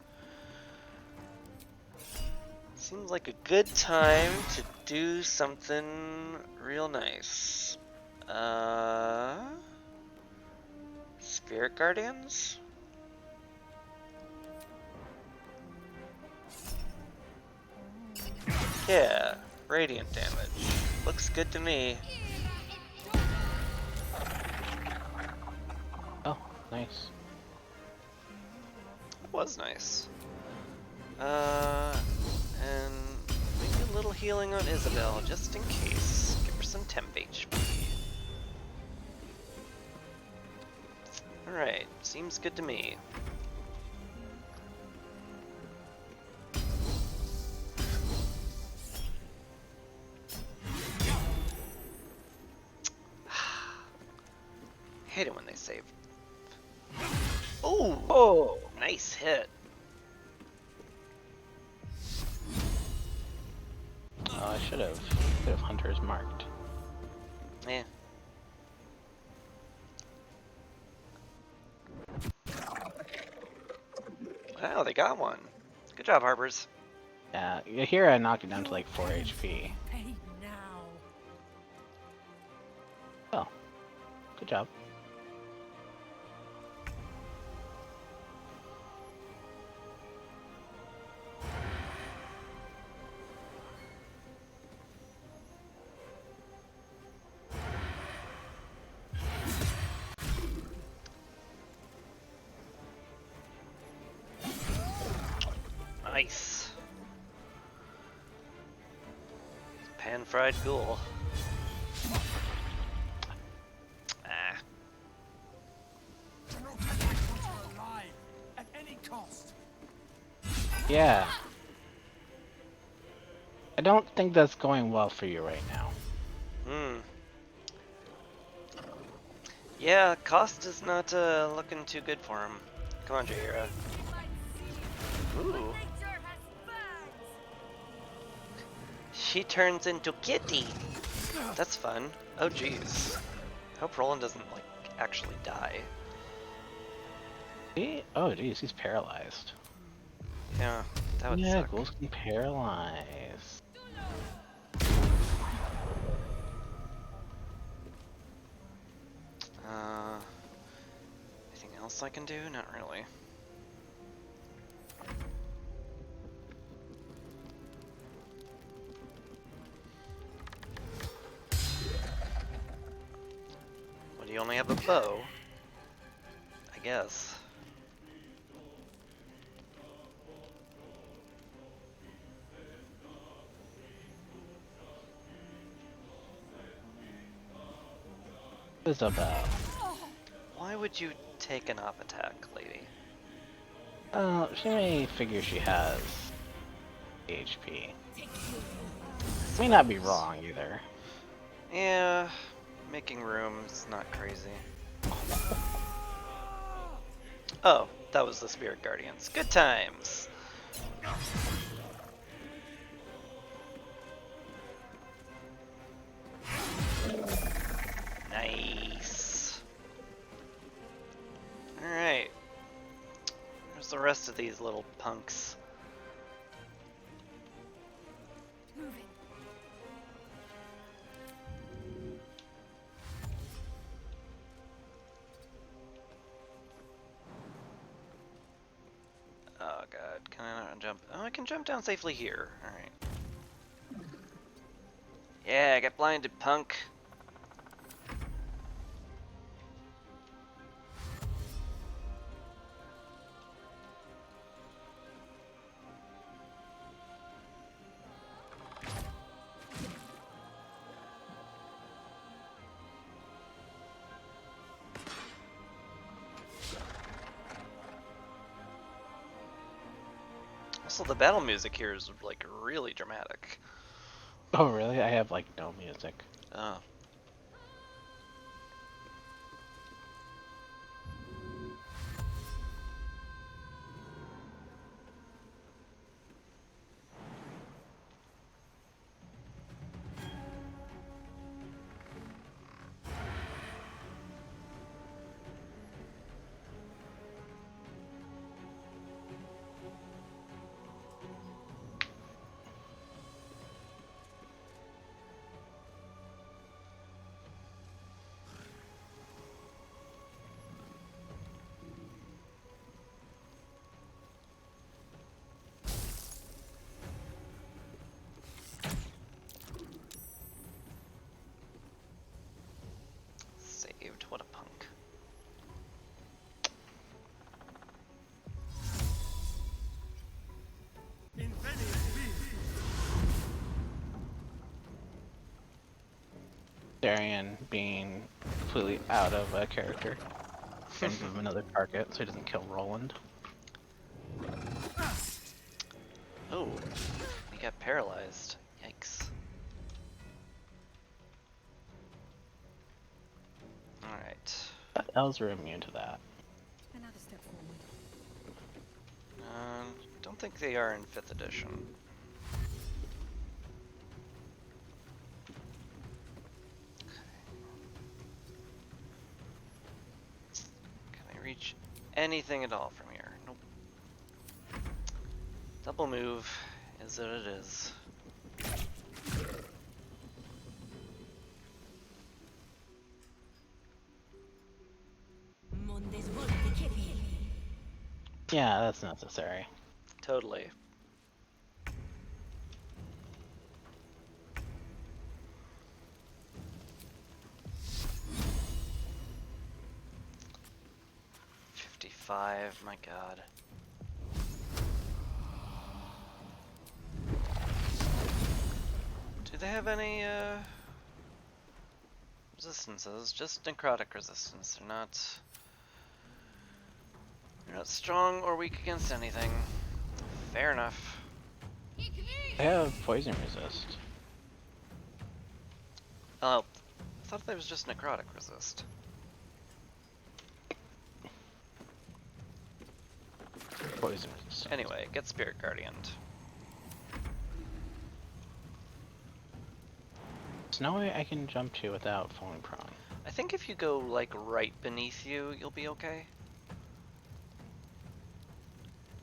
Seems like a good time to do something real nice. Spirit Guardians? Yeah, radiant damage. Looks good to me. Oh, nice. That was nice. And maybe a little healing on Isabel, just in case. Give her some temp HP. Alright, seems good to me. Hate it when they save. Ooh! Oh! Nice hit. Oh, I should have hunters marked. Yeah. Wow, they got one. Good job, Harpers. Yeah, here I knocked it down to like 4 HP. Hey now. Oh, good job. fried ghoul. Ah. Alive at any cost. Yeah. I don't think that's going well for you right now. Yeah, cost is not looking too good for him. Come on, Jaira. Ooh. She turns into Kitty. That's fun. Oh jeez. Hope Roland doesn't like actually die. Oh geez, he's paralyzed. Yeah, that would Yeah, suck. ghouls can paralyze. Anything else I can do? Not really. Well, do you only have a bow? I guess. Isabel. Why would you take an op attack, lady? She may figure she has HP. May not be wrong either. Yeah, making room is not crazy. Oh, that was the Spirit Guardians. Good times! Nice. Alright. Where's the rest of these little punks? Oh god, can I not jump? Oh, I can jump down safely here. Alright. Yeah, I got blinded, punk. Also, the battle music here is like really dramatic. Oh really? I have like no music. Oh. Saved. What a punk. Darian being completely out of a character. And give him another target so he doesn't kill Roland. Oh, he got paralyzed. Yikes. Alright. But elves are immune to that. Another step forward. Don't think they are in 5th edition. Can I reach anything at all from here? Nope. Double move is what it is. Yeah, that's necessary. Totally. My god. Do Do they have any resistances? Just necrotic resistance. They're not strong or weak against anything. Fair enough. They have poison resist. Oh, I thought that was just necrotic resist. Poison resist. Anyway, get Spirit Guardianed. There's no way I can jump to without falling prone. I think if you go like right beneath you, you'll be okay.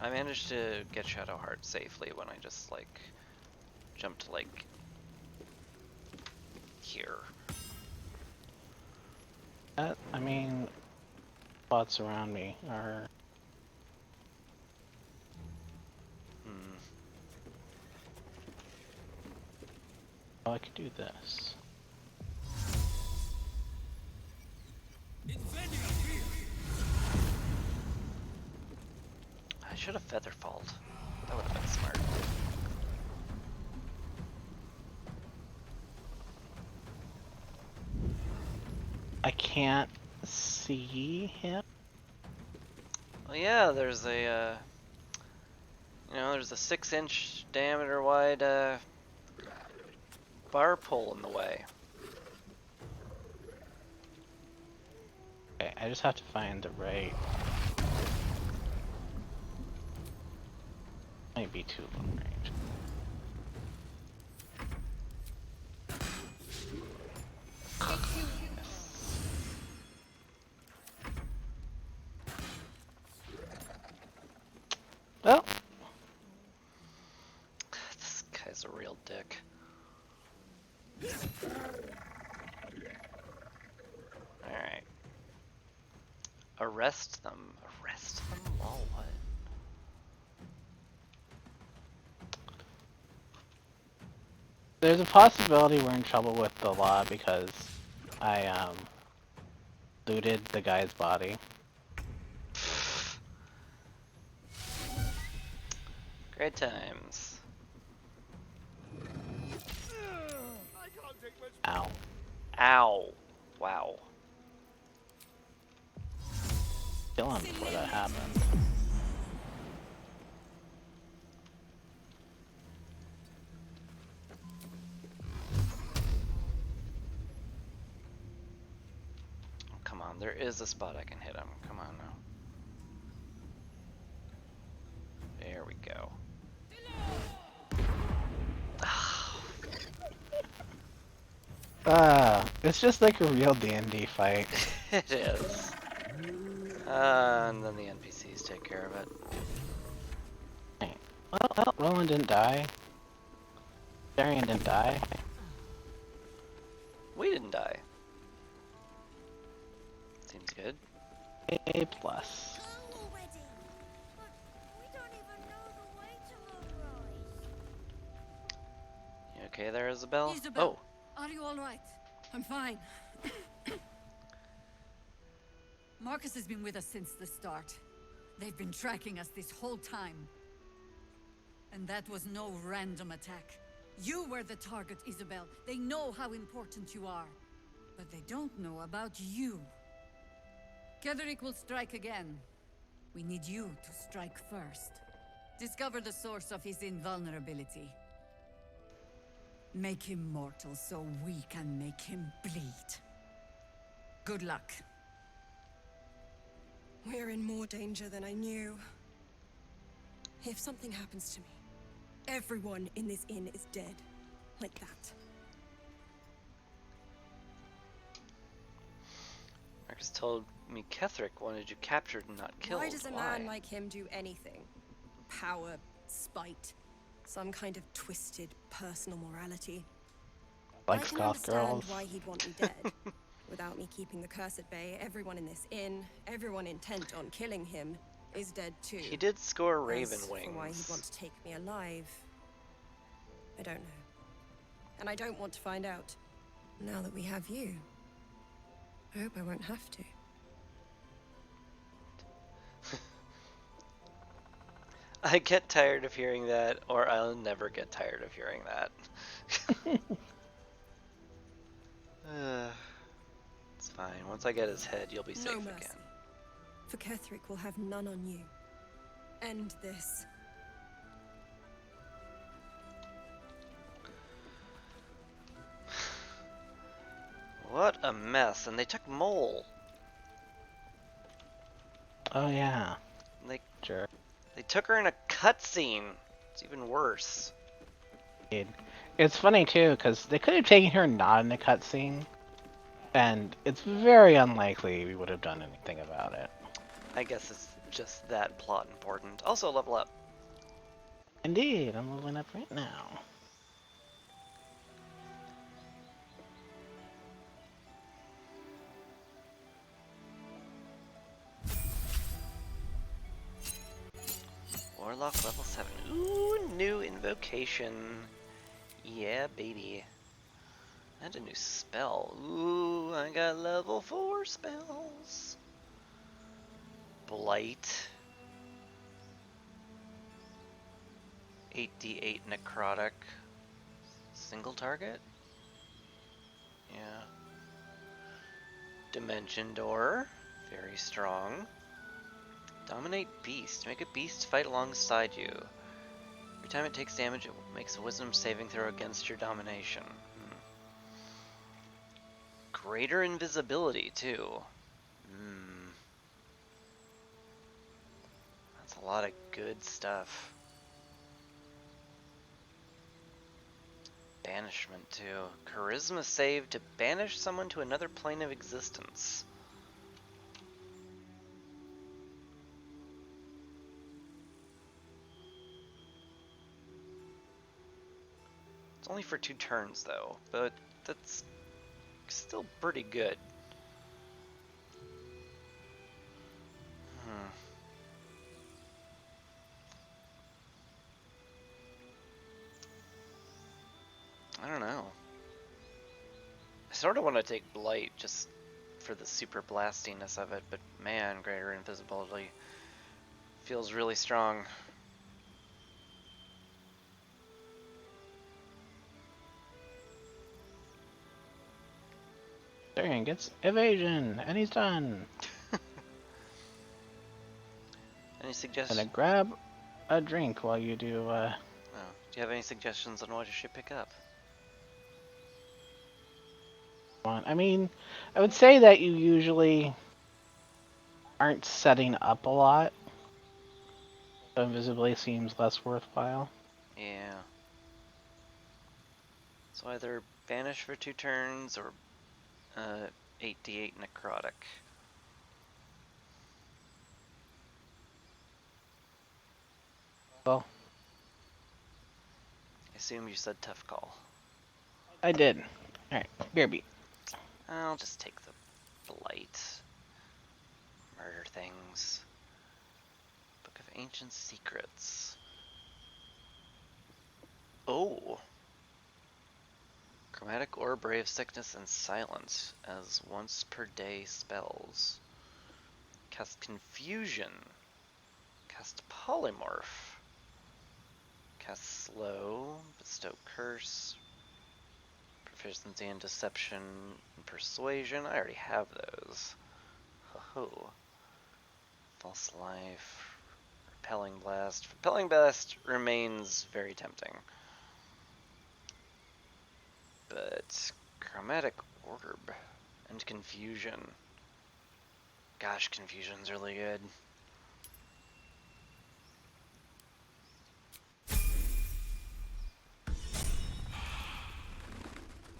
I managed to get Shadowheart safely when I just like jumped like here. I mean, spots around me are. Oh, I could do this. I should have Featherfalled. That would have been smart. I can't see him. Well, yeah, there's a, there's a 6-inch diameter wide bar pole in the way. Okay, I just have to find the right. Might be too long range. Well, this guy's a real dick. Alright. Arrest them. Arrest them? Lol, what? there's a possibility we're in trouble with the law because I looted the guy's body. Great times. Ow. Ow. Wow. Kill him before that happened. Oh, come on, there is a spot I can hit him. Come on now. There we go. It's just like a real D&D fight. It is. And then the NPCs take care of it. Well, Roland didn't die. Darian didn't die. We didn't die. Seems good. A plus. You okay there, Isabel? Isabel, are you all right? I'm fine. Marcus has been with us since the start. They've been tracking us this whole time. And that was no random attack. You were the target, Isabel. They know how important you are. But they don't know about you. Ketherick will strike again. We need you to strike first. Discover the source of his invulnerability. Make him mortal so we can make him bleed. Good luck. We're in more danger than I knew. If something happens to me, everyone in this inn is dead. Like that. Marcus told me Ketherick wanted you captured and not killed. Why does a man like him do anything? Power, spite, some kind of twisted personal morality. Like I can goth understand girls. why he'd want me dead. Without me keeping the curse at bay, everyone in this inn, everyone intent on killing him, is dead too. He did score Raven As Wings. for why he'd want to take me alive, I don't know. And I don't want to find out. Now that we have you, I hope I won't have to. I get tired of hearing that, or I'll never get tired of hearing that. It's fine. Once I get his head, you'll be safe No mercy. again. For Ketherick will have none on you. End this. What a mess. And they took Mole. Oh yeah. They, sure. They took her in a cutscene. It's even worse. It's funny too, because they could have taken her not in a cutscene, and it's very unlikely we would have done anything about it. I guess it's just that plot important. Also, level up. Indeed, I'm leveling up right now. Warlock level 7. Ooh, new invocation. Yeah, baby. And a new spell. Ooh, I got level 4 spells. Blight. 8d8 necrotic. Single target? Yeah. Dimension door. Very strong. Dominate beast. Make a beast fight alongside you. Every time it takes damage, it makes a wisdom saving throw against your domination. Greater invisibility, too. That's a lot of good stuff. Banishment, too. Charisma save to banish someone to another plane of existence. It's only for 2 turns, though, but that's still pretty good. I don't know. I sort of want to take Blight just for the super blastiness of it, but man, greater invisibility feels really strong. Darian gets evasion, and he's done. Any suggestions? Gonna grab a drink while you do, Oh, do you have any suggestions on what you should pick up? I mean, I would say that you usually aren't setting up a lot. So invisibility seems less worthwhile. Yeah. So either Banish for 2 turns or 8d8 Necrotic. Well, I assume you said tough call. I did. Alright, beer beat. I'll just take the Blight. Murder things. Book of Ancient Secrets. Oh! Chromatic Orb, Ray of Sickness, and Silence as once per day spells. Cast Confusion. Cast Polymorph. Cast Slow. Bestow Curse. Proficiency in Deception and Persuasion. I already have those. Ho-ho. False Life. Repelling Blast. Repelling Blast remains very tempting. But Chromatic Orb and Confusion. Gosh, Confusion's really good.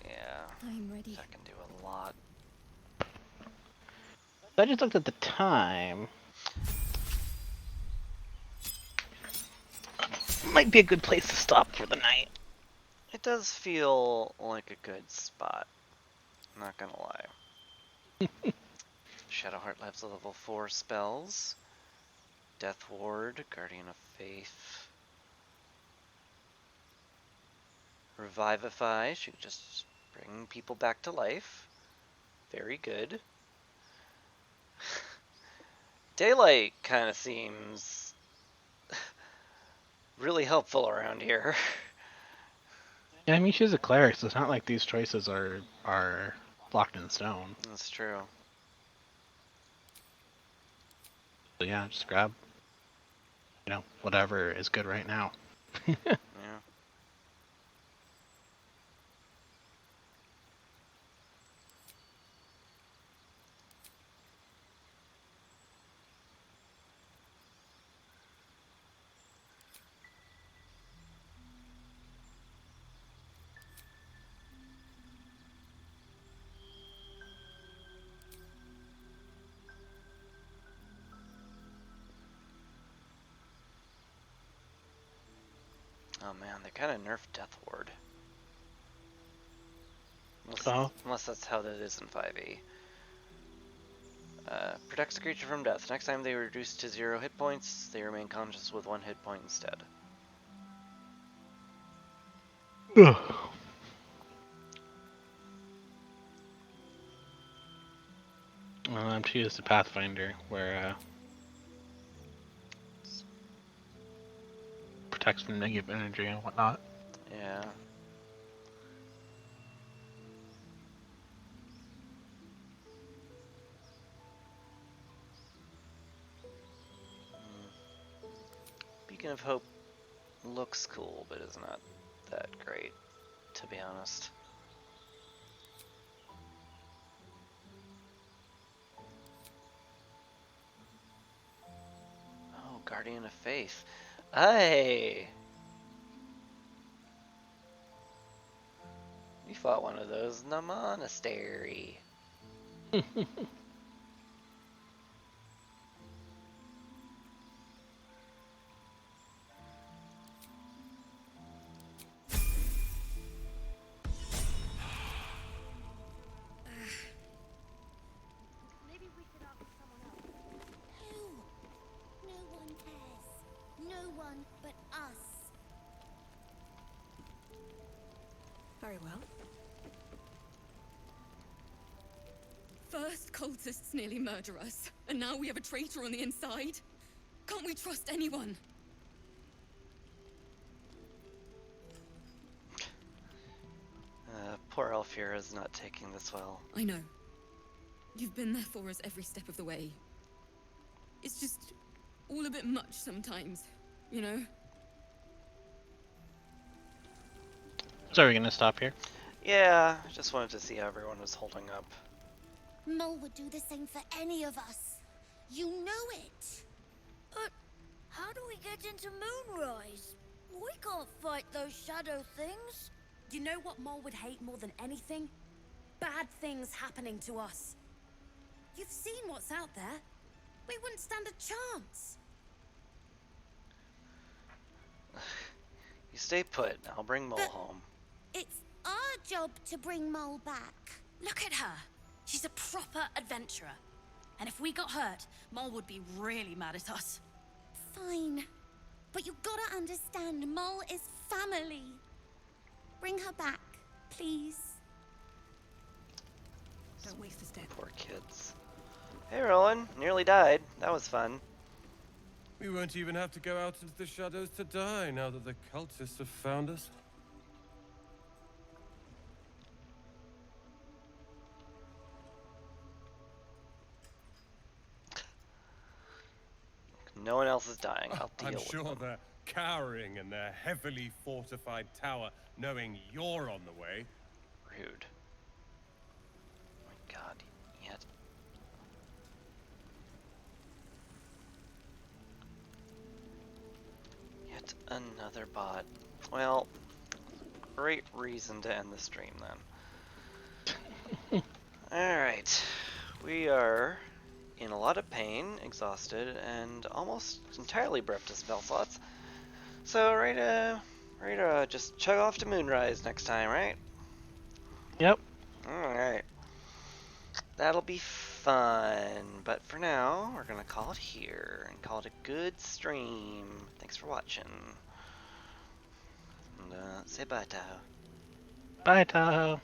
Yeah, I'm ready. That can do a lot. I just looked at the time. Might be a good place to stop for the night. It does feel like a good spot. Not gonna lie. Shadowheart lives level 4 spells. Death Ward, Guardian of Faith. Revivify, she can just bring people back to life. Very good. Daylight kind of seems really helpful around here. Yeah, I mean she's a cleric, so it's not like these choices are locked in stone. That's true. So yeah, just grab, whatever is good right now. Yeah. Oh man, they kind of nerfed Death Ward. Unless that's how that is in 5e. Protects the creature from death. Next time they are reduced to 0 hit points, they remain conscious with 1 hit point instead. She used the Pathfinder, where protects from negative energy and whatnot. Yeah. Beacon of Hope looks cool, but is not that great, to be honest. Oh, Guardian of Faith. Hey! We fought one of those in the monastery. Maybe we could ask someone else. Who? No one cares. No one but us. Very well. First, cultists nearly murder us, and now we have a traitor on the inside. Can't we trust anyone? Poor Elfira is not taking this well. I know. You've been there for us every step of the way. It's just all a bit much sometimes, you know? So are we gonna stop here? Yeah, I just wanted to see how everyone was holding up. Mole would do the same for any of us. You know it. But how do we get into Moonrise? We can't fight those shadow things. You know what Mole would hate more than anything? Bad things happening to us. You've seen what's out there. We wouldn't stand a chance. You stay put, I'll bring Mole home. It's our job to bring Mole back. Look at her. She's a proper adventurer. And if we got hurt, Mole would be really mad at us. Fine. But you gotta understand, Mole is family. Bring her back, please. Don't waste a step. Poor kids. Hey Roland, nearly died. That was fun. We won't even have to go out into the shadows to die now that the cultists have found us. No one else is dying. I'll deal I'm with sure them. they're cowering in their heavily fortified tower, knowing you're on the way. Rude. Oh my god, yet. Yet another bot. Well, great reason to end the stream then. Alright. We are in a lot of pain, exhausted, and almost entirely bereft of spell slots. So, ready to just chug off to Moonrise next time, right? Yep. Alright. That'll be fun. But for now, we're gonna call it here and call it a good stream. Thanks for watching. And say bye, Taho. Bye, Taho.